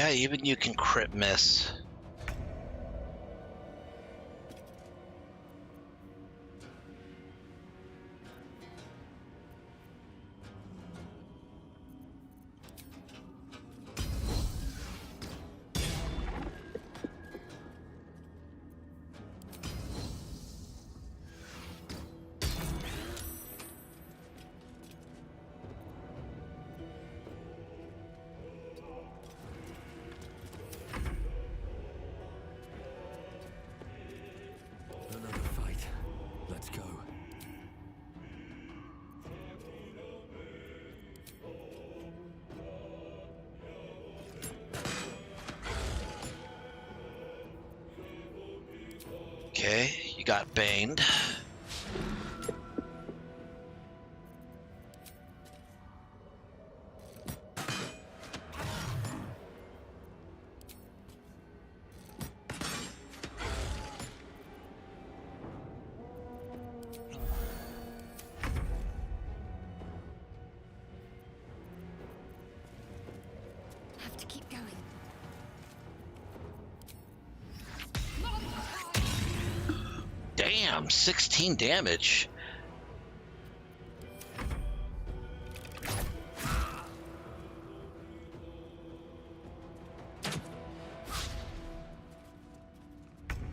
Yeah, even you can crit miss. Another fight. Let's go. Okay, you got baned. Have to keep going. Damn, 16 damage.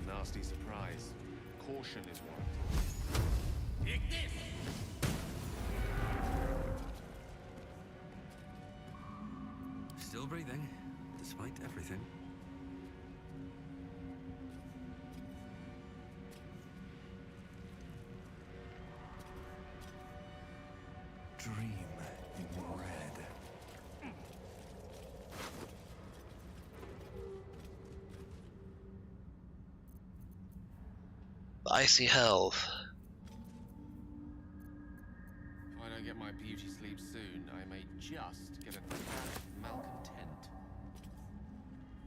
Nasty surprise. Caution is warranted. Take this! Still breathing, despite everything. Dream in red. Icy health. If I don't get my beauty sleep soon, I may just get a tad malcontent.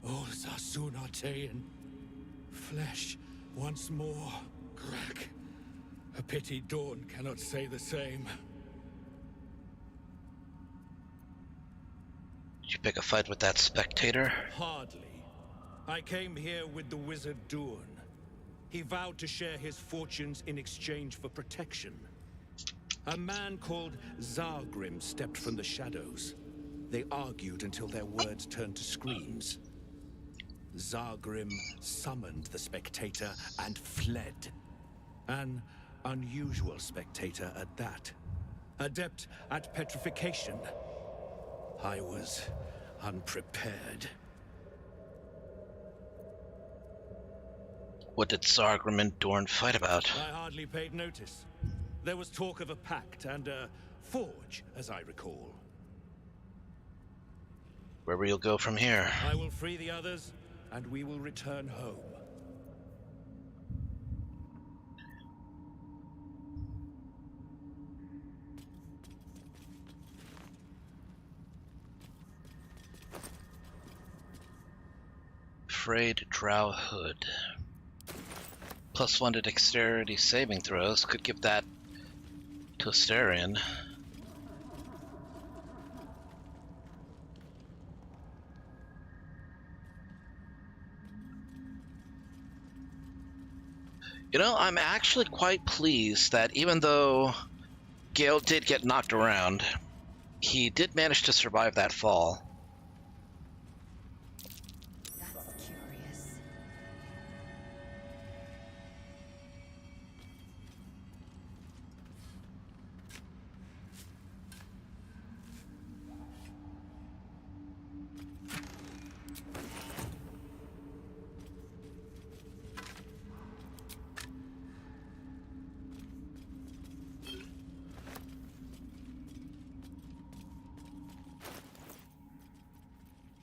All Zarsunatean. Flesh once more. Crack. A pity Dawn cannot say the same. Did you pick a fight with that spectator? Hardly. I came here with the wizard Dawn. He vowed to share his fortunes in exchange for protection. A man called Zargrim stepped from the shadows. They argued until their words turned to screams. Zargrim summoned the spectator and fled. An unusual spectator at that. Adept at petrification. I was unprepared. What did Zargrim and Dorn fight about? I hardly paid notice. There was talk of a pact and a forge, as I recall. Where will you go from here? I will free the others, and we will return home. Frayed Drow Hood. +1 to dexterity saving throws. Could give that to Astarion. You know, I'm actually quite pleased that even though Gale did get knocked around, he did manage to survive that fall. That's curious.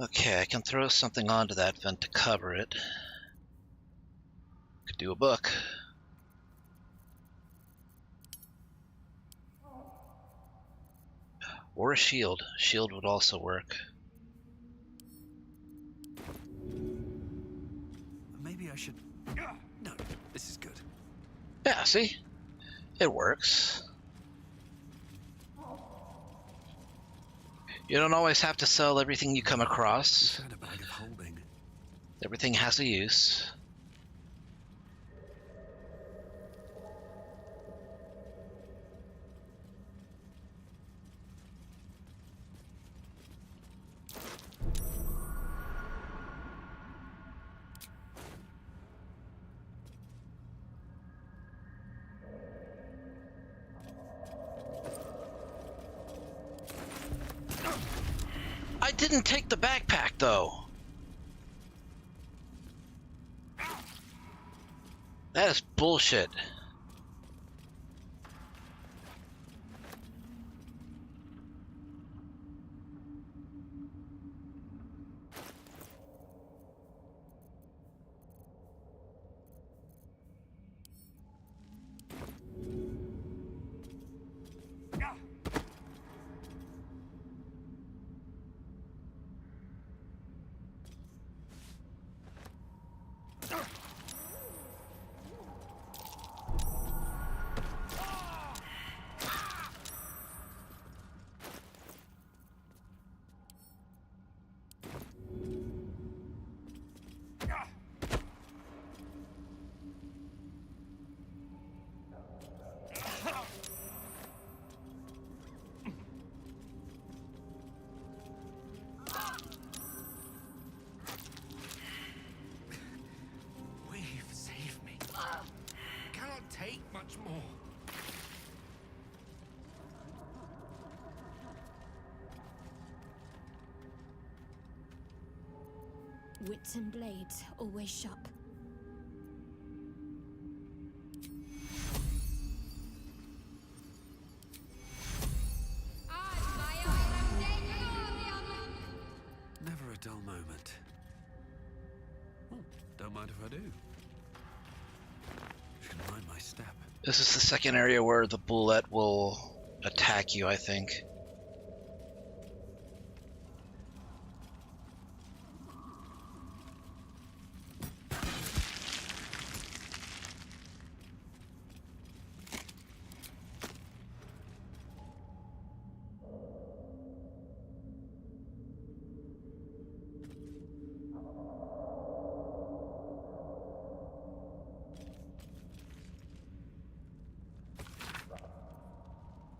Okay, I can throw something onto that vent to cover it. Could do a book. Or a shield. Shield would also work. Maybe I should... No, this is good. Yeah, see? It works. You don't always have to sell everything you come across. Found a bag of Everything has a use. I didn't take the backpack though. That is bullshit. Much more. Wits and blades always sharp. Never a dull moment. Oh, don't mind if I do. Should mind my step. This is the second area where the bullet will attack you, I think.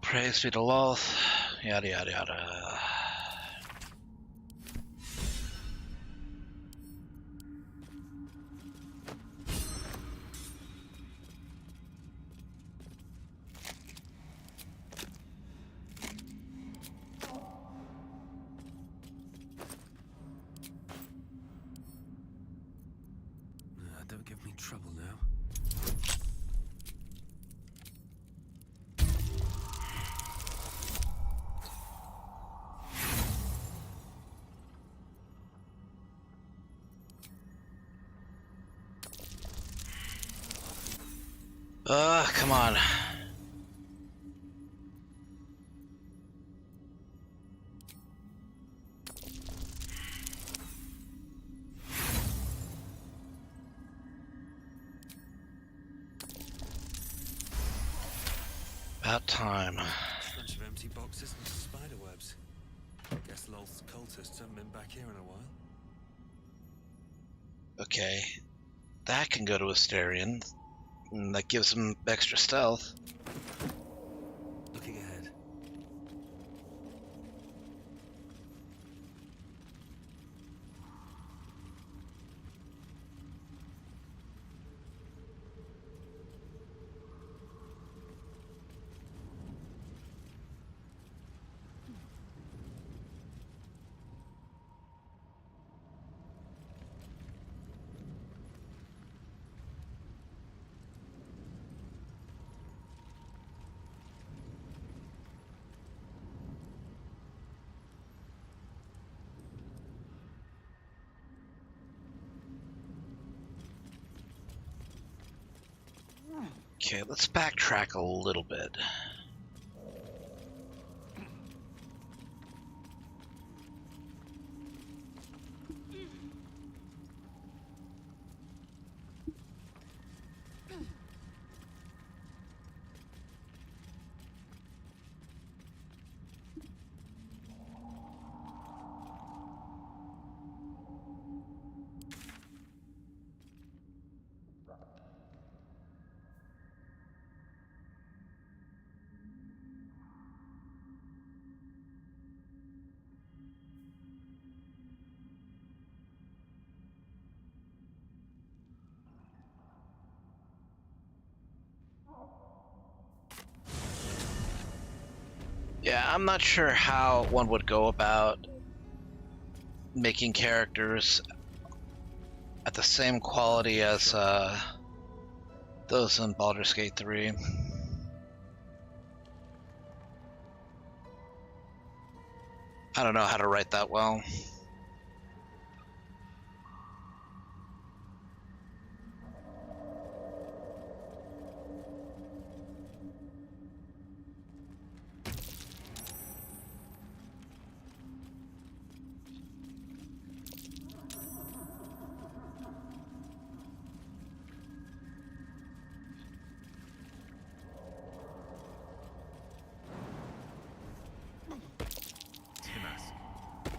Praise be to Loth, yada yada yada. Don't give me trouble now. Come on. About time. Bunch of empty boxes and spider webs. Guess Lolth's cultists haven't been back here in a while. Okay. That can go to Asterion. And that gives him extra stealth. Looking ahead. Okay, let's backtrack a little bit. Yeah, I'm not sure how one would go about making characters at the same quality as those in Baldur's Gate 3. I don't know how to write that well.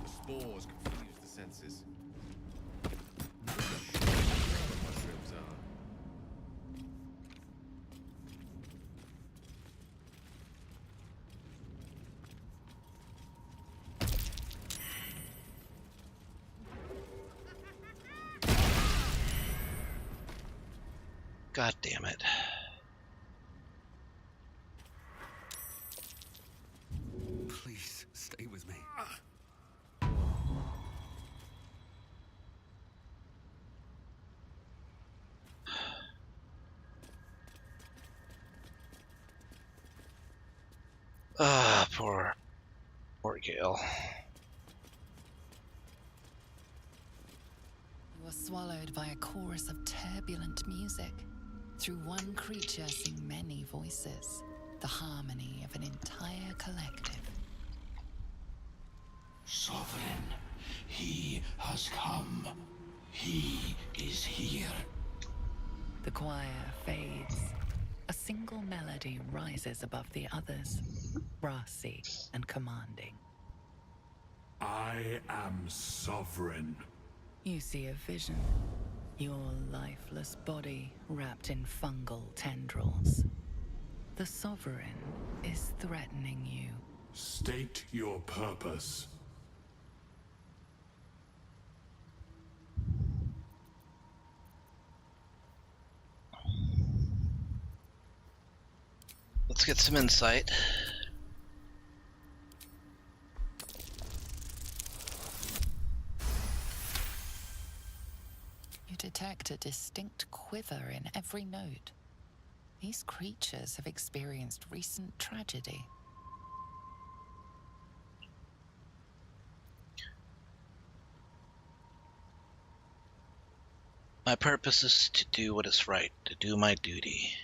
Spores confuse the senses. Not sure what mushrooms are. God damn it. Please, stay with me. Ah, poor Gale. You are swallowed by a chorus of turbulent music. Through one creature sing many voices, the harmony of an entire collective. Sovereign, he has come. He is here. The choir fades. A single melody rises above the others, brassy and commanding. I am sovereign. You see a vision. Your lifeless body wrapped in fungal tendrils. The Sovereign is threatening you. State your purpose. Let's get some insight. You detect a distinct quiver in every note. These creatures have experienced recent tragedy. My purpose is to do what is right, to do my duty.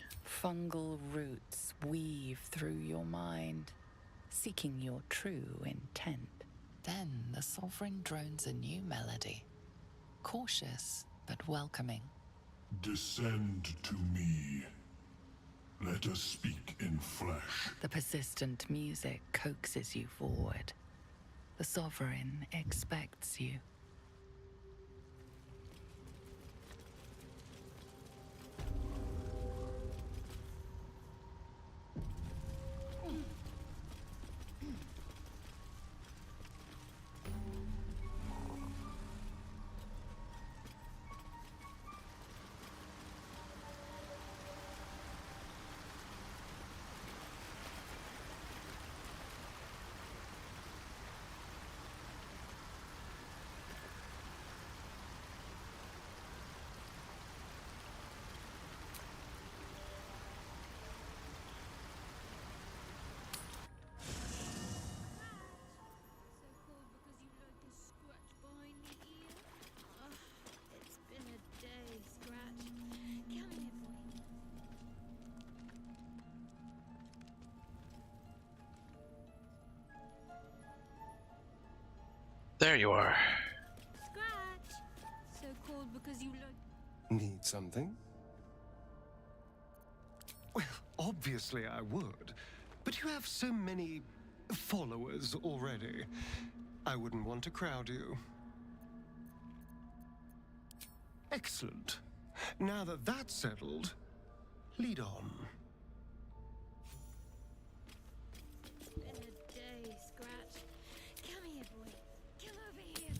Fungal roots weave through your mind, seeking your true intent. Then the Sovereign drones a new melody, cautious but welcoming. Descend to me. Let us speak in flesh. The persistent music coaxes you forward. The Sovereign expects you. There you are. Scratch! So called because you look. Need something? Well, obviously I would. But you have so many followers already. I wouldn't want to crowd you. Excellent. Now that that's settled, lead on. It's been a day, Scratch. Come here, boy. Come over here.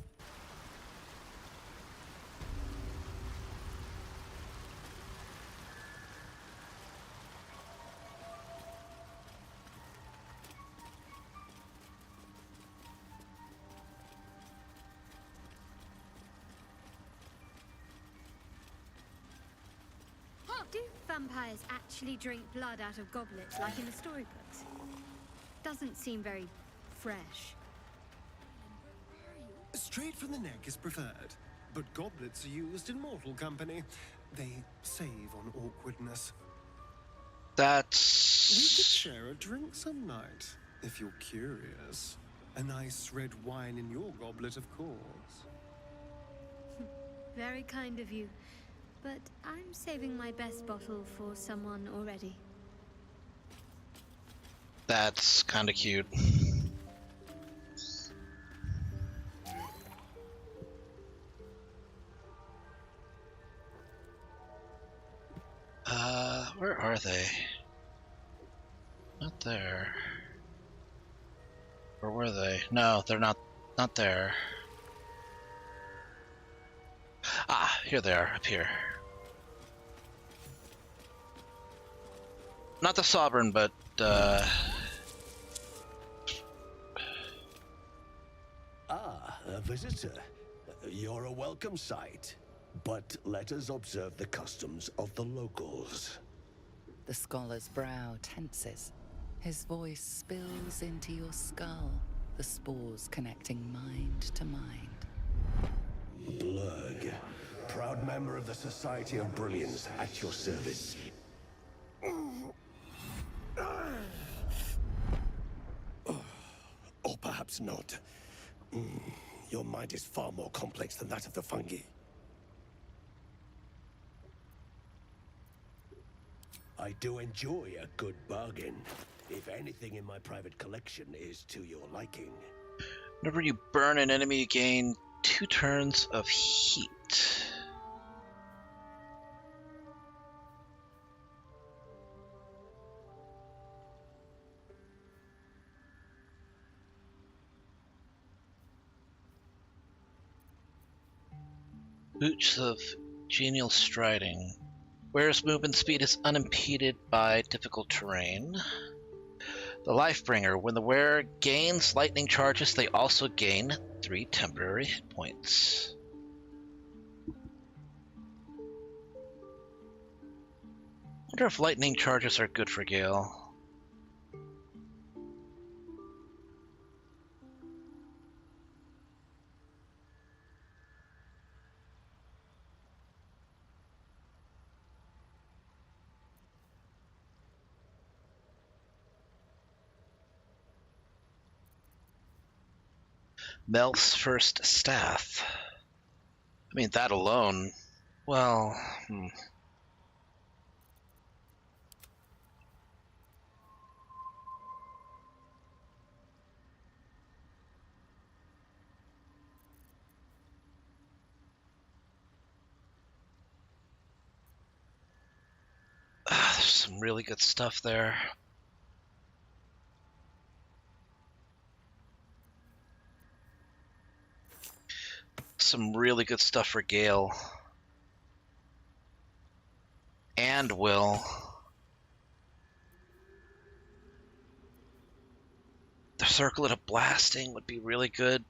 vampires actually drink blood out of goblets like in the storybooks? Doesn't seem very fresh. Straight from the neck is preferred, but goblets are used in mortal company. They save on awkwardness. That's... We could share a drink some night, if you're curious. A nice red wine in your goblet, of course. Very kind of you, but I'm saving my best bottle for someone already. That's kind of cute. Where are they? Not there. Or were they? No, they're not there. Ah, here they are, up here. Not the Sovereign, but Ah, a visitor. You're a welcome sight. But let us observe the customs of the locals. The scholar's brow tenses. His voice spills into your skull, the spores connecting mind to mind. Blurg, proud member of the Society of Brilliance, at your service. Or perhaps not. Your mind is far more complex than that of the fungi. I do enjoy a good bargain. If anything in my private collection is to your liking. whenever you burn an enemy, you gain 2 turns of heat. Boots of Genial Striding. Wearer's movement speed is unimpeded by difficult terrain. The Lifebringer. When the wearer gains lightning charges, they also gain 3 temporary hit points. Wonder if lightning charges are good for Gale. Melf's first staff. I mean, that alone. Well, there's some really good stuff there. Some really good stuff for Gale. And Will. The Circlet of Blasting would be really good.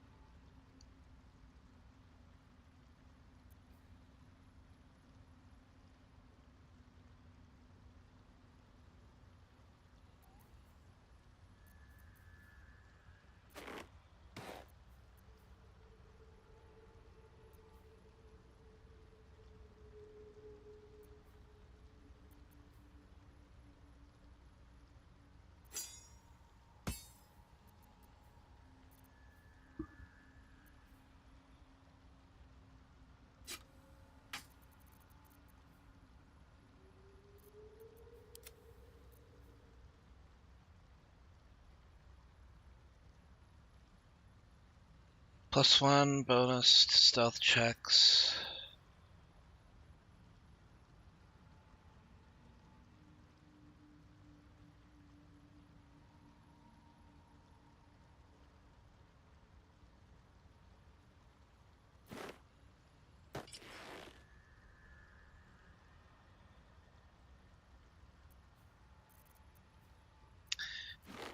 +1 bonus to stealth checks.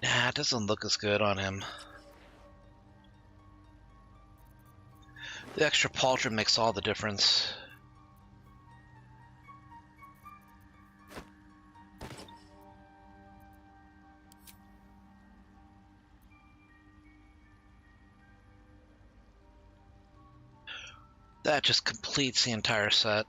Nah, it doesn't look as good on him. The extra pauldron makes all the difference. That just completes the entire set.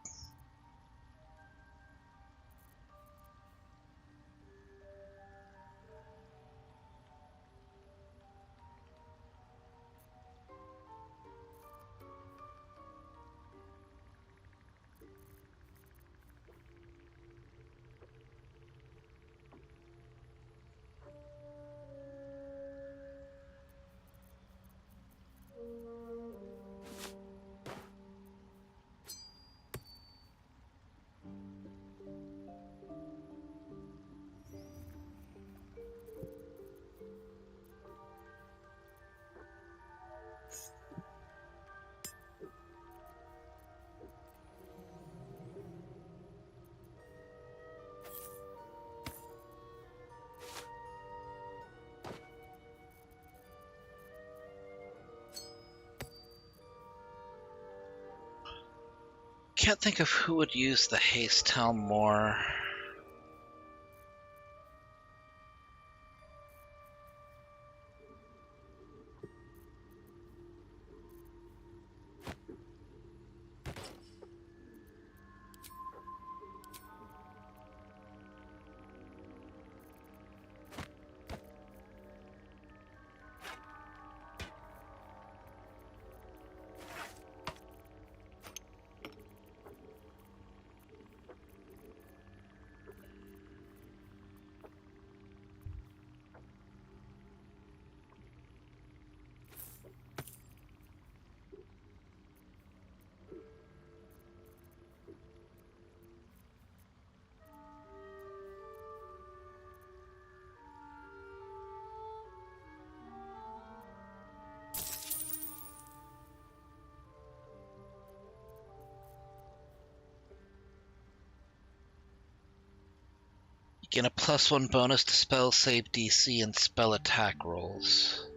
Can't think of who would use the haste helm more. You get a +1 bonus to spell save DC and spell attack rolls.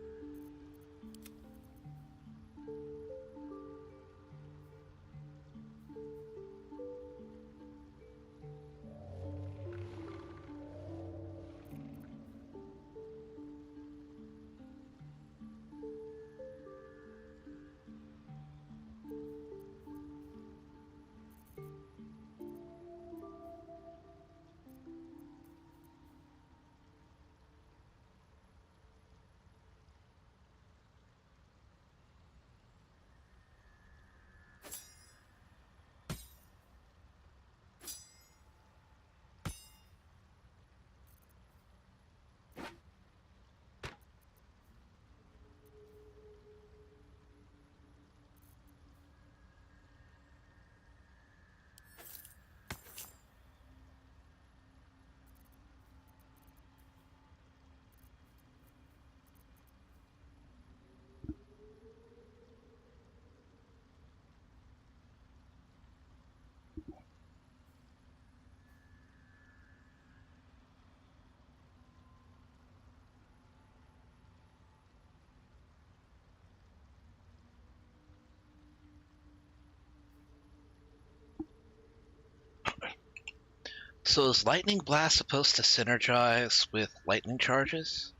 So is Lightning Blast supposed to synergize with lightning charges?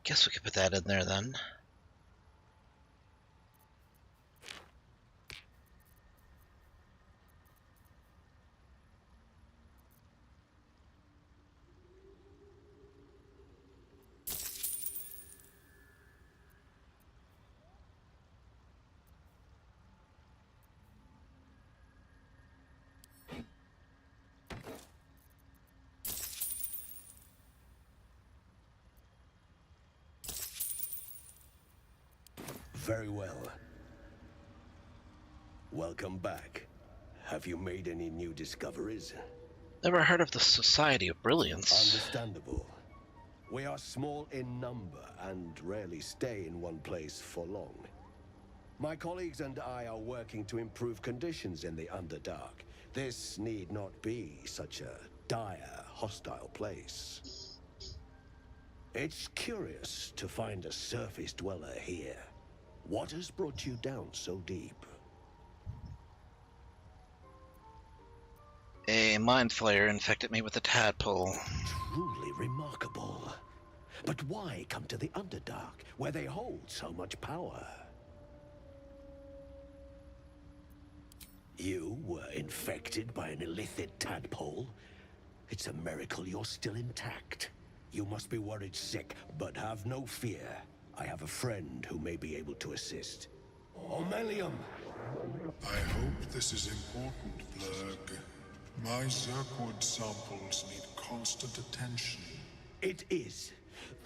Guess we could put that in there then. Very well. Welcome back. Have you made any new discoveries? Never heard of the Society of Brilliance. Understandable. We are small in number and rarely stay in one place for long. My colleagues and I are working to improve conditions in the Underdark. This need not be such a dire, hostile place. It's curious to find a surface dweller here. What has brought you down so deep? A mind flayer infected me with a tadpole. Truly remarkable. But why come to the Underdark, where they hold so much power? You were infected by an illithid tadpole? It's a miracle you're still intact. You must be worried sick, but have no fear. I have a friend who may be able to assist. Omelium! I hope this is important, Blurg. My Zirkwood samples need constant attention. It is.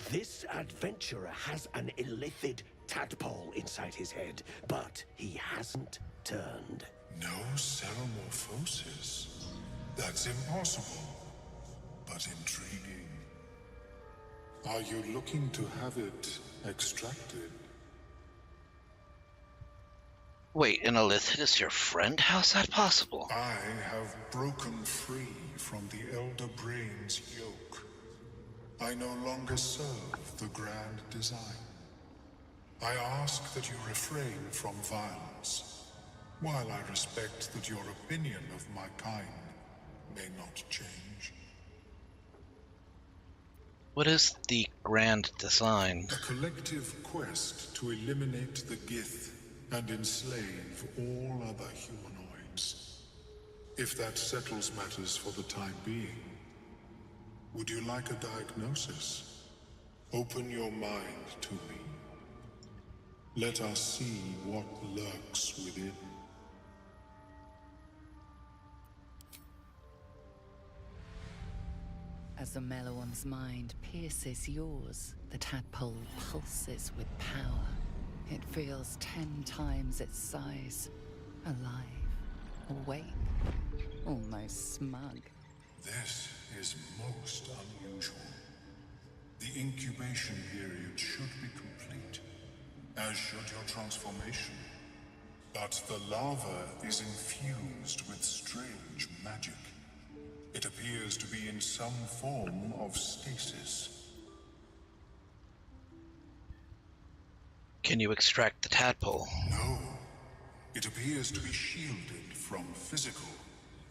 This adventurer has an illithid tadpole inside his head, but he hasn't turned. No ceremorphosis. That's impossible, but intriguing. Are you looking to have it extracted? Wait, an illithid is your friend? How's that possible? I have broken free from the Elder Brain's yoke. I no longer serve the grand design. I ask that you refrain from violence, while I respect that your opinion of my kind may not change. What is the grand design? A collective quest to eliminate the Gith and enslave all other humanoids. If that settles matters for the time being, would you like a diagnosis? Open your mind to me. Let us see what lurks within. As the Meloam's mind pierces yours, the tadpole pulses with power. It feels 10 times its size. Alive, awake, almost smug. This is most unusual. The incubation period should be complete, as should your transformation. But the larva is infused with strange magic. It appears to be in some form of stasis. Can you extract the tadpole? No. It appears to be shielded from physical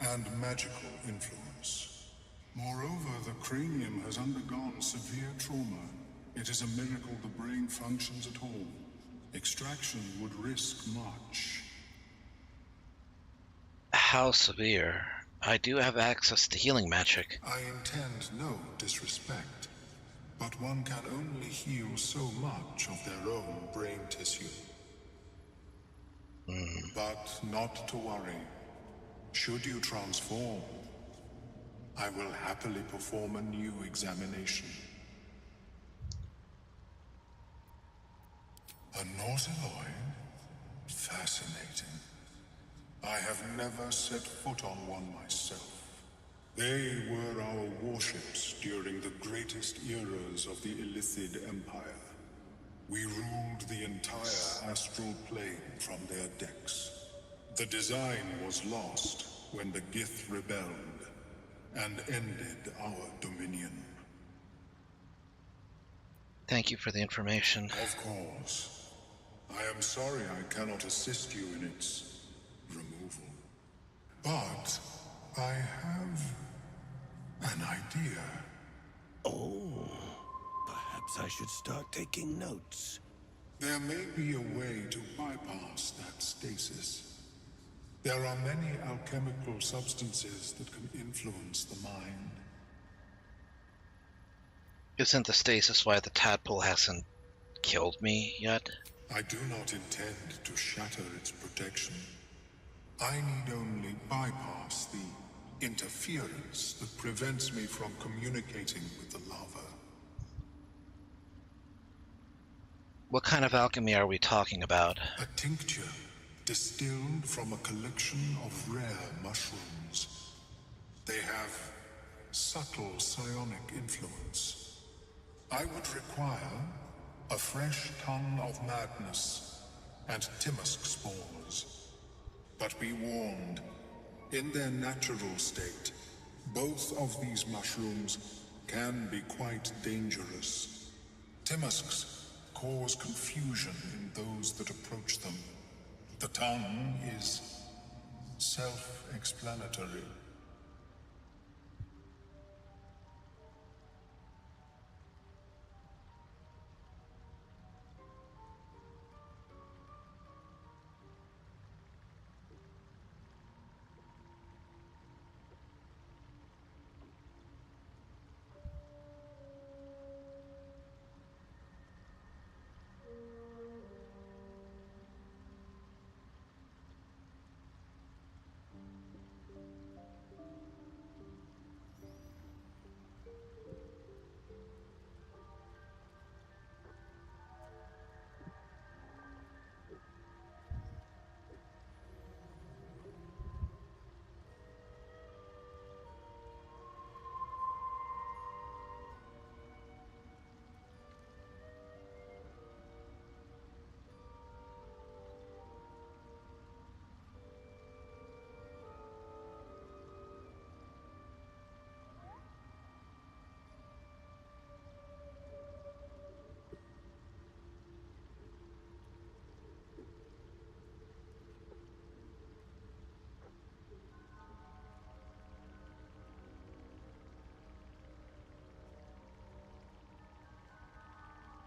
and magical influence. Moreover, the cranium has undergone severe trauma. It is a miracle the brain functions at all. Extraction would risk much. How severe? I do have access to healing magic. I intend no disrespect, but one can only heal so much of their own brain tissue. But not to worry. Should you transform, I will happily perform a new examination. A Nautiloid? Fascinating. I have never set foot on one myself. They were our warships during the greatest eras of the Illithid Empire. We ruled the entire astral plane from their decks. The design was lost when the Gith rebelled and ended our dominion. Thank you for the information. Of course. I am sorry I cannot assist you in its removal. But I have an idea. Oh, perhaps I should start taking notes. There may be a way to bypass that stasis. There are many alchemical substances that can influence the mind. Isn't the stasis why the tadpole hasn't killed me yet? I do not intend to shatter its protection. I need only bypass the interference that prevents me from communicating with the lava. What kind of alchemy are we talking about? A tincture distilled from a collection of rare mushrooms. They have subtle psionic influence. I would require a fresh ton of madness and Timusk spores. But be warned, in their natural state, both of these mushrooms can be quite dangerous. Timusks cause confusion in those that approach them. The tongue is self-explanatory.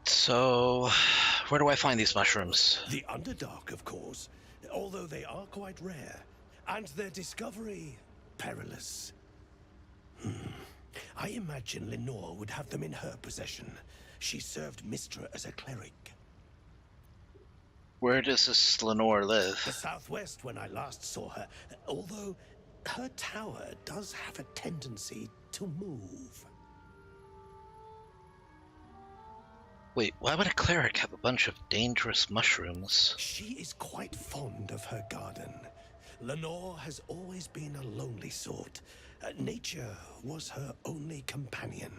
So, where do I find these mushrooms? The Underdark, of course, although they are quite rare, and their discovery perilous. I imagine Lenore would have them in her possession. She served Mistra as a cleric. Where does this Lenore live? The southwest when I last saw her, although her tower does have a tendency to move. Wait, why would a cleric have a bunch of dangerous mushrooms? She is quite fond of her garden. Lenore has always been a lonely sort. Nature was her only companion.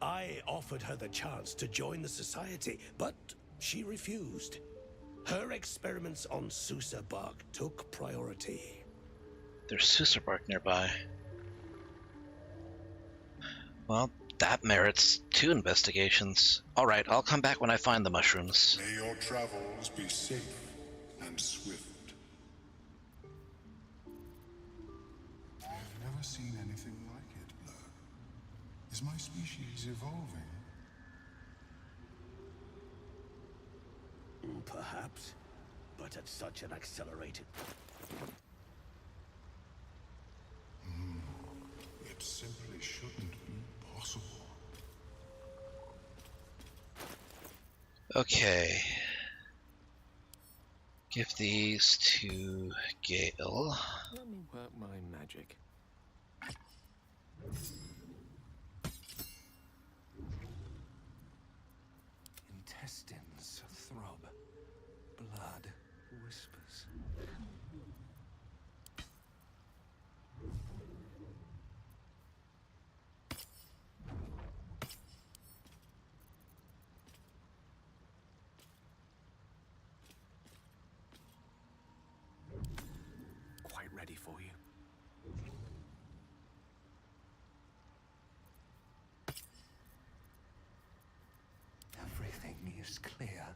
I offered her the chance to join the society, but she refused. Her experiments on Susa bark took priority. There's Susa bark nearby. Well, that merits 2 investigations. Alright, I'll come back when I find the mushrooms. May your travels be safe and swift. I've never seen anything like it, Blur. Is my species evolving? Perhaps, but at such an accelerated... It simply shouldn't be possible. Okay. Give these to Gale. Let me work my magic. Intestines throb. Blood whispers. Quite ready for you. Everything is clear.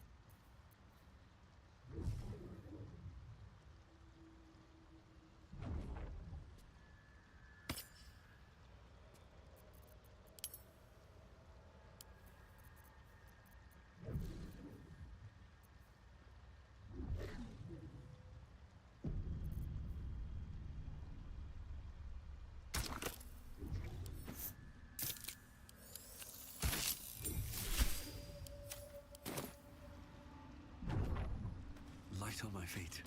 Light on my feet.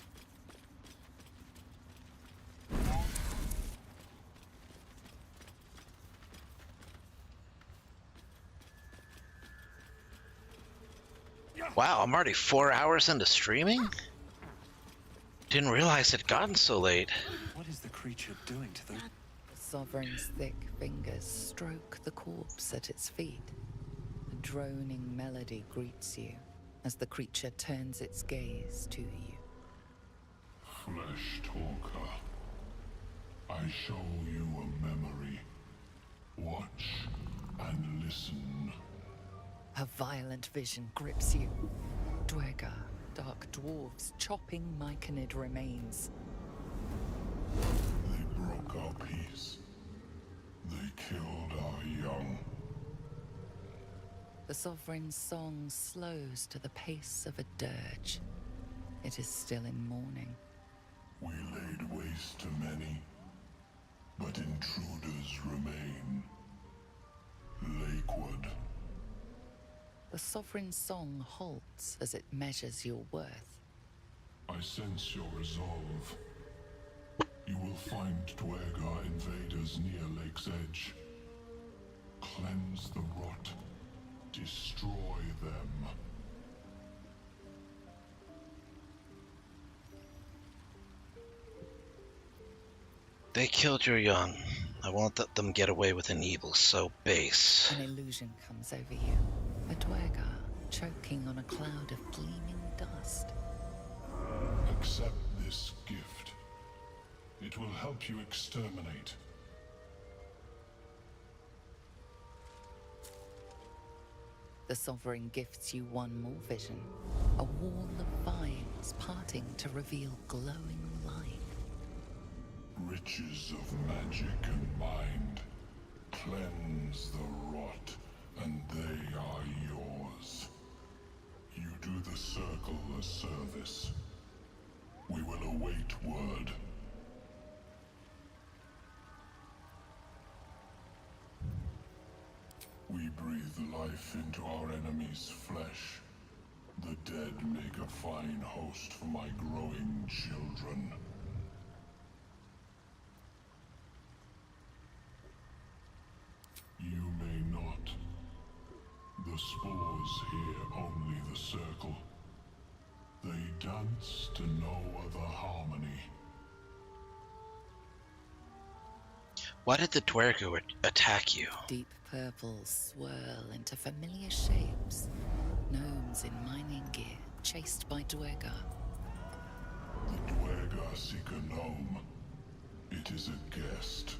Wow, I'm already 4 hours into streaming? Didn't realize it'd gotten so late. What is the creature doing to them? The Sovereign's thick fingers stroke the corpse at its feet. A droning melody greets you as the creature turns its gaze to you. Flesh talker, I show you a memory. Watch and listen. A violent vision grips you. Dwergar, dark dwarves chopping myconid remains. They broke our peace. They killed our young. The Sovereign's song slows to the pace of a dirge. It is still in mourning. We laid waste to many, but intruders remain. Lakewood. The Sovereign's song halts as it measures your worth. I sense your resolve. You will find Dwergar invaders near Lake's Edge. Cleanse the rot. Destroy them. They killed your young. I won't let them get away with an evil so base. An illusion comes over you. A Dwergar choking on a cloud of gleaming dust. Accept this gift. It will help you exterminate. The Sovereign gifts you one more vision. A wall of vines parting to reveal glowing light. Riches of magic and mind. Cleanse the rot, and they are yours. You do the Circle a service. We will await word. We breathe life into our enemy's flesh. The dead make a fine host for my growing children. You may not. The spores hear only the Circle. They dance to no other harmony. Why did the Dwergar attack you? Deep purples swirl into familiar shapes. Gnomes in mining gear, chased by Dwergar. The Dwergar seek a gnome. It is a guest.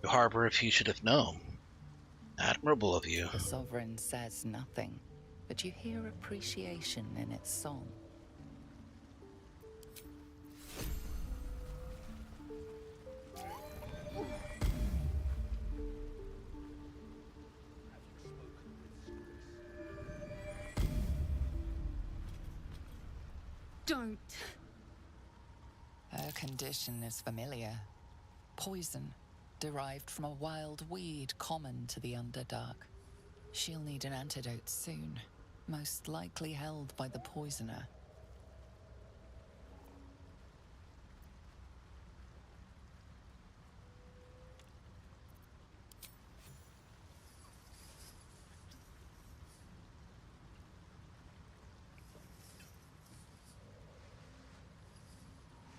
You harbor a fugitive gnome. Admirable of you. The Sovereign says nothing, but you hear appreciation in its song. Don't. Her condition is familiar. Poison, derived from a wild weed common to the Underdark. She'll need an antidote soon, most likely held by the poisoner.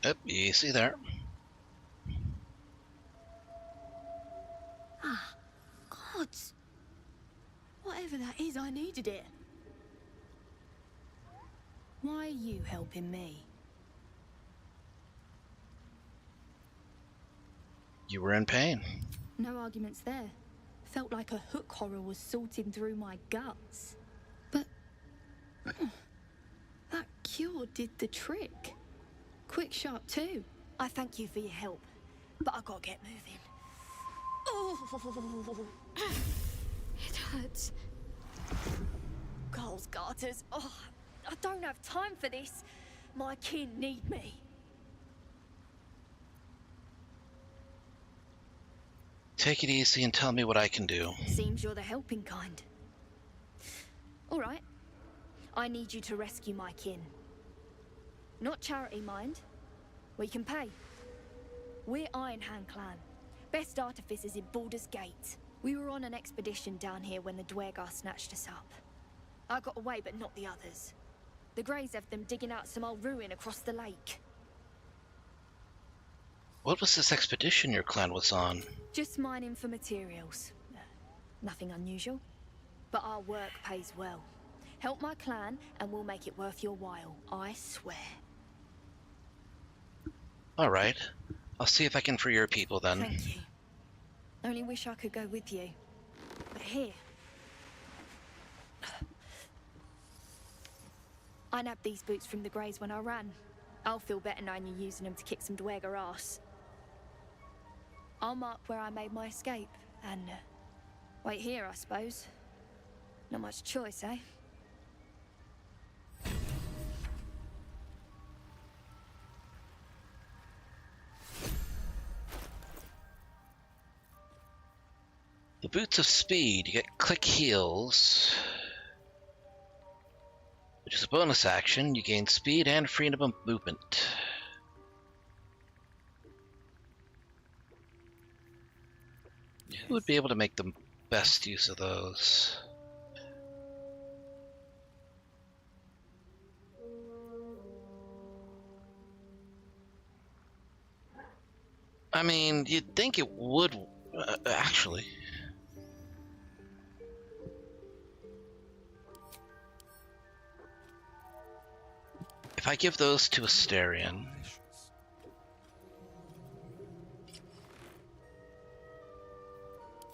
Yep, easy there. Ah, gods. Whatever that is, I needed it. Why are you helping me? You were in pain. No arguments there. Felt like a hook horror was sorting through my guts. But that cure did the trick. Quick, sharp too. I thank you for your help, but I gotta get moving. Oh, it hurts. Girls, garters. Oh, I don't have time for this. My kin need me. Take it easy and tell me what I can do. Seems you're the helping kind. All right. I need you to rescue my kin. Not charity, mind. We can pay. We're Iron Hand Clan. Best artificers in Baldur's Gate. We were on an expedition down here when the Dwergar snatched us up. I got away, but not the others. The Greys have them digging out some old ruin across the lake. What was this expedition your clan was on? Just mining for materials. Nothing unusual. But our work pays well. Help my clan and we'll make it worth your while, I swear. Alright. I'll see if I can free your people then. Thank you. Only wish I could go with you. But here. I nabbed these boots from the Greys when I ran. I'll feel better knowing you're using them to kick some dweger ass. I'll mark where I made my escape, and wait here, I suppose. Not much choice, eh? The Boots of Speed, you get Click Heals, which is a bonus action. You gain speed and freedom of movement. Who would be able to make the best use of those? I mean, you'd think it would, actually. If I give those to Asterion...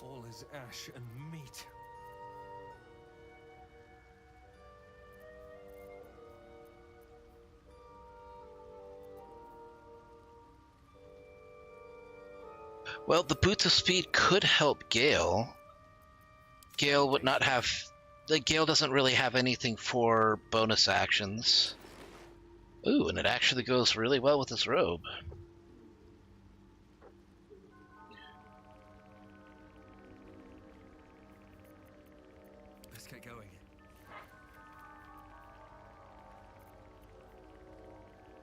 All is ash and meat. Well, the Boots of Speed could help Gale. Gale would not have... Gale doesn't really have anything for bonus actions. Ooh, and it actually goes really well with his robe. Let's get going.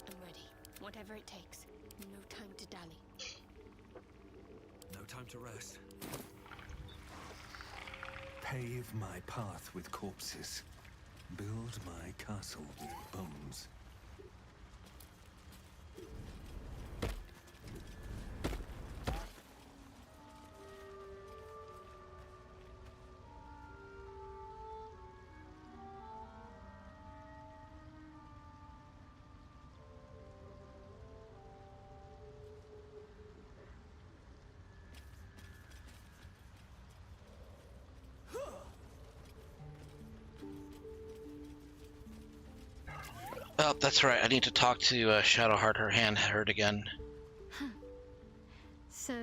I'm ready. Whatever it takes. No time to dally. No time to rest. Pave my path with corpses. Build my castle with bones. Oh, that's right. I need to talk to Shadowheart. Her hand hurt again. Huh. So,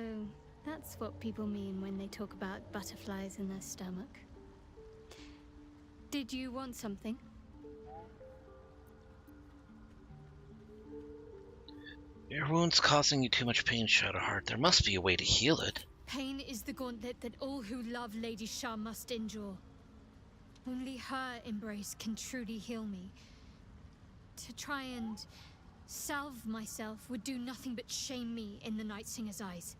that's what people mean when they talk about butterflies in their stomach. Did you want something? Your wound's causing you too much pain, Shadowheart. There must be a way to heal it. Pain is the gauntlet that all who love Lady Shah must endure. Only her embrace can truly heal me. To try and salve myself would do nothing but shame me in the Night Singer's eyes.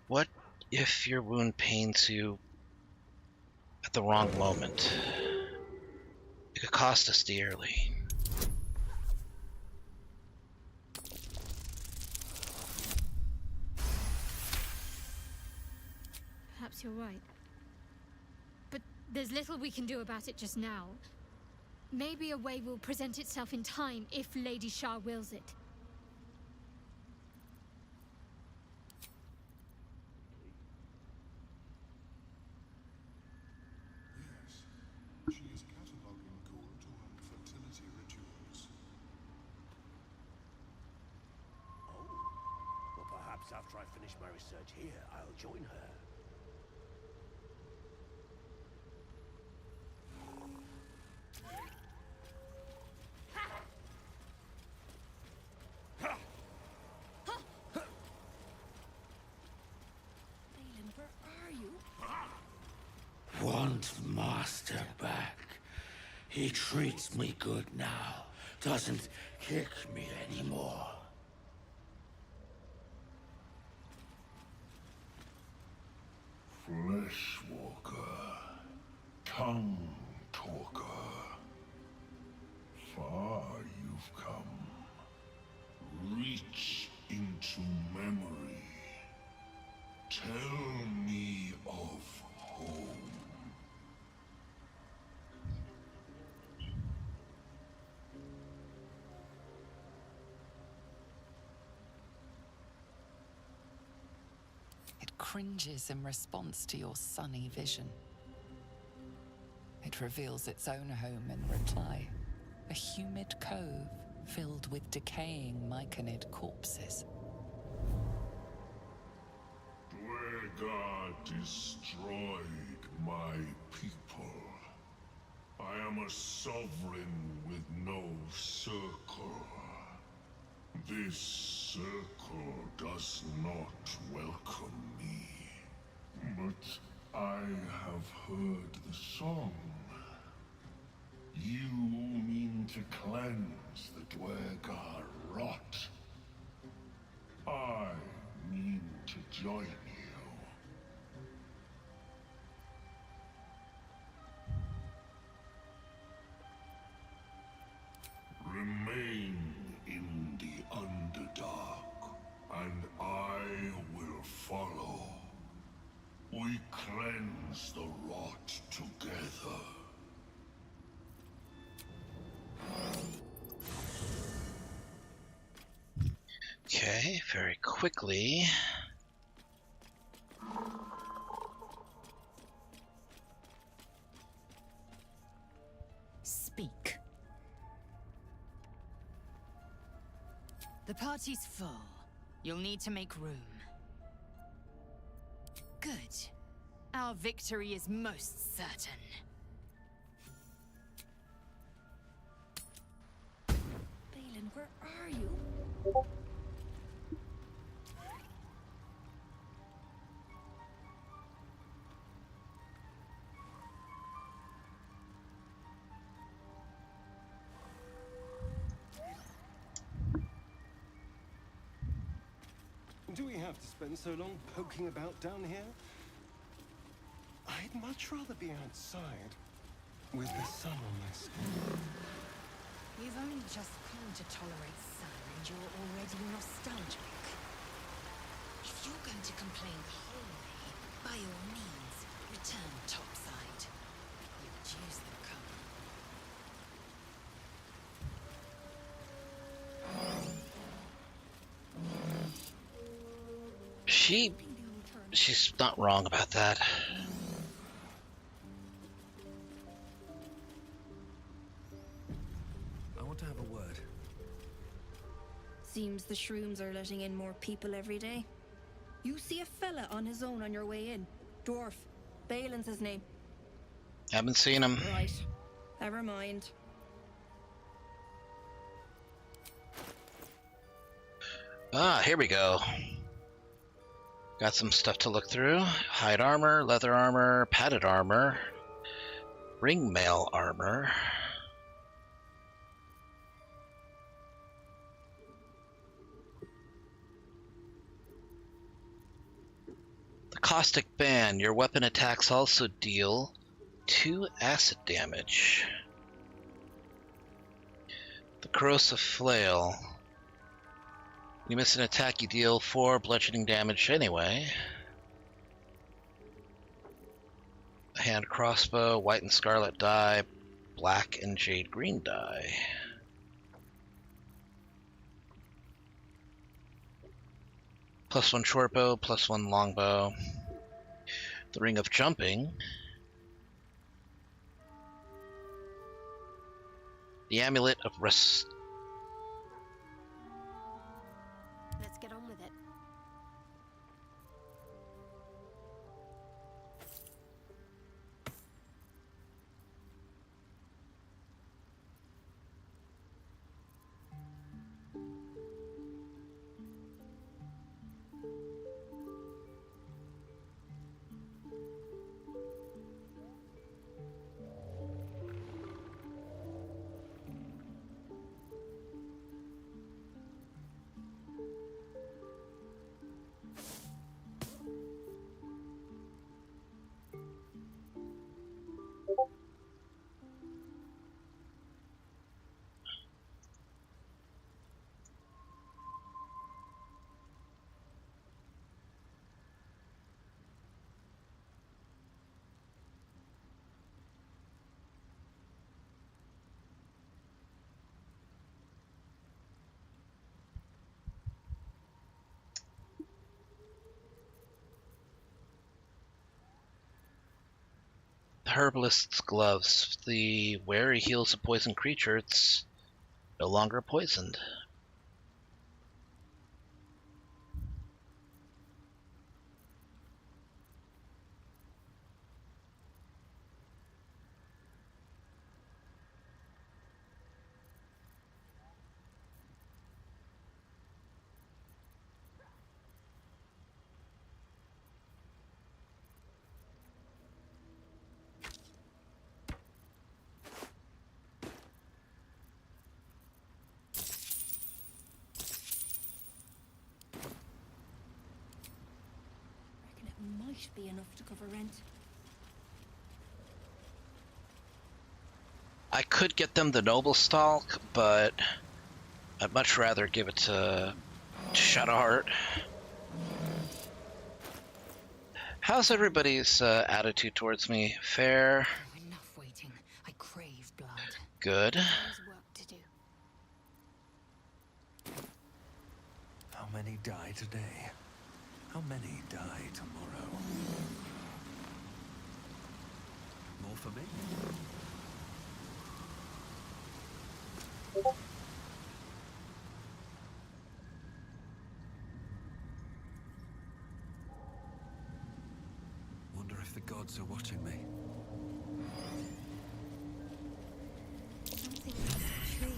What if your wound pains you at the wrong moment? It could cost us dearly. Perhaps you're right. But there's little we can do about it just now. Maybe a way will present itself in time if Lady Shah wills it. Yes, she is cataloging Kultuan fertility rituals. Oh, well, perhaps after I finish my research here, I'll join her. Want Master back. He treats me good now. Doesn't kick me anymore. Fleshwalker. Tongue talker. Far you Tell me of home. It cringes in response to your sunny vision. It reveals its own home in reply. A humid cove filled with decaying myconid corpses. Dwegar destroyed my people. I am a sovereign with no circle. This circle does not welcome me. But I have heard the song. You mean to cleanse the Dwegar rot. I mean to join you. Remain in the Underdark, and I will follow. We cleanse the rot together. Okay, very quickly. Speak. The party's full. You'll need to make room. Good. Our victory is most certain. Balin, where are you? Do we have to spend so long poking about down here? I'd much rather be outside, with the sun on my skin. You've only just come to tolerate sun and you're already nostalgic. If you're going to complain the whole way, by all means, return topside. Your dues will come. She's not wrong about that. I want to have a word. Seems the shrooms are letting in more people every day. You see a fella on his own on your way in. Dwarf. Balin's his name. Haven't seen him. Right. Never mind. Ah, here we go. Got some stuff to look through. Hide armor, leather armor, padded armor, ring mail armor. The caustic ban. Your weapon attacks also deal 2 acid damage. The corrosive flail. You miss an attack, you deal 4 bludgeoning damage anyway. Hand crossbow, white and scarlet dye, black and jade green dye. +1 shortbow, +1 longbow. The ring of jumping. The amulet of rest. Let's get on with it. herbalist's gloves. The wearer heals a poisoned creature. It's no longer poisoned. Might be enough to cover rent. I could get them the noble stalk, but I'd much rather give it to Shadowheart. How's everybody's attitude towards me? Fair? Enough waiting. I crave blood. Good. There's work to do. How many die today? How many die tomorrow? More for me? Wonder if the gods are watching me. Something in this tree.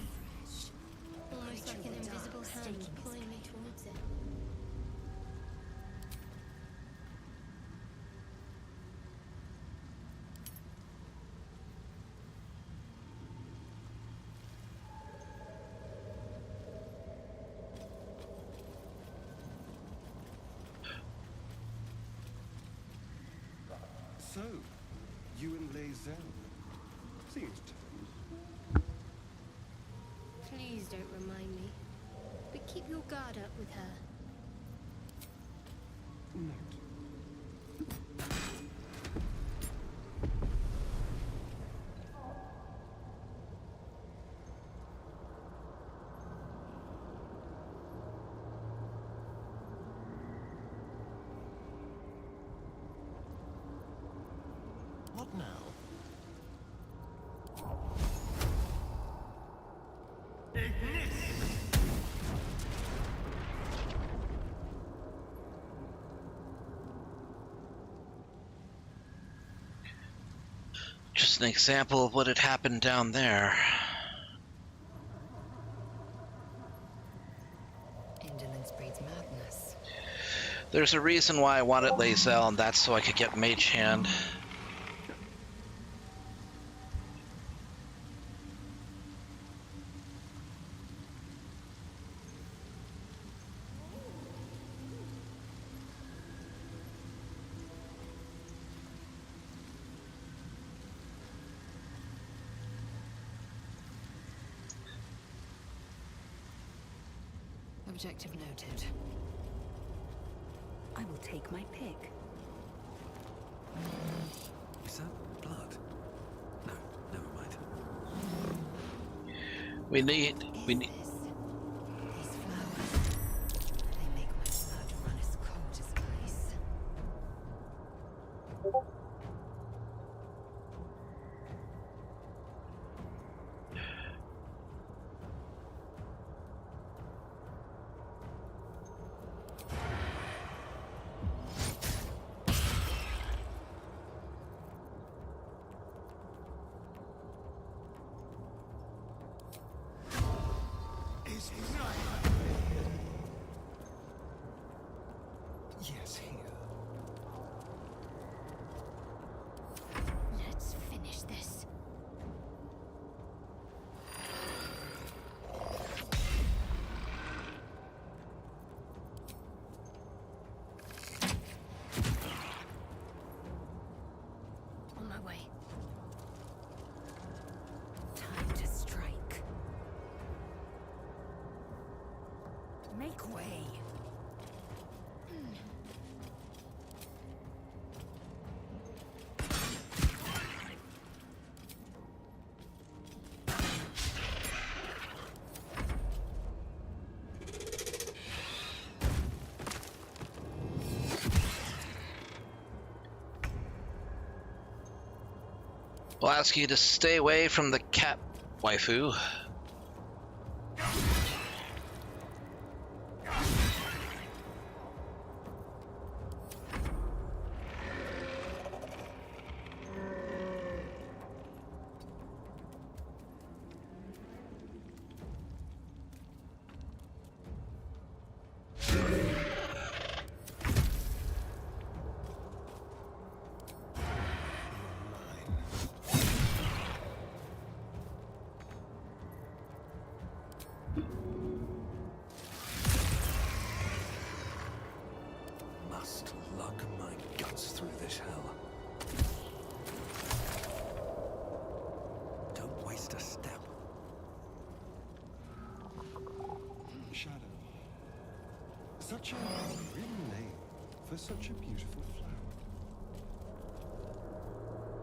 Almost like an invisible hand pulling me towards it. So, you and Lae'zel. Seems to. Please don't remind me. But keep your guard up with her. Note. What now? Just an example of what had happened down there. Indolence breeds madness. There's a reason why I wanted Lae'zel, and that's so I could get Mage Hand. Objective noted. I will take my pick. Is that blood? No, never mind. We need. These flowers. They make my blood run as cold as ice. Yes, here. We'll ask you to stay away from the cat waifu. Must lug my guts through this hell. Don't waste a step. Shadow. Such a real name for such a beautiful flower.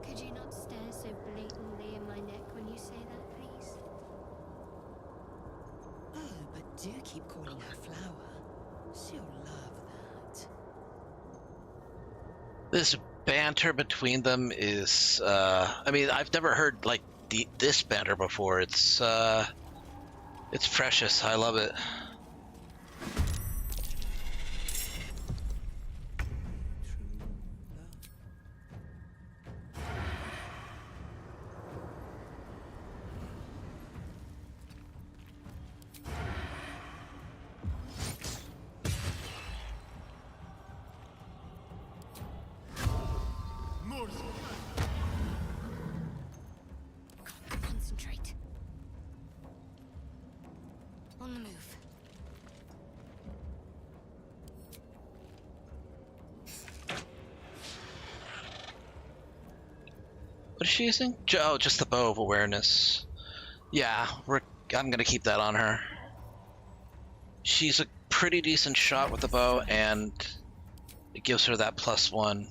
Could you not stare so blatantly in my neck when you say that, please? Oh, but do keep calling her flower. She'll love that. This banter between them is, I mean, I've never heard like this banter before. It's precious. I love it. Concentrate. On the move. What is she using? Oh, just the bow of awareness. Yeah, I'm gonna keep that on her. She's a pretty decent shot with the bow, and it gives her that +1.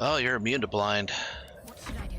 Oh, you're immune to blind. What should I do?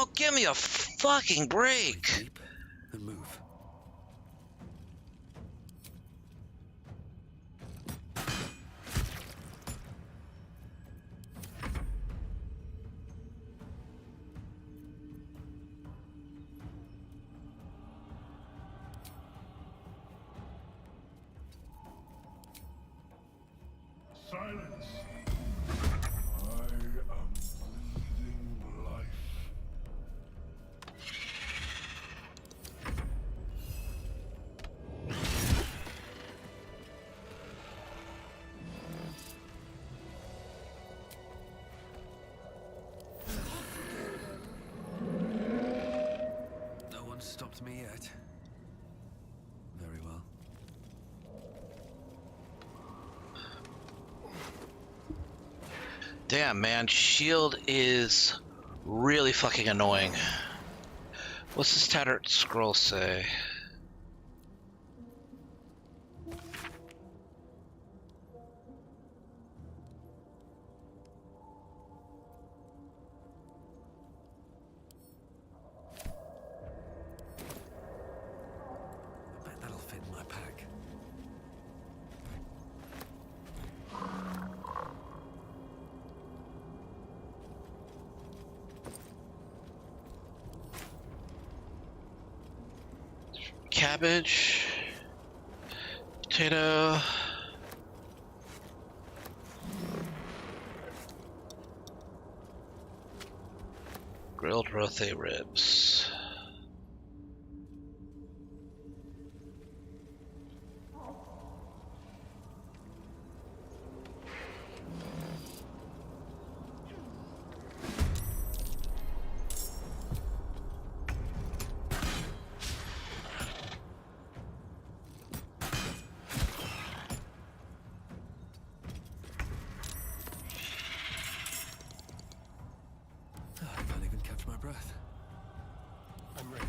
Oh, give me a fucking break. And move. Silence. I am breathing life. No one stopped me yet. Very well. Damn, man, shield is really fucking annoying. What's this tattered scroll say? I bet that'll fit in my pack. Cabbage, potato, grilled rothe ribs. I can't even catch my breath. I'm ready.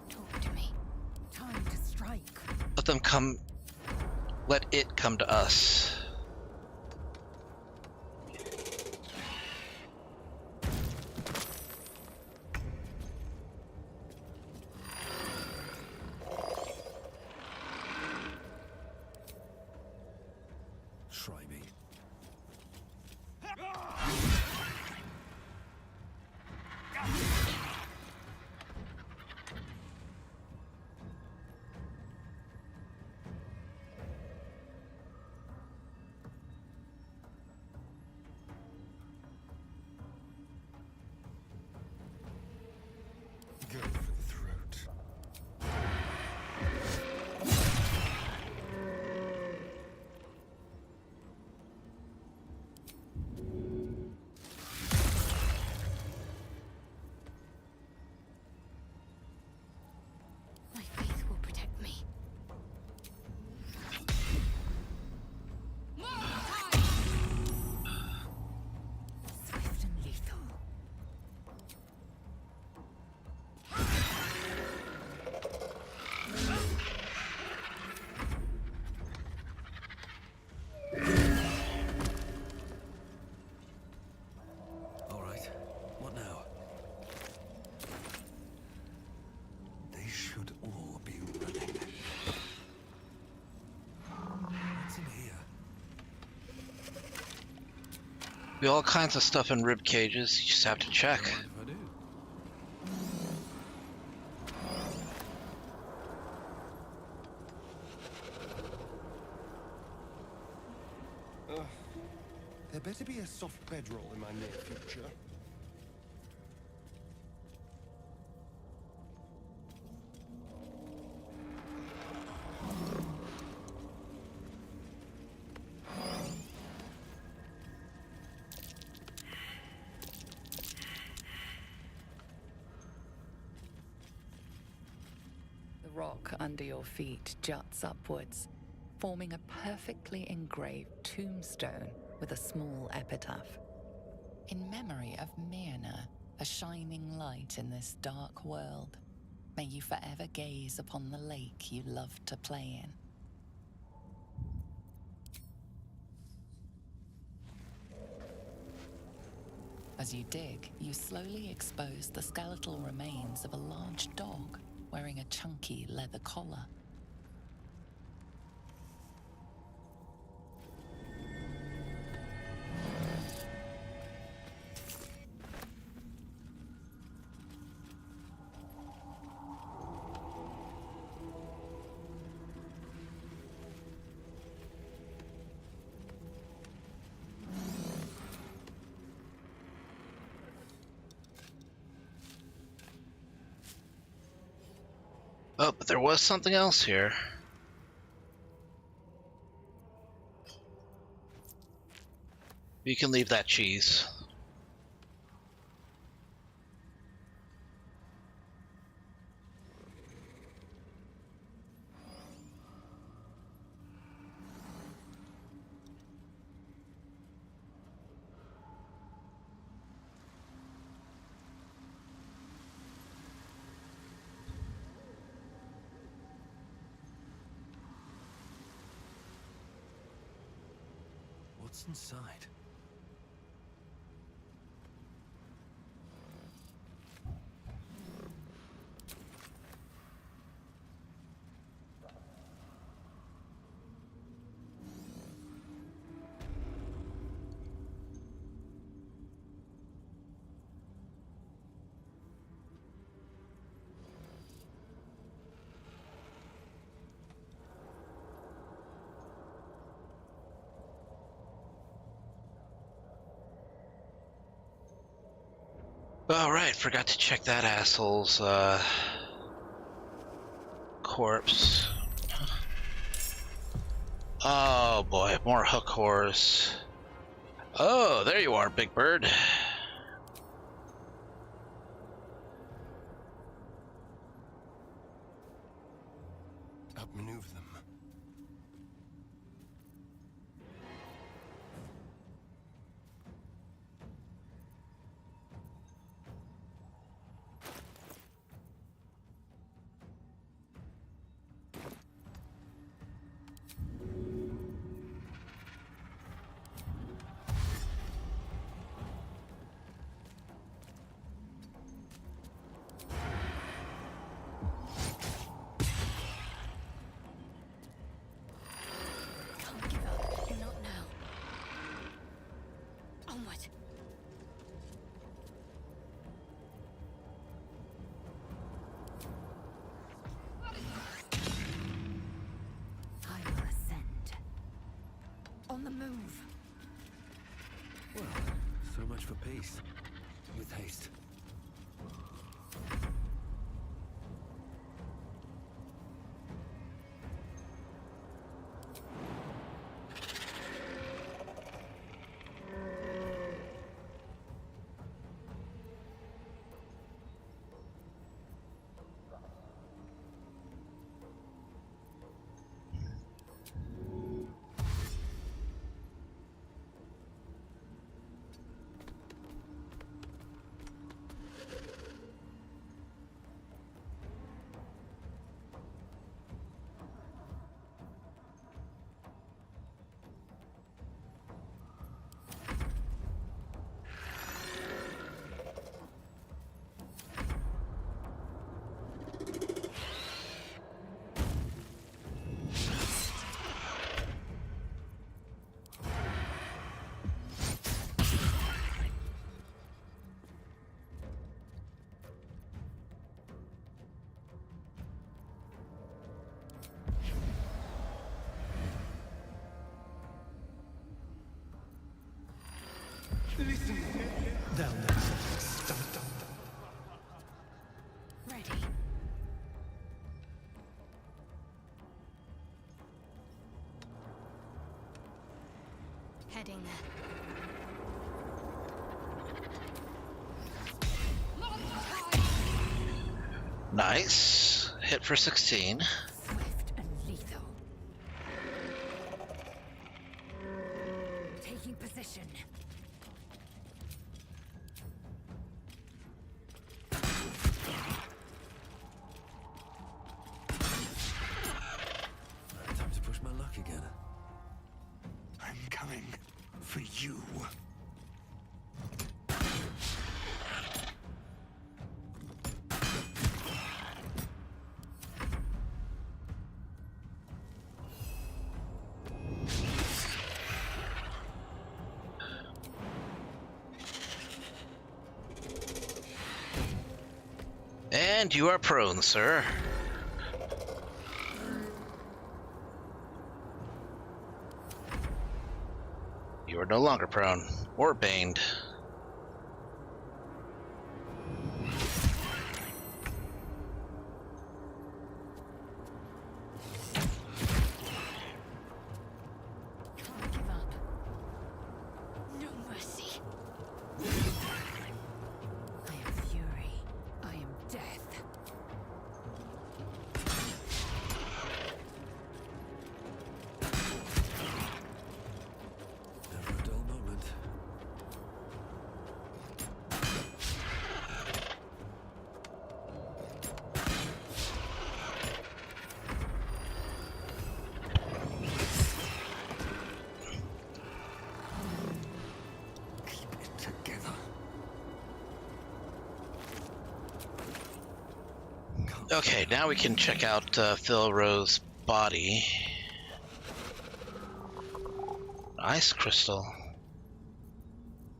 Talk to me. Time to strike. Let them come. Let it come to us. Try me. Go for the throat. My faith will protect me. Swift and lethal. All right. What now? They should all be running. What's in here? Be all kinds of stuff in rib cages. You just have to check. If I do. There better be a soft bedroll in my near future. The rock under your feet juts upwards, forming a perfectly engraved tombstone with a small epitaph. In memory of Myrna, a shining light in this dark world, may you forever gaze upon the lake you loved to play in. As you dig, you slowly expose the skeletal remains of a large dog wearing a chunky leather collar. Oh, but there was something else here. You can leave that cheese. What's inside? All right, forgot to check that asshole's corpse. Oh boy, more hook horrors. Oh, there you are, Big Bird. Outmaneuver them. On the move. Well, so much for peace. With haste. Listen. Down there. Stop. Ready. Heading there. Nice. Hit for 16. Swift and lethal. Taking position. Time to push my luck again. I'm coming for you. And you are prone, sir. You are no longer prone or baned. Okay, now we can check out Phil Rowe's body. Ice crystal.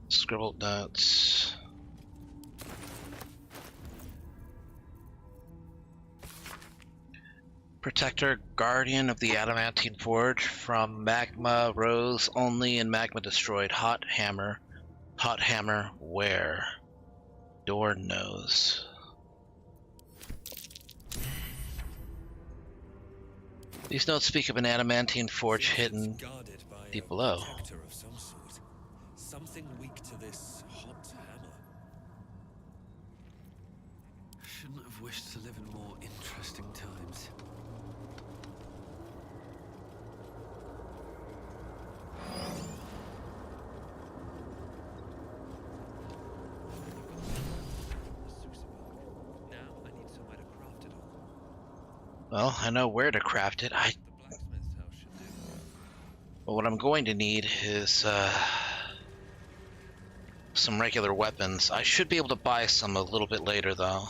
Scribbled notes. Protector, guardian of the Adamantine Forge. From magma rose only and magma destroyed. Hot hammer. Hot hammer where? Dorn knows. These notes speak of an adamantine forge hidden deep below. Of some sort. Something weak to this hot hammer. Shouldn't have wished to live in more interesting times. Now I need somewhere to craft it all. Well, I know where to craft it. But what I'm going to need is some regular weapons. I should be able to buy some a little bit later, though.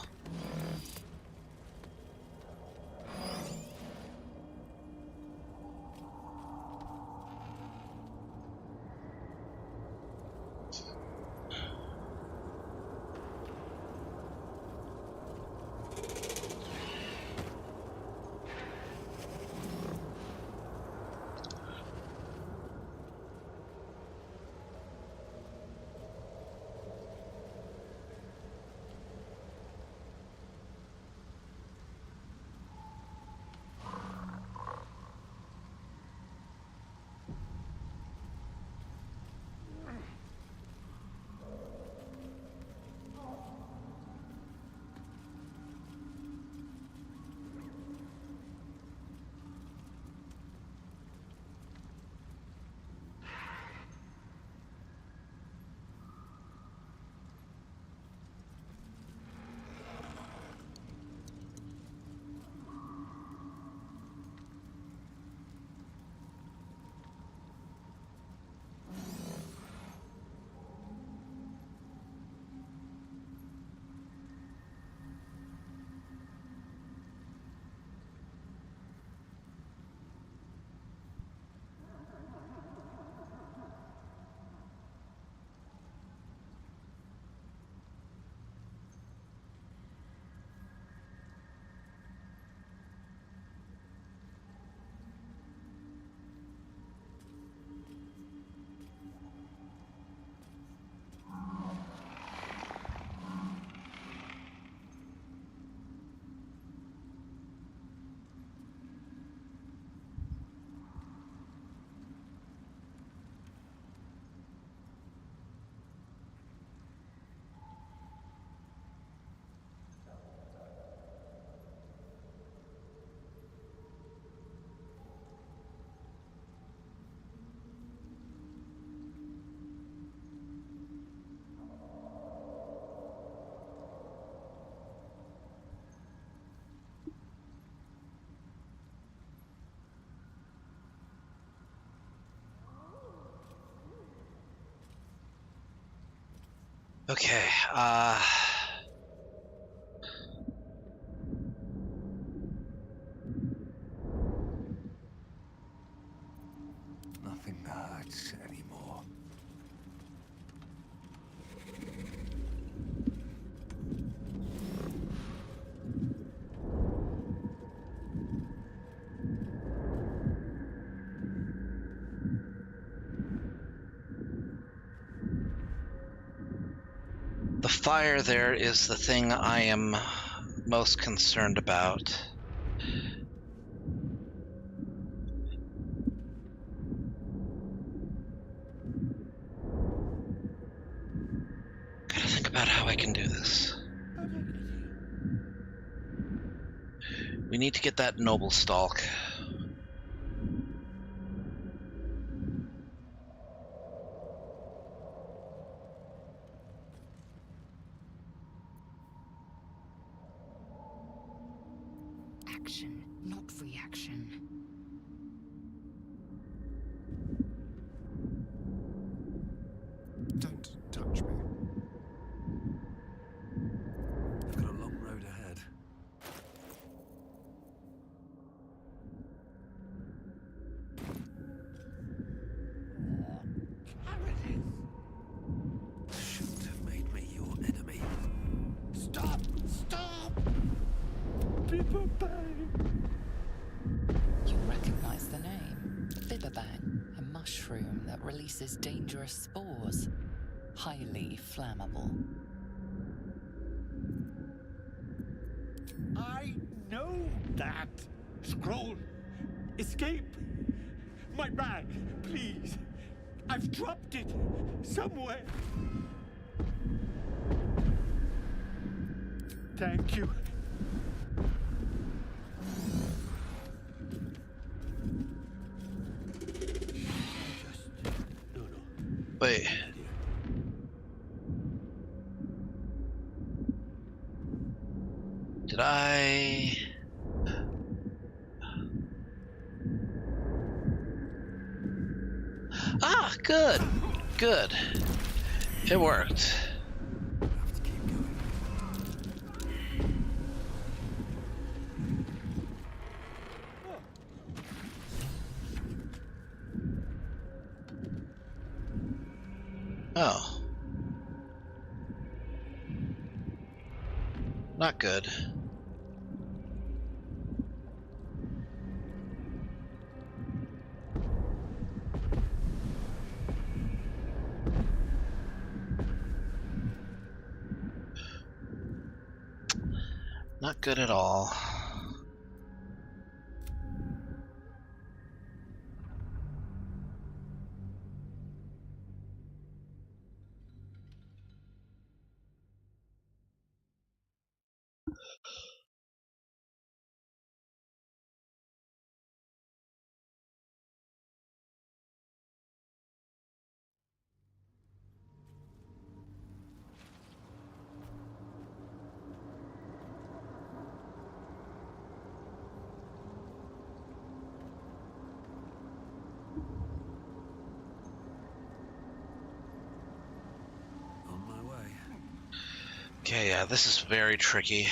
Okay, Nothing hurts anymore. fire there is the thing I am most concerned about. Gotta think about how I can do this. We need to get that noble stalk. Action, not reaction. Don't touch me. I've got a long road ahead. Shouldn't have made me your enemy. Stop! Stop! People bang! You recognize the name. Bibberbang, a mushroom that releases dangerous spores. Highly flammable. I know that. Scroll. Escape. My bag, please. I've dropped it somewhere. Thank you. Wait. Did I... Ah, good. Good. It worked. Oh. Not good. Not good at all. Okay, yeah, this is very tricky.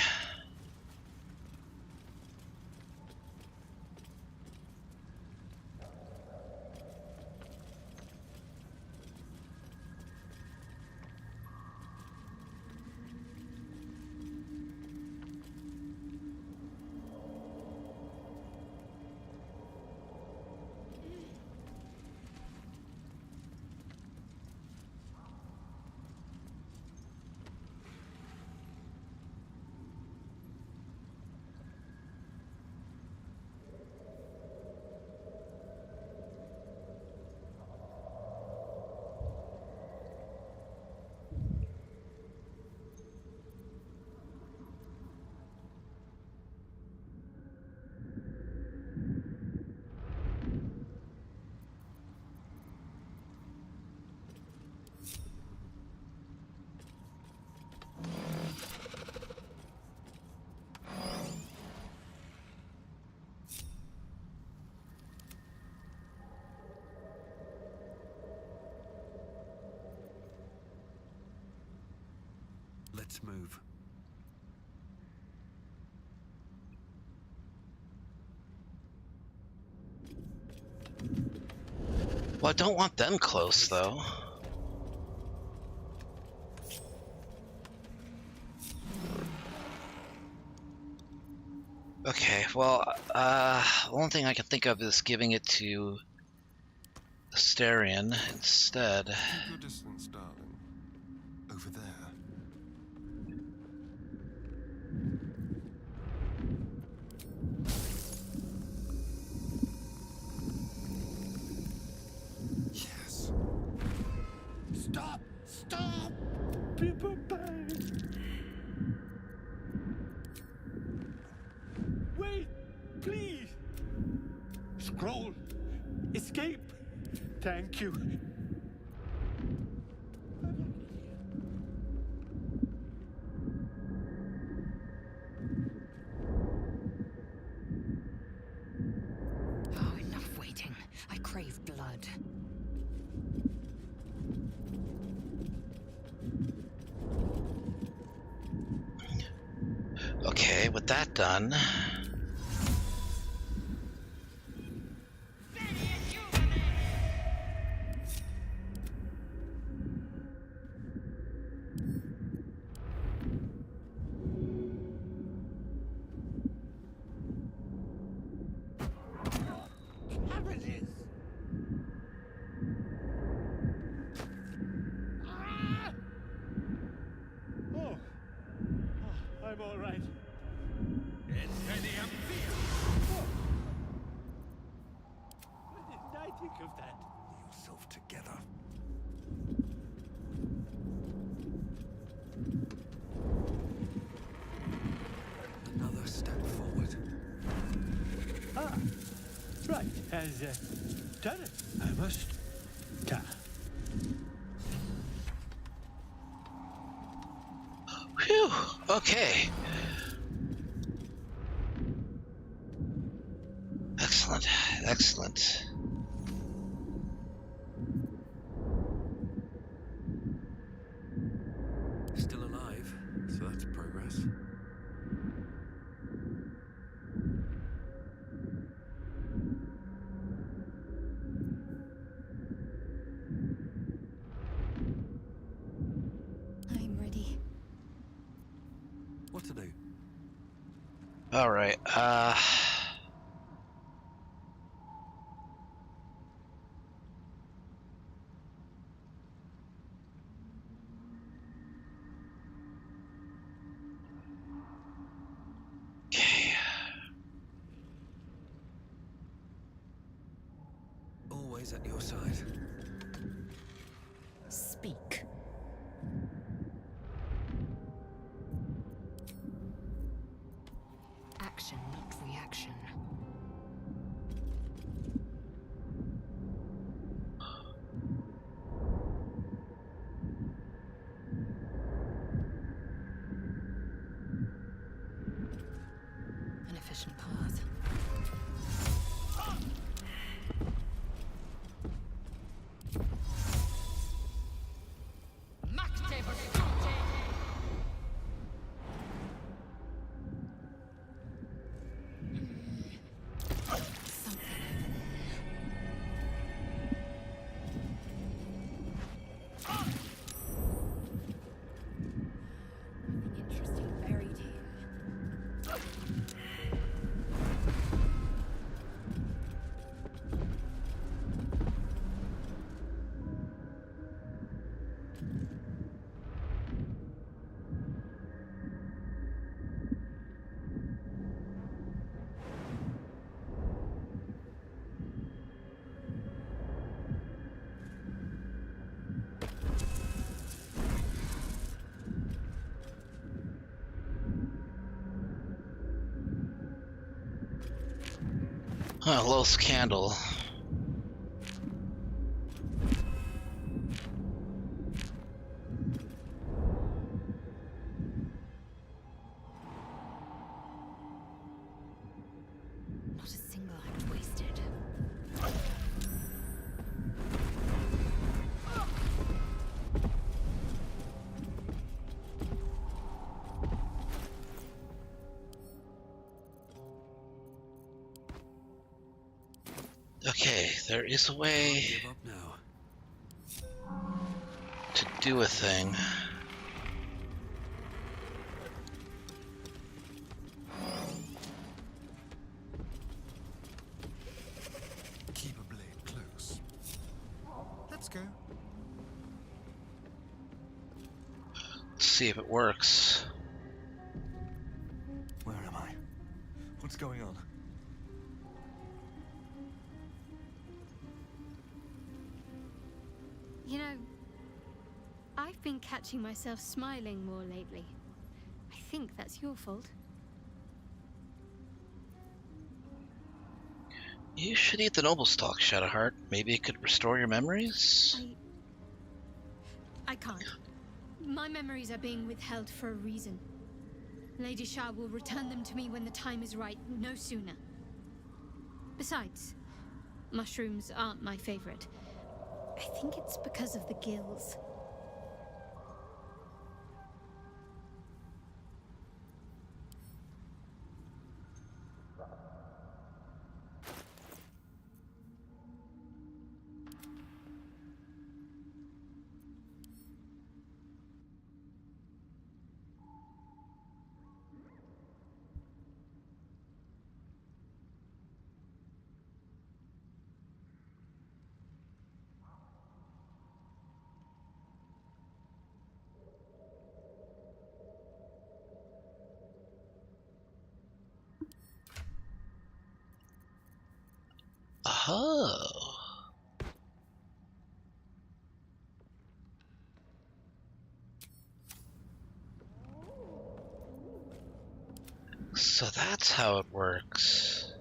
Let's move. Well, I don't want them close, though. Okay, well, one thing I can think of is giving it to Asterion instead. Keep your distance, darling. Over there. your pain. Wait, please. Scroll. Escape. Thank you. Oh, enough waiting. I crave blood. Okay, with that done. Cabbages. Ah! Oh. Oh, I'm all right. Oh. Why didn't I think of that? Pull yourself together. Another step forward. Ah, right. Has done it. I must. Phew. Okay. Excellent. Excellent. Still alive, so that's progress. I'm ready. What to do? All right. Okay. Always at your side. Speak. Action, not reaction. An efficient path. Interesting buried here. Lost candle. Not a single act wasted. Okay, there is a way Give up now. to do a thing. Keep a blade close. Let's go. Let's see if it works. Where am I? What's going on? You know, I've been catching myself smiling more lately. I think that's your fault. You should eat the noble stalk, Shadowheart. Maybe it could restore your memories? I can't. My memories are being withheld for a reason. Lady Shah will return them to me when the time is right, no sooner. Besides, mushrooms aren't my favorite. I think it's because of the gills. Oh. So that's how it works.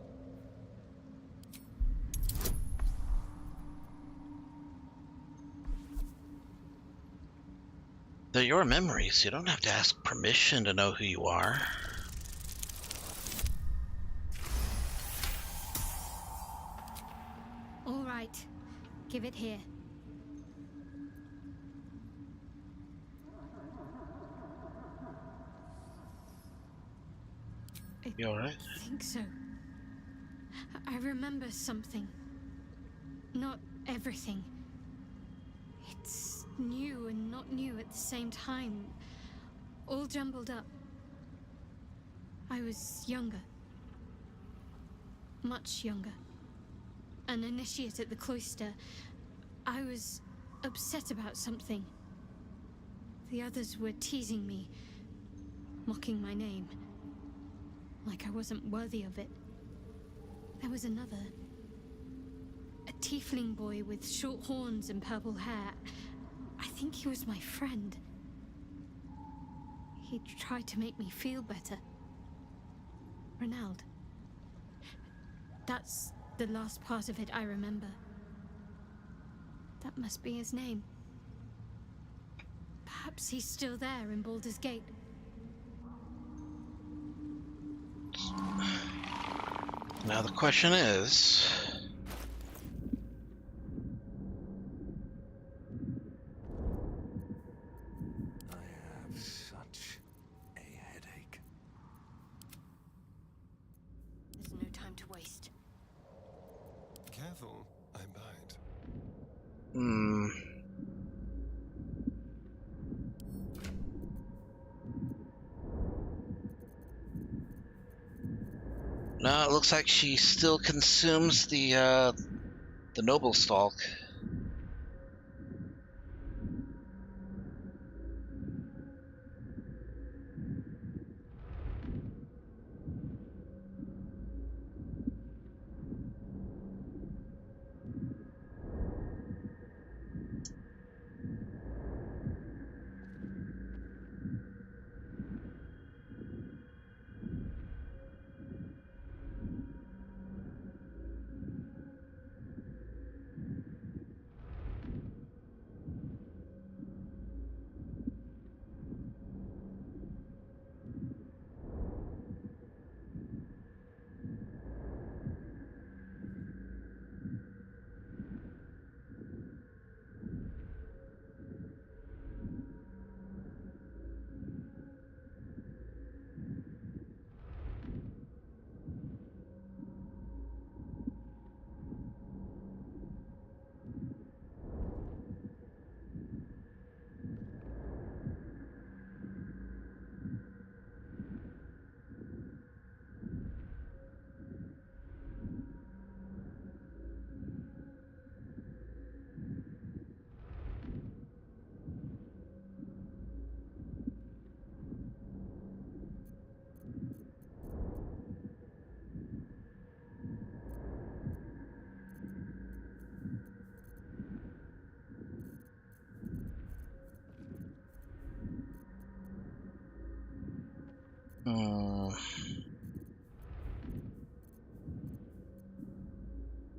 They're your memories. You don't have to ask permission to know who you are. All right, give it here. You alright? I think so. I remember something. Not everything. It's new and not new at the same time. All jumbled up. I was younger. Much younger. An initiate at the cloister. I was upset about something. The others were teasing me, mocking my name. Like I wasn't worthy of it. There was another. A tiefling boy with short horns and purple hair. I think he was my friend. He tried to make me feel better. Ronald. That's the last part of it I remember. That must be his name. Perhaps he's still there in Baldur's Gate. Now the question is... I have such a headache. There's no time to waste. Careful, I bite. No, it looks like she still consumes the noble stalk.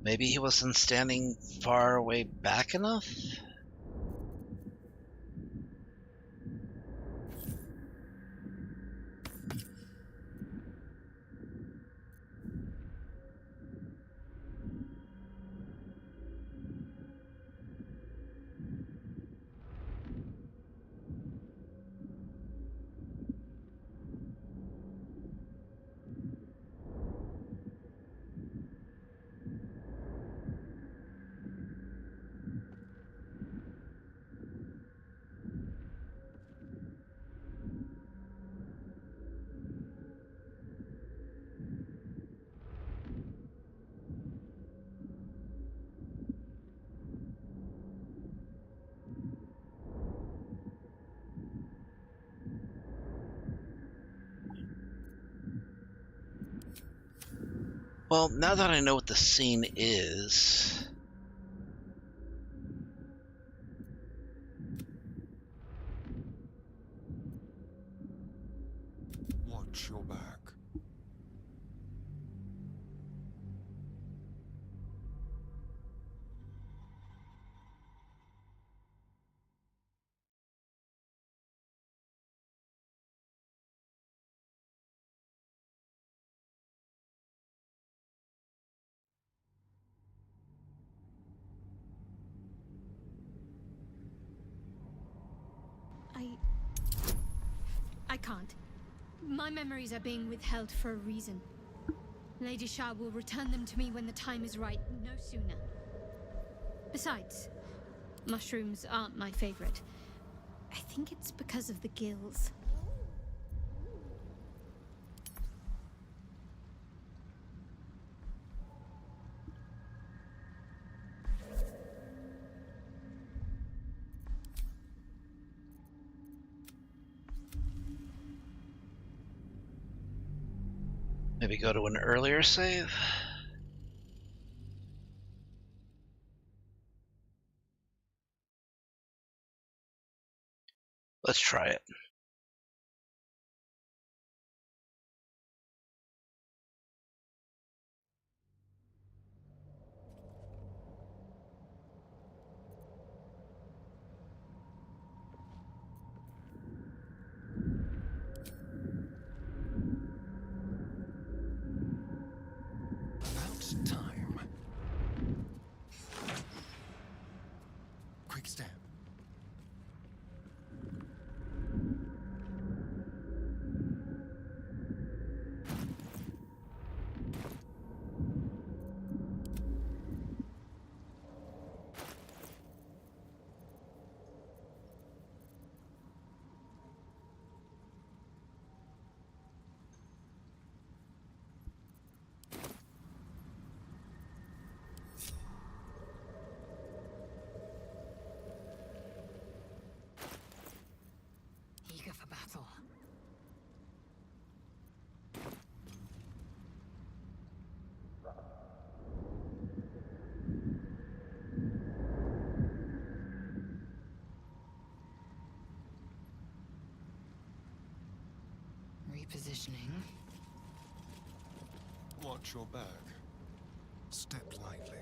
Maybe he wasn't standing far away back enough? Well, now that I know what the scene is... Watch your back. I can't. My memories are being withheld for a reason. Lady Shah will return them to me when the time is right, no sooner. Besides, mushrooms aren't my favorite. I think it's because of the gills. Maybe go to an earlier save? Let's try it. About time. Quick step. Eager for battle. Repositioning. Watch your back. Step lightly.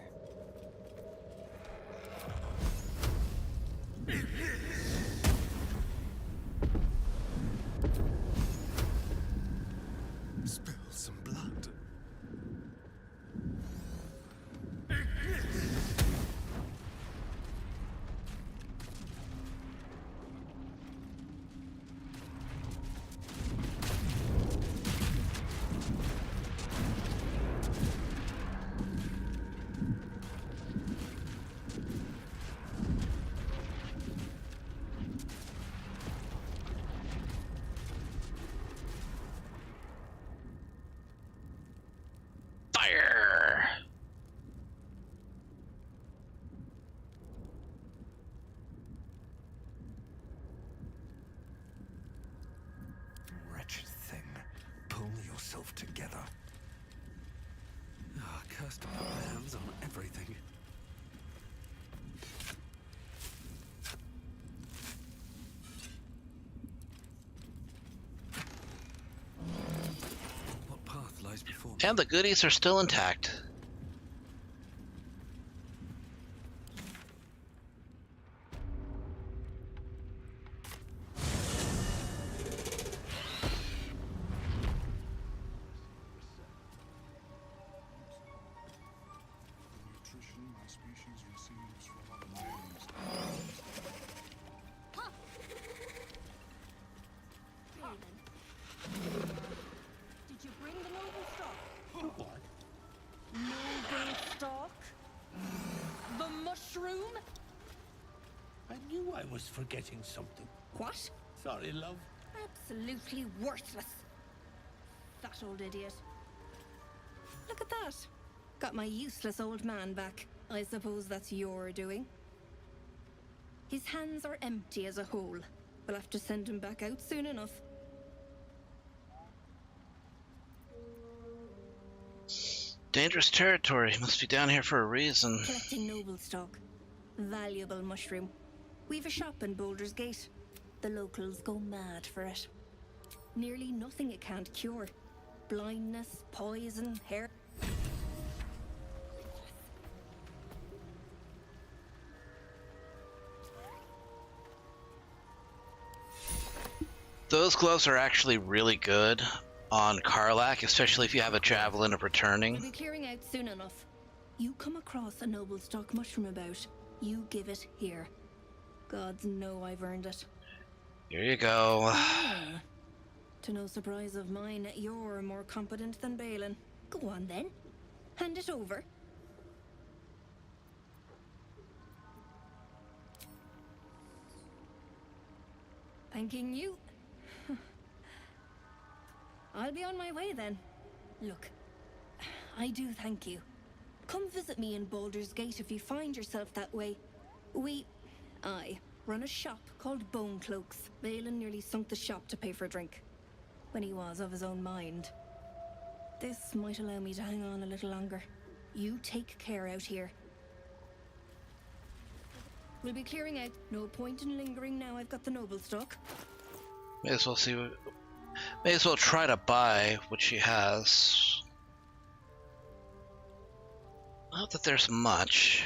Spill some blood. Fire! Wretched thing. Pull yourself together. Ah, cursed to put my hands on everything. What path lies before me? And the goodies are still intact. was forgetting something. What? Sorry, love. Absolutely worthless. That old idiot. Look at that. Got my useless old man back. I suppose that's your doing. His hands are empty as a whole. We'll have to send him back out soon enough. Dangerous territory. Must be down here for a reason. Collecting noble stock. Valuable mushroom. We've a shop in Baldur's Gate. The locals go mad for it. Nearly nothing it can't cure. Blindness, poison, hair. Those gloves are actually really good on Karlach, especially if you have a javelin of returning. We'll be clearing out soon enough. You come across a noble stock mushroom about, you give it here. Gods know I've earned it. Here you go. Ah. To no surprise of mine, you're more competent than Balin. Go on then. Hand it over. Thanking you. I'll be on my way then. Look, I do thank you. Come visit me in Baldur's Gate if you find yourself that way. I run a shop called Bone Cloaks. Balin nearly sunk the shop to pay for a drink, when he was of his own mind. This might allow me to hang on a little longer. You take care out here. We'll be clearing out. No point in lingering now I've got the noble stock. May as well see what... May as well try to buy what she has. Not that there's much.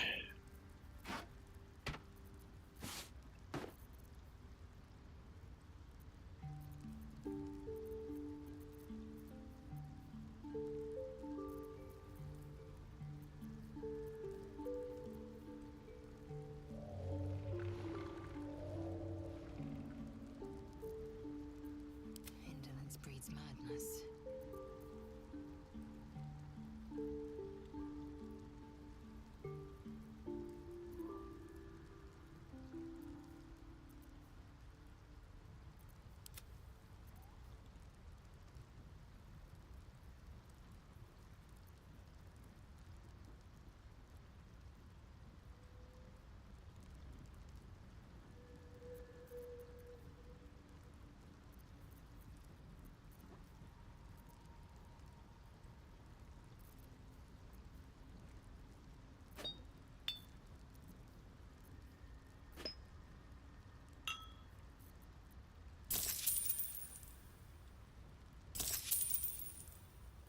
Indolence breeds madness.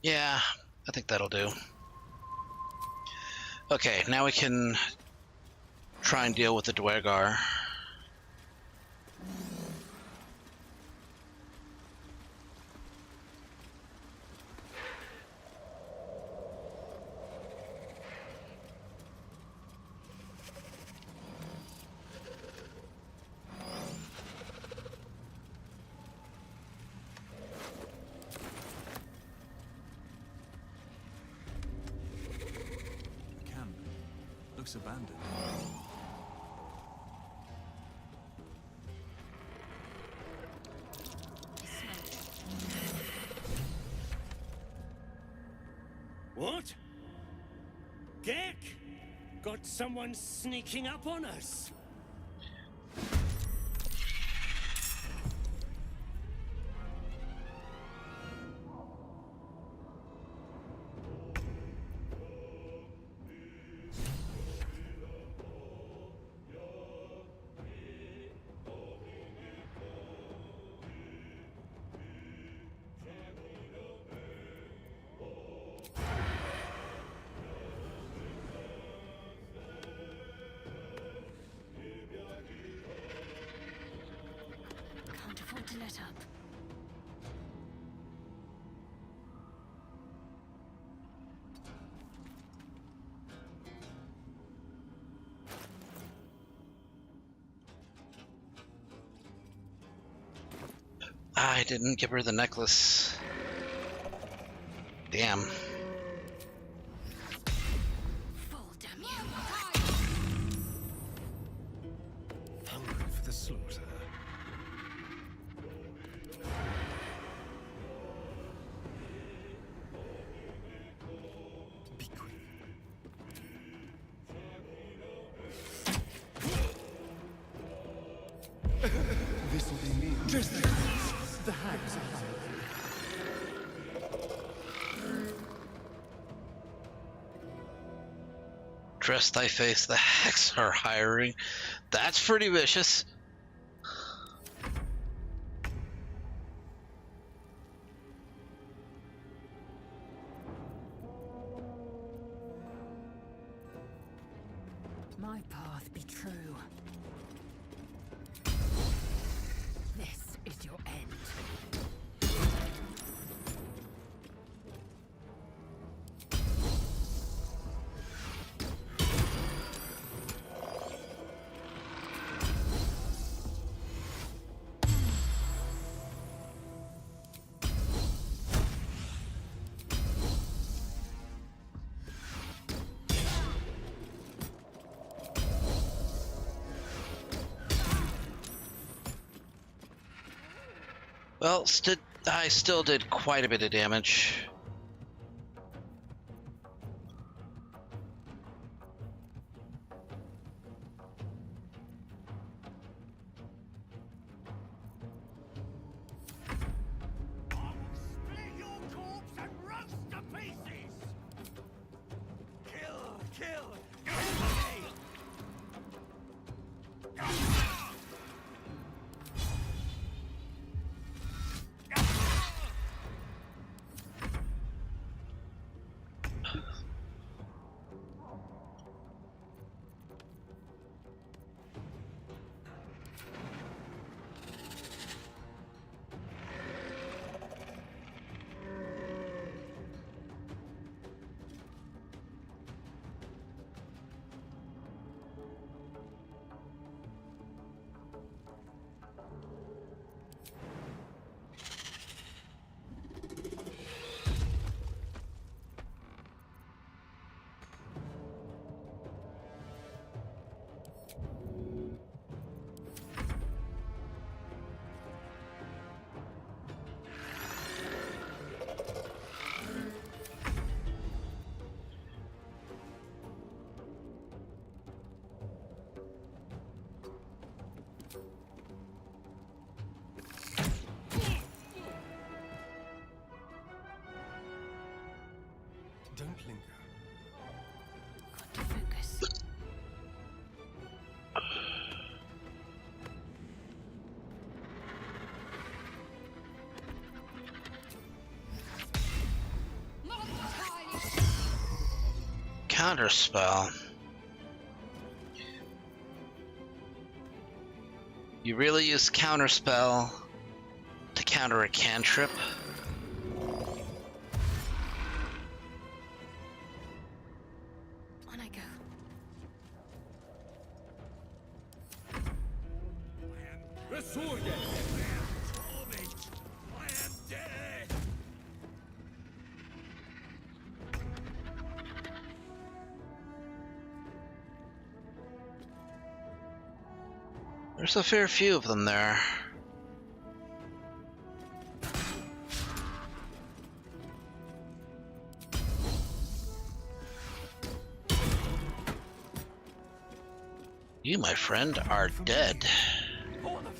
Yeah, I think that'll do. Okay, now we can try and deal with the Dwegar. Looks abandoned. What? Gek! Got someone sneaking up on us? Can't afford to let up. I didn't give her the necklace. Damn. Hungry for the slaughter. Be quick. This will be me. Just the hags are hired. Dress thy face, the hacks are hiring. That's pretty vicious. My path be true. This is your end. Well, I still did quite a bit of damage. Don't linger. Got to focus. Counterspell. You really use counterspell to counter a cantrip? On I go. Resurge! I am dead! There's a fair few of them there. You, my friend, are dead. All of them.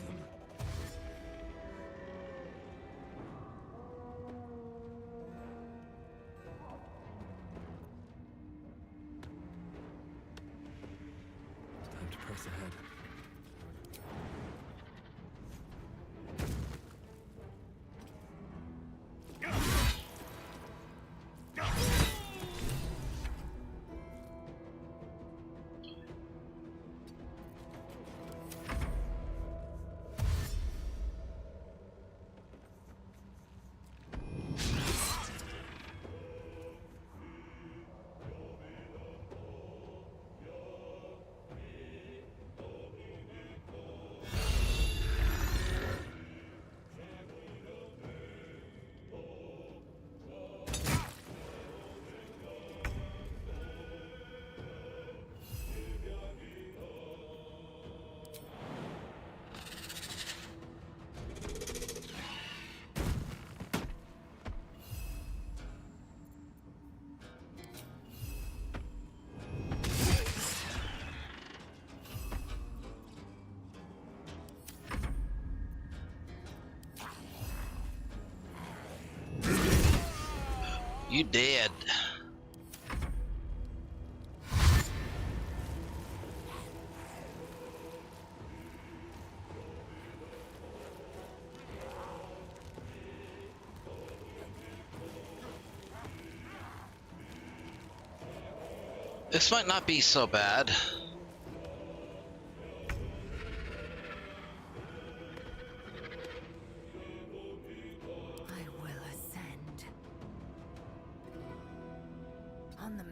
Time to press ahead. You dead. This might not be so bad. I will ascend. On the move.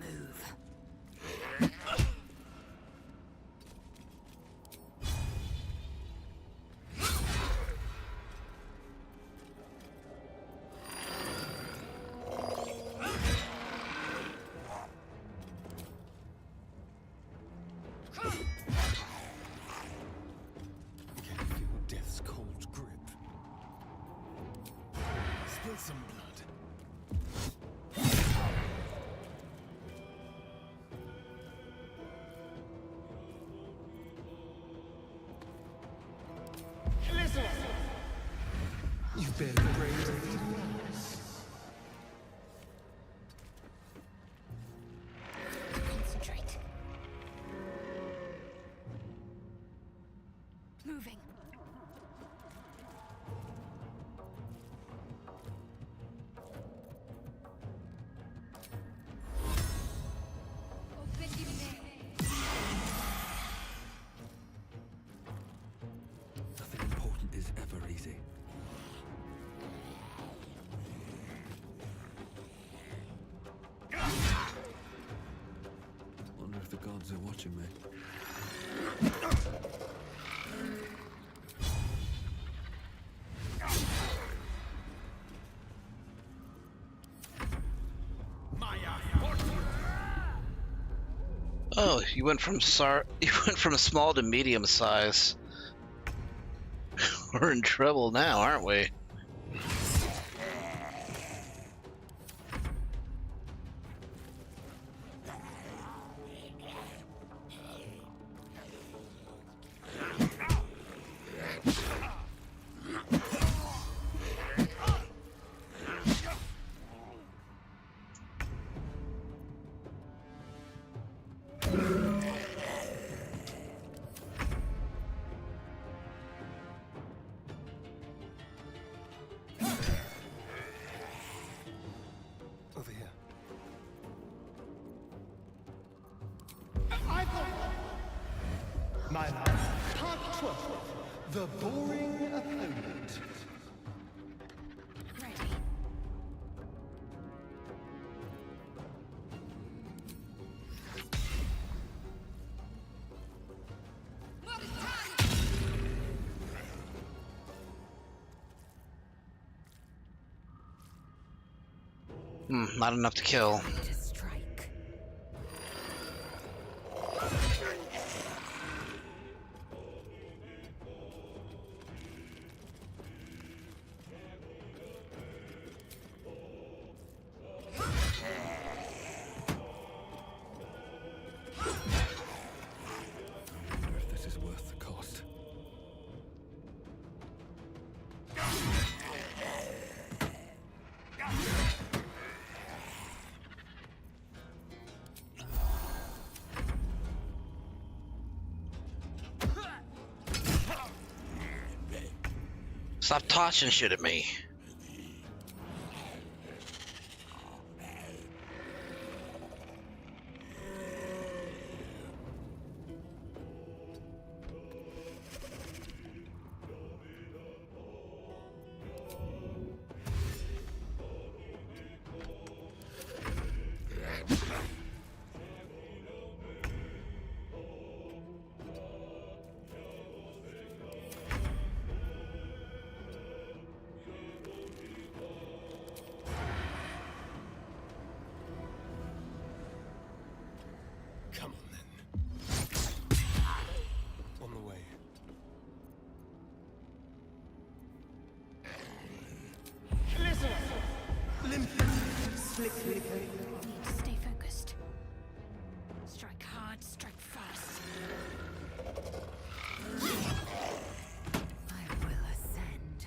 Death's cold grip. Spill some blood. Listen! You've barely braved anything else. Concentrate. Moving. Nothing important is ever easy. Wonder if the gods are watching me. Oh, you went from small to medium size. We're in trouble now, aren't we? Over here. My life. Part 12. The boring opponent. Ready. Not enough to kill. To strike. Wonder if this is worth the cost. Stop tossing shit at me. Come on then. On the way. Listen! Limp. Slick. Need to stay focused. Strike hard, strike fast. I will ascend.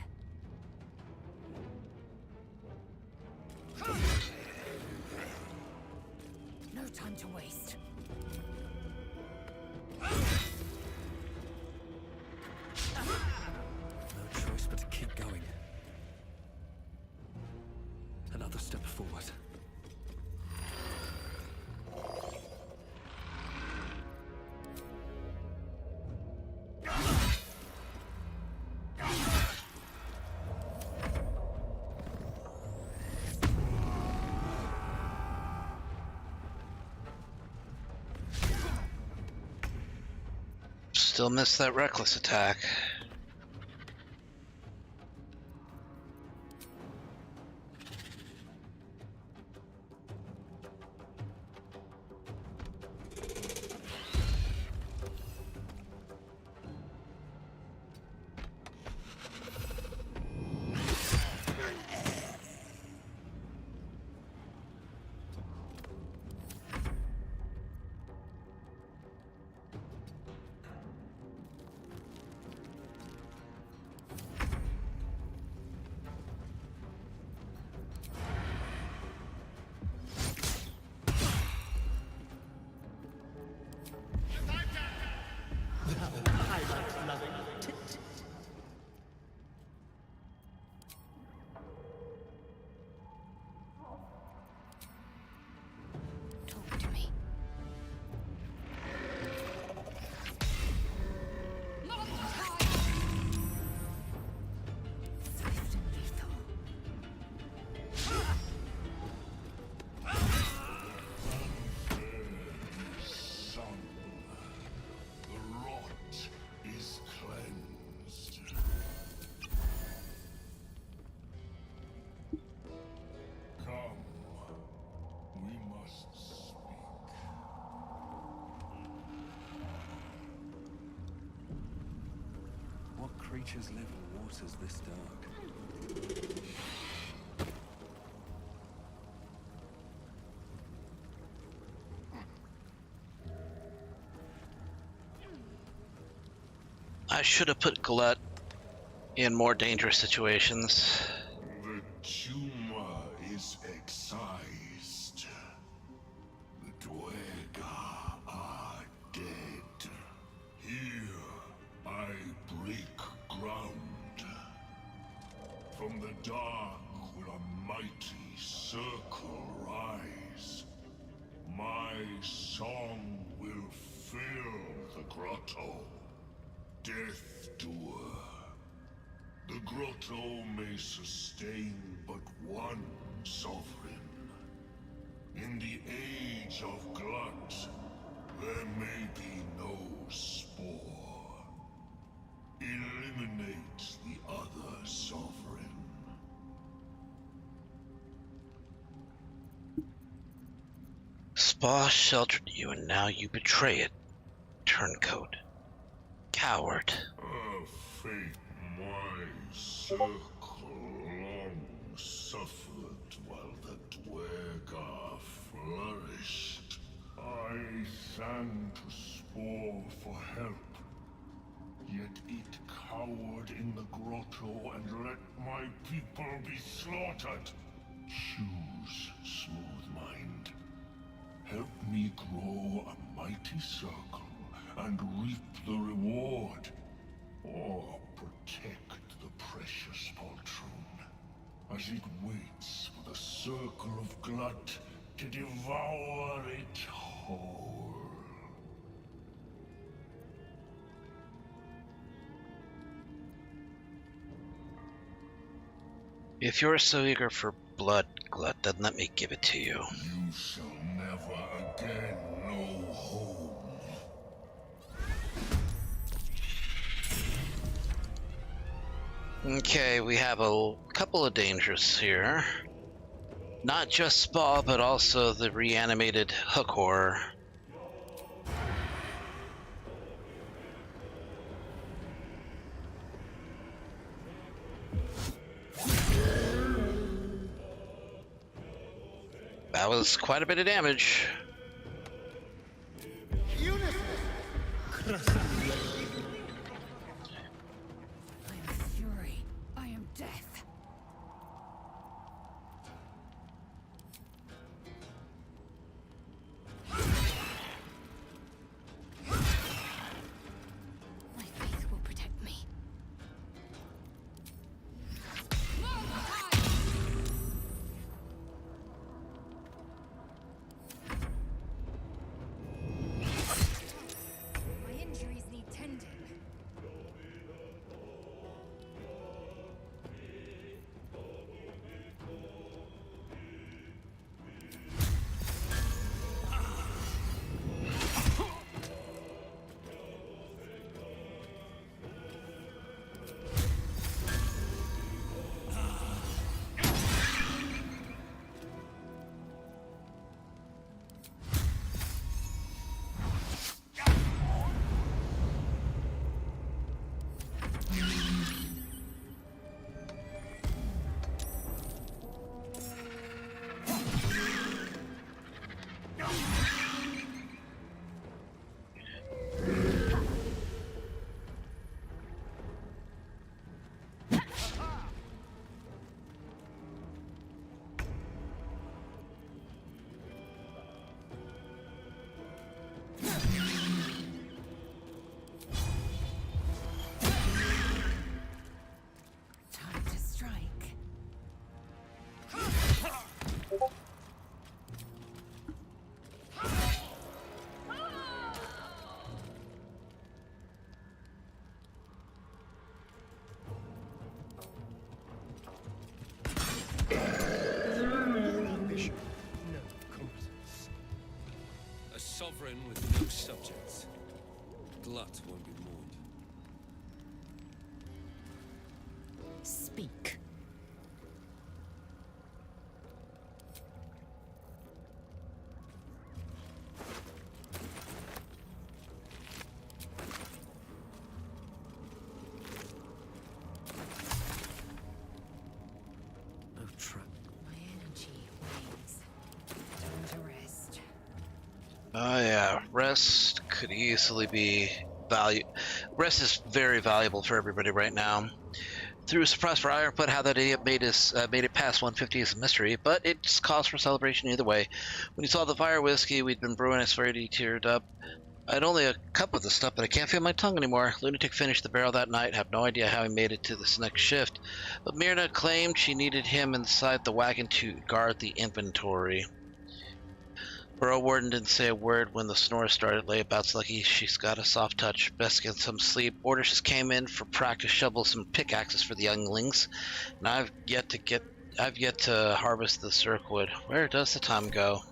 to waste. No choice but to keep going. Another step forward. Still missed that reckless attack. Talk to me. Swift and lethal. Son, the rot is cleansed. Come, we must speak. What creatures live in waters this dark? I should have put Glut in more dangerous situations. The tumor is excised. The Dwega are dead. Here, I break ground. From the dark will a mighty circle rise. My song will fill the grotto. Death Doer. The grotto may sustain but one sovereign. In the age of Glut, there may be no spore. Eliminate the other sovereign. Spa sheltered you and now you betray it. Turncoat. Coward. A fate my circle long suffered while the Dwega flourished. I sang to Spore for help, yet it cowered in the grotto and let my people be slaughtered. Choose, Smooth Mind. Help me grow a mighty circle and reap the reward, or protect the precious poltroon as it waits for the circle of Glut to devour it whole. If you're so eager for blood, Glut, then let me give it to you. You shall never again know home. Okay, we have a couple of dangers here. Not just Spa, but also the reanimated hook horror. That was quite a bit of damage. Fury. I am death. A sovereign with no subjects. Glut won't be mourned. Speak. No trap. My energy wanes. Time to rest. Oh yeah, rest could easily be Rest is very valuable for everybody right now. Through a surprise for Ironfoot, how that idiot made it past 150 is a mystery, but it's cause for celebration either way. When you saw the fire whiskey we'd been brewing, I swear he teared up. I'd only a cup of the stuff, but I can't feel my tongue anymore. Lunatic finished the barrel that night. Have no idea how he made it to this next shift. But Myrna claimed she needed him inside the wagon to guard the inventory. Burrow Warden didn't say a word when the snore started. Layabout's lucky she's got a soft touch. Best get some sleep. Orders just came in for practice shovels and pickaxes for the younglings. And I've yet to harvest the circwood. Where does the time go?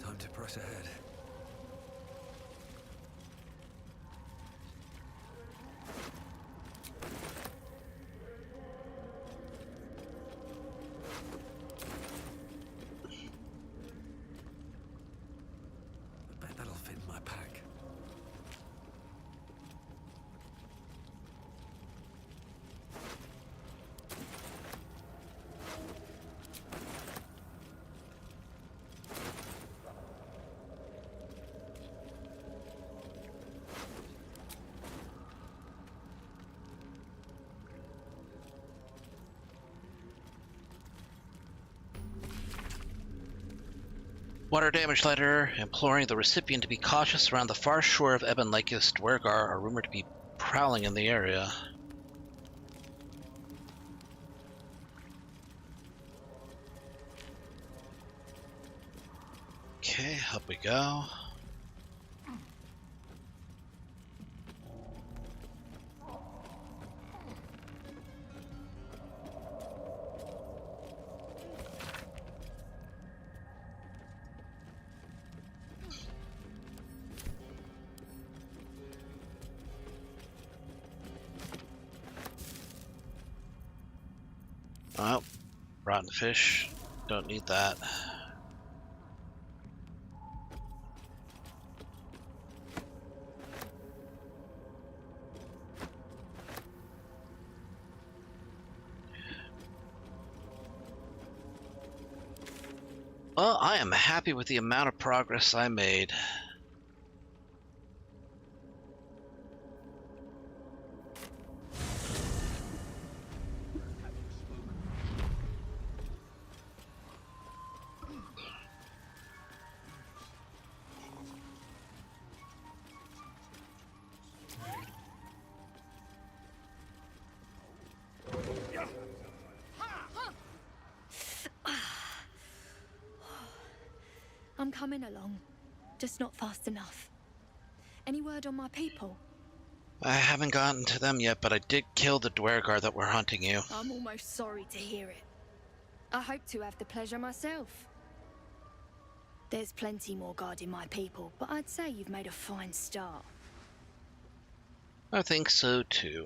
Time to press ahead. I bet that'll fit in my pack. Water damage letter imploring the recipient to be cautious around the far shore of Ebon Lake's Dwergar are rumored to be prowling in the area. Okay, up we go. Oh, rotten fish. Don't need that. Well, I am happy with the amount of progress I made. I'm coming along, just not fast enough. Any word on my people? I haven't gotten to them yet, but I did kill the Dwergar that were hunting you. I'm almost sorry to hear it. I hope to have the pleasure myself. There's plenty more guarding my people, but I'd say you've made a fine start. I think so too.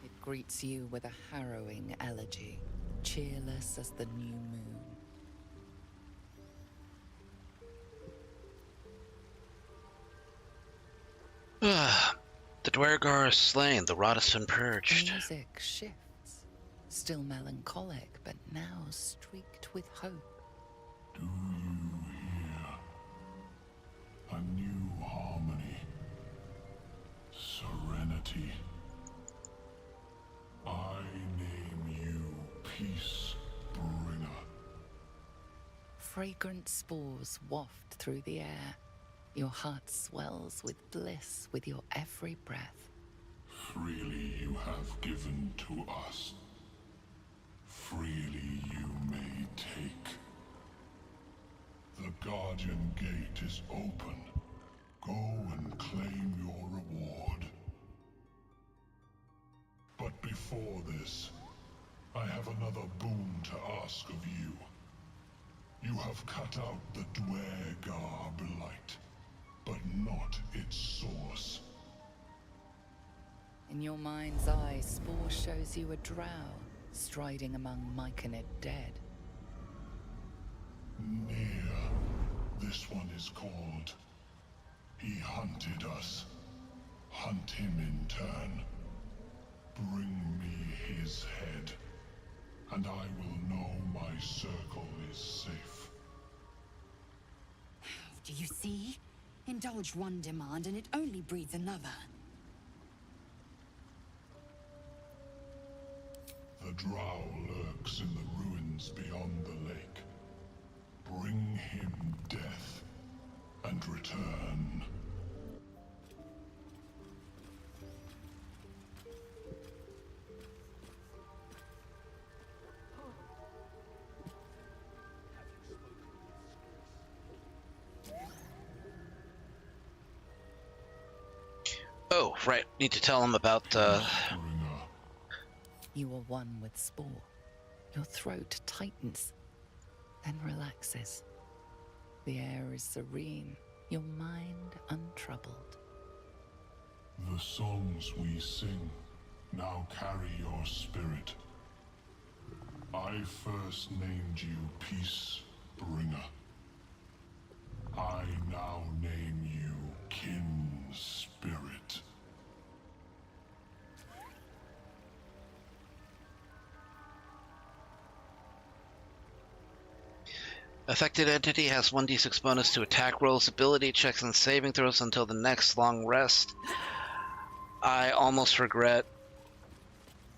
It greets you with a harrowing elegy, cheerless as the new moon. The Dwergar is slain, the rot has been purged. The music shifts, still melancholic, but now streaked with hope. Do you hear? A new harmony. Serenity. I name you Peace Bringer. Fragrant spores waft through the air. Your heart swells with bliss with your every breath. Freely you have given to us. Freely you may take. The Guardian Gate is open. Go and claim your reward. before this, I have another boon to ask of you. You have cut out the Dwegar blight, but not its source. In your mind's eye, Spore shows you a drow striding among Myconid dead. Near. This one is called. He hunted us. Hunt him in turn. Bring me his head, and I will know my circle is safe. Do you see? Indulge one demand and it only breeds another. The drow lurks in the ruins beyond the lake. Bring him death and return. Oh, right. Need to tell him about, You are one with Spore. Your throat tightens, then relaxes. The air is serene, your mind untroubled. The songs we sing now carry your spirit. I first named you Peace Bringer. I now name you Kin Spirit. affected entity has 1d6 bonus to attack rolls, ability checks, and saving throws until the next long rest. I almost regret.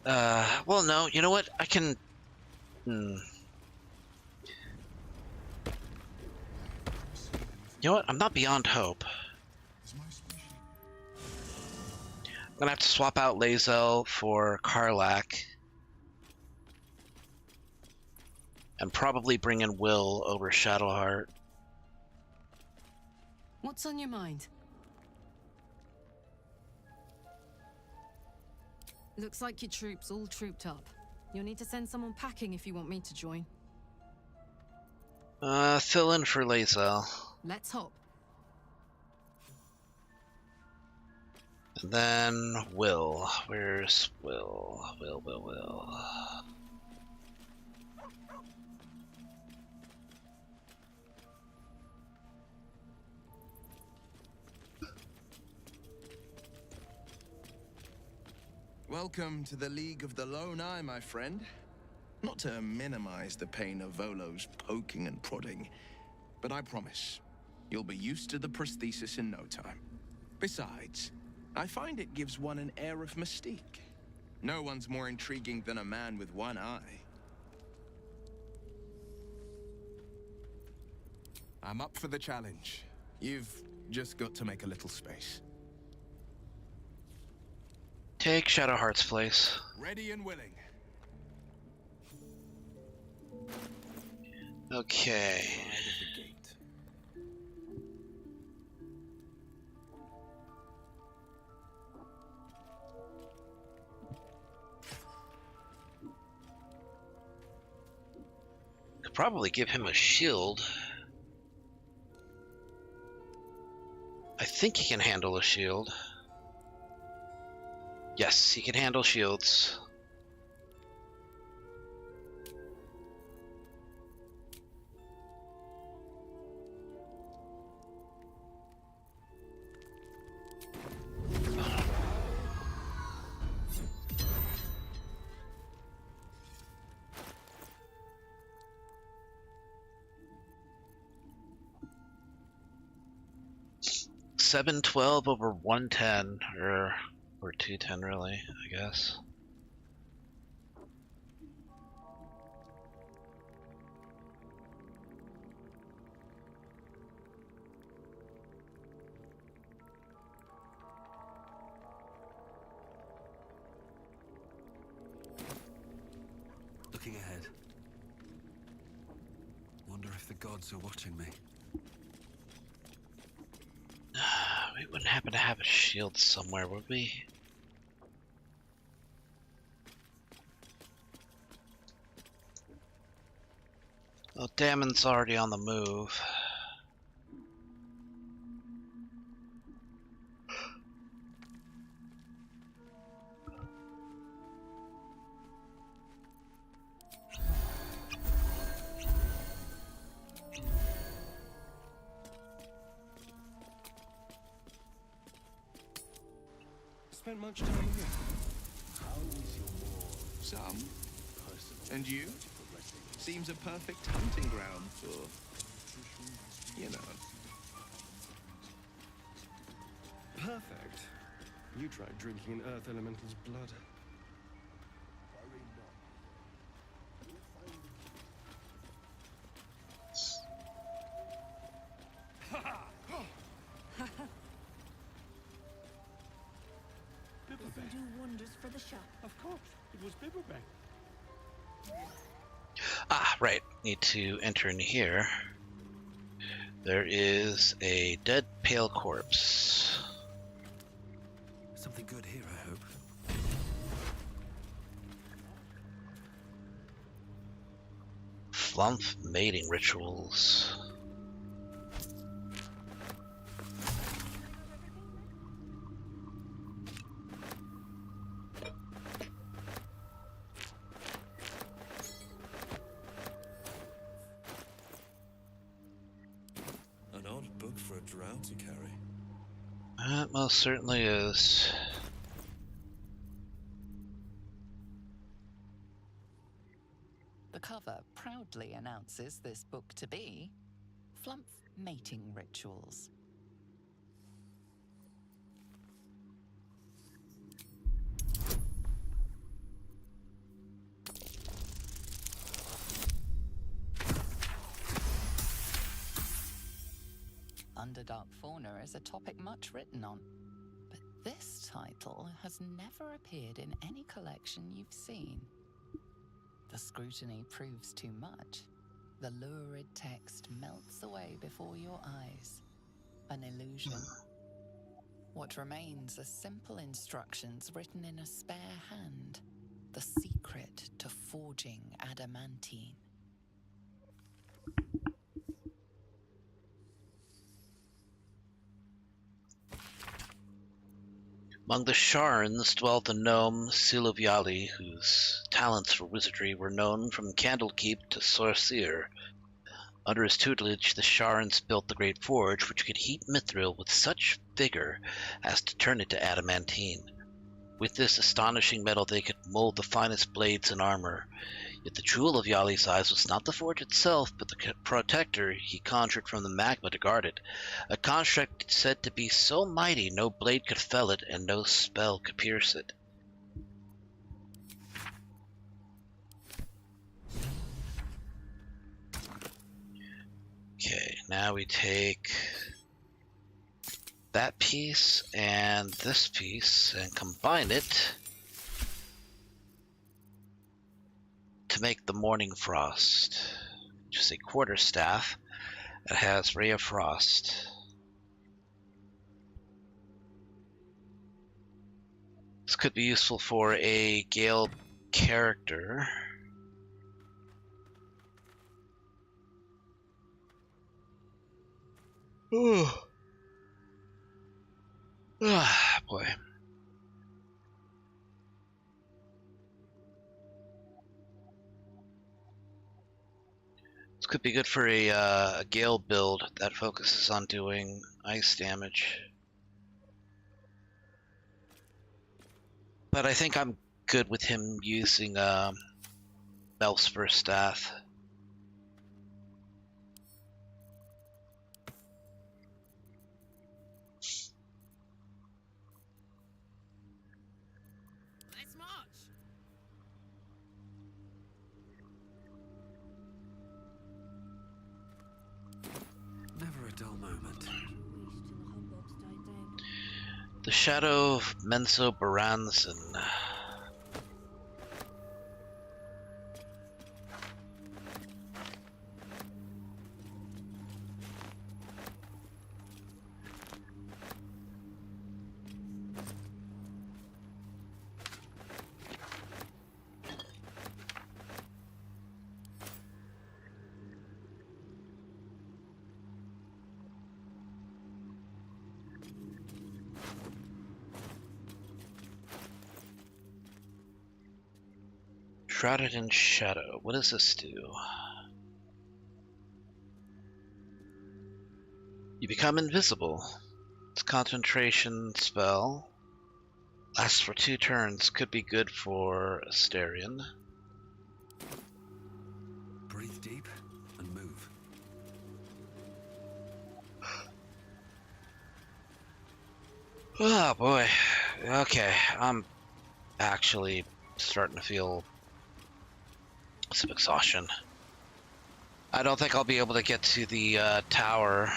Well, no. You know what? I can. You know what? I'm not beyond hope. I'm gonna have to swap out Lae'zel for Karlach. And probably bring in Will over Shadowheart. What's on your mind? Looks like your troops all trooped up. You'll need to send someone packing if you want me to join. Fill in for Lae'zel. Let's hop. And then Will. Where's Will? Will. Welcome to the League of the Lone Eye, my friend. Not to minimize the pain of Volo's poking and prodding, but I promise, you'll be used to the prosthesis in no time. Besides, I find it gives one an air of mystique. No one's more intriguing than a man with one eye. I'm up for the challenge. You've just got to make a little space. Take Shadowheart's place. Ready and willing. Okay. Could probably give him a shield. I think he can handle a shield. Yes, he can handle shields. $712 over 110, or 210 really, I guess. Looking ahead. Wonder if the gods are watching me. We wouldn't happen to have a shield somewhere, would we? Oh, Damon's already on the move. Spent much time here. How is your war? Some. And you? Seems a perfect hunting ground for, you know. Perfect. You tried drinking an Earth Elemental's blood. This'll do wonders for the shop. Of course, it was Bibberback. Ah, right. Need to enter in here. There is a dead pale corpse. Something good here, I hope. Flump mating rituals. An odd book for a drow to carry. That most certainly is. The cover proudly announces this book to be Flump Mating Rituals. Underdark fauna is a topic much written on, but this title has never appeared in any collection you've seen. The scrutiny proves too much. The lurid text melts away before your eyes. An illusion. What remains are simple instructions written in a spare hand. The secret to forging adamantine. Among the Sharns dwelt the gnome Siloviali, whose talents for wizardry were known from Candlekeep to Sorceer. Under his tutelage, the Sharns built the Great Forge, which could heat mithril with such vigor as to turn it to adamantine. With this astonishing metal, they could mold the finest blades and armor. Yet the jewel of Yali's eyes was not the forge itself, but the protector he conjured from the magma to guard it. A construct said to be so mighty no blade could fell it, and no spell could pierce it. Okay, now we take that piece and this piece and combine it to make the Morning Frost, which is a quarterstaff that has Ray of Frost. This could be useful for a Gale character. Ooh. Ah, boy. This could be good for a Gale build that focuses on doing ice damage. But I think I'm good with him using Belspur Staff. Let's march. Never a dull moment. The Shadow of Menso Baranzan. Shrouded in shadow. What does this do? You become invisible. It's a concentration spell. Lasts for 2 turns. Could be good for Asterion. Breathe deep and move. Oh boy. Okay, I'm actually starting to feel some exhaustion. I don't think I'll be able to get to the tower.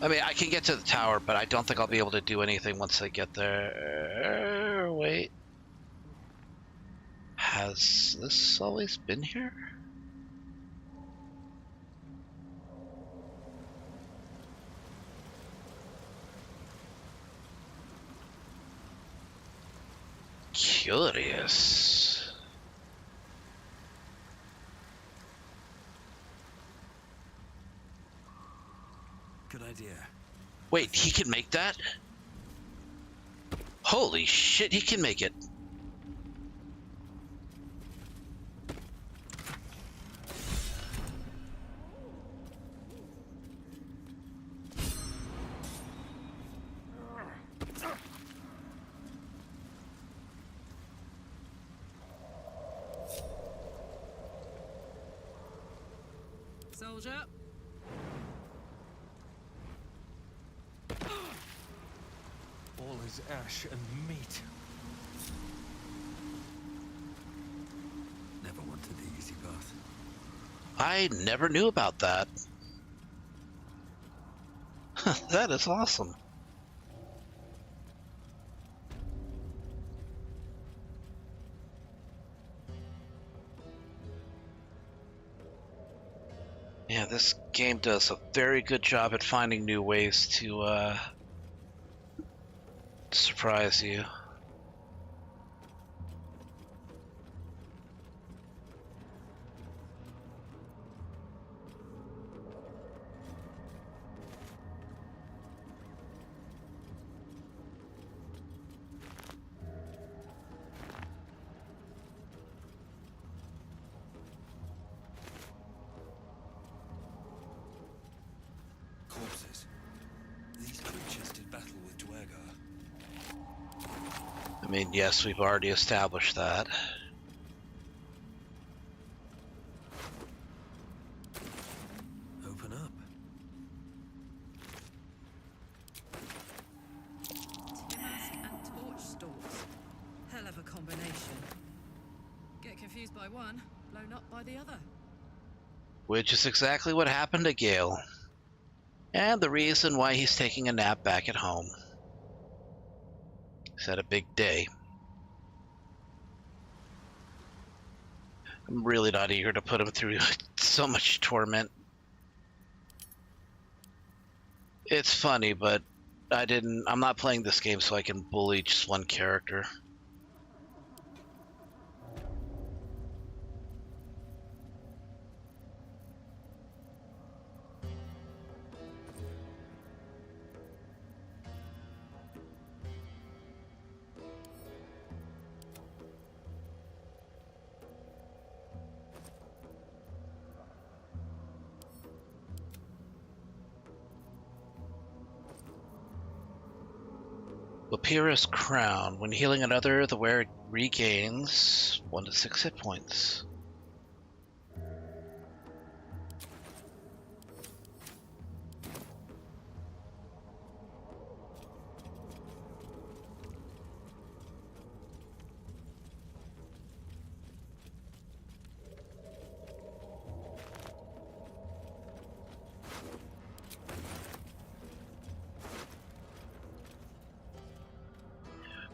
I mean, I can get to the tower, but I don't think I'll be able to do anything once I get there. Wait. Has this always been here? Curious. Good idea. Wait, he can make that? Holy shit, he can make it. Soldier. All is ash and meat. Never wanted the easy path. I never knew about that. That is awesome. Yeah, this game does a very good job at finding new ways to surprise you. Corpses. These creatures did battle with Dwergar. I mean, yes, we've already established that. Open up. Mask and torch stalks. Hell of a combination. Get confused by one, blown up by the other. Which is exactly what happened to Gale. And the reason why he's taking a nap back at home. He's had a big day. I'm really not eager to put him through so much torment. It's funny, but I'm not playing this game so I can bully just one character. Lapira's Crown. When healing another, the wearer regains 1 to 6 hit points.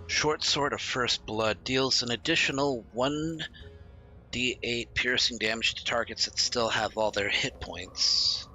Short Sword of First Blood deals an additional 1d8 piercing damage to targets that still have all their hit points.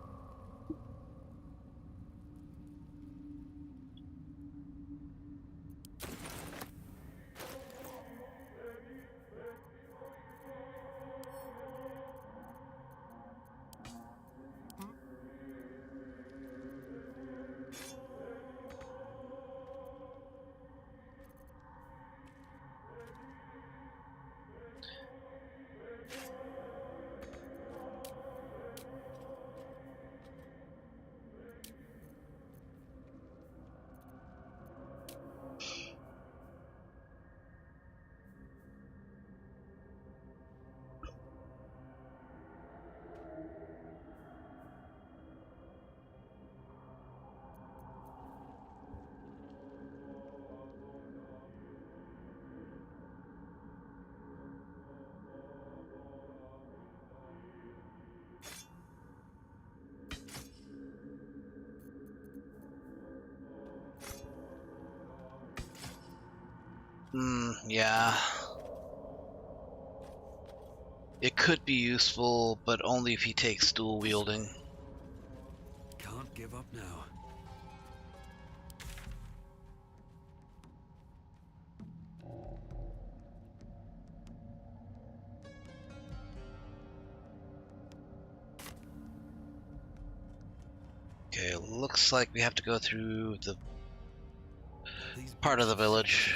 Yeah. It could be useful, but only if he takes dual wielding. Can't give up now. Okay, looks like we have to go through the part of the village.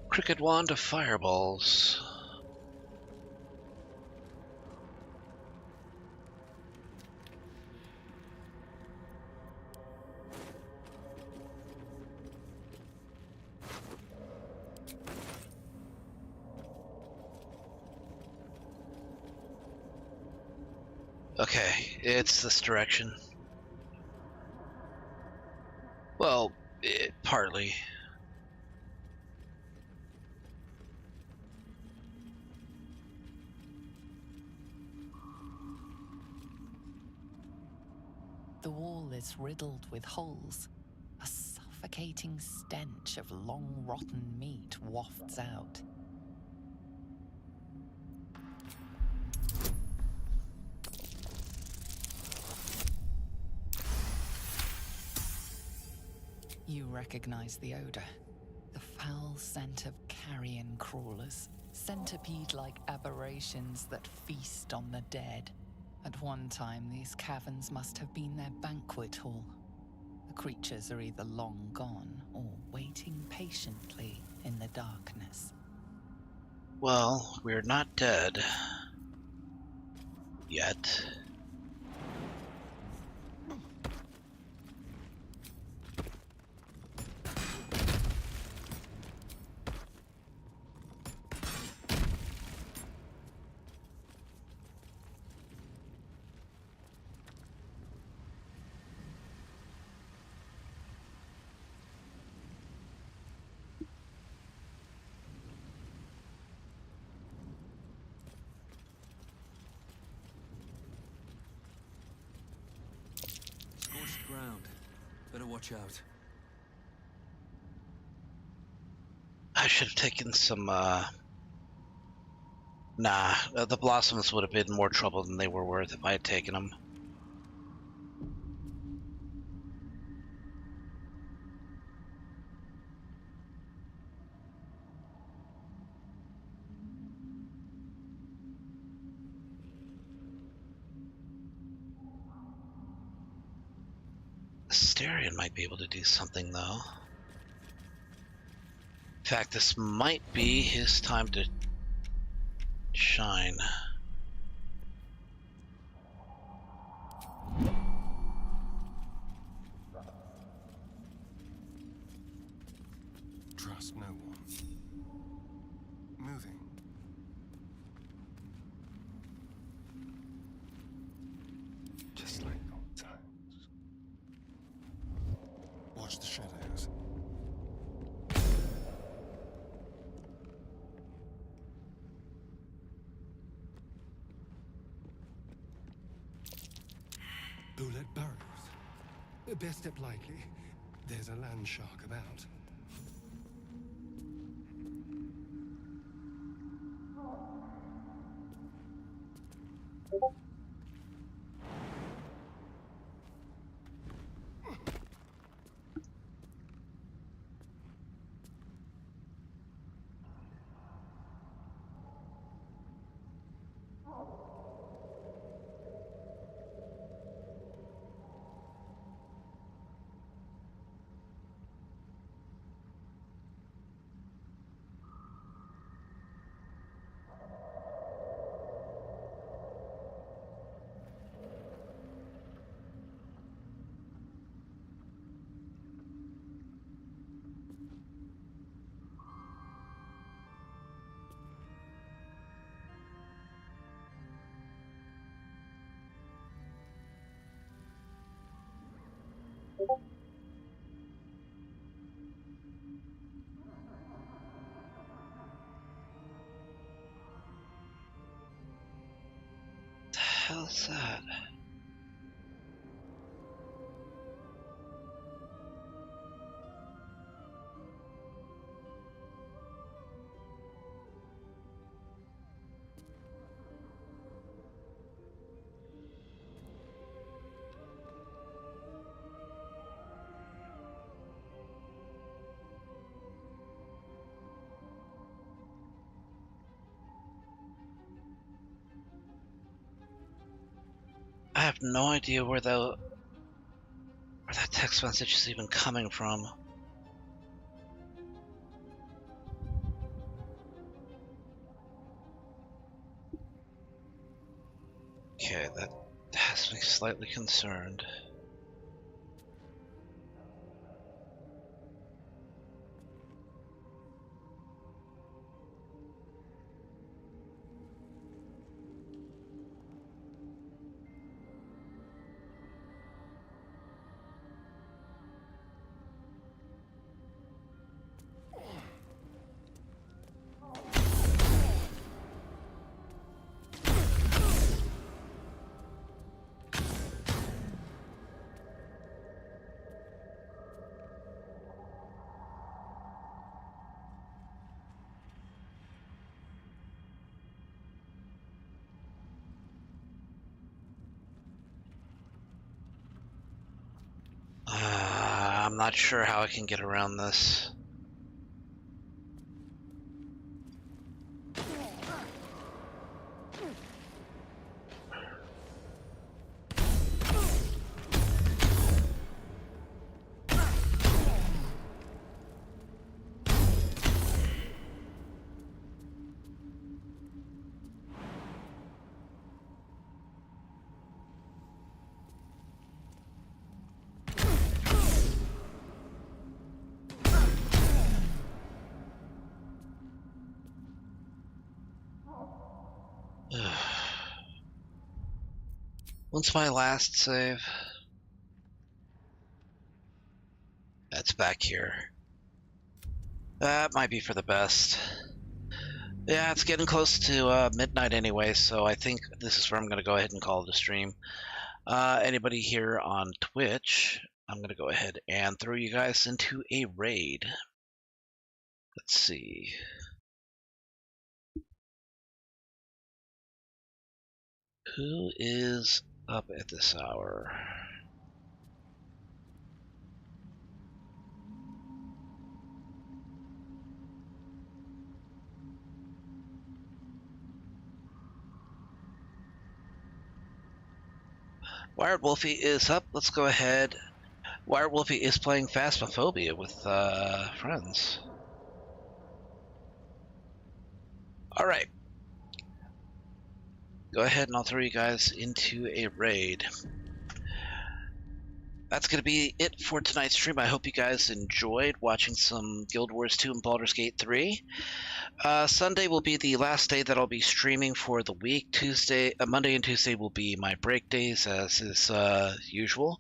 Cricket wand of fireballs. Okay, it's this direction. Well, partly. The wall is riddled with holes. A suffocating stench of long rotten meat wafts out. You recognize the odor. The foul scent of carrion crawlers, centipede-like aberrations that feast on the dead. At one time, these caverns must have been their banquet hall. The creatures are either long gone or waiting patiently in the darkness. Well, we're not dead. Yet. Scorched ground. Better watch out. I should have taken some, Nah, the blossoms would have been more trouble than they were worth if I had taken them. Asterion might be able to do something, though. In fact, this might be his time to shine. Trust no one. Moving. Just like old times. Watch the shadows. Bullet burrows. Best step lightly. There's a land shark about. hell's that? I have no idea where that text message is even coming from. Okay, that has me slightly concerned. I'm not sure how I can get around this. What's my last save? That's back here. That might be for the best. Yeah, it's getting close to midnight anyway, so I think this is where I'm going to go ahead and call it a stream. Anybody here on Twitch, I'm going to go ahead and throw you guys into a raid. Let's see. Who is up at this hour? Wired Wolfie is up. Let's go ahead. Wired Wolfie is playing Phasmophobia with friends. All right. Go ahead and I'll throw you guys into a raid. That's going to be it for tonight's stream. I hope you guys enjoyed watching some Guild Wars 2 and Baldur's Gate 3. Sunday will be the last day that I'll be streaming for the week. Monday and Tuesday will be my break days, as is usual.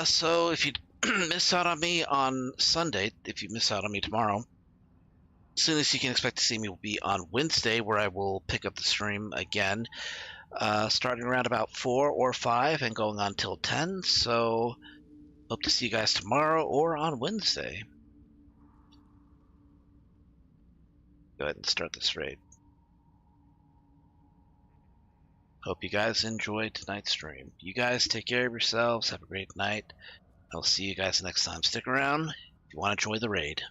So if you miss out on me on Sunday, if you miss out on me tomorrow, soonest you can expect to see me will be on Wednesday, where I will pick up the stream again, starting around about 4 or 5 and going on till 10. So hope to see you guys tomorrow or on Wednesday. Go ahead and start this raid. Hope you guys enjoyed tonight's stream. You guys take care of yourselves. Have a great night. I'll see you guys next time. Stick around if you want to enjoy the raid.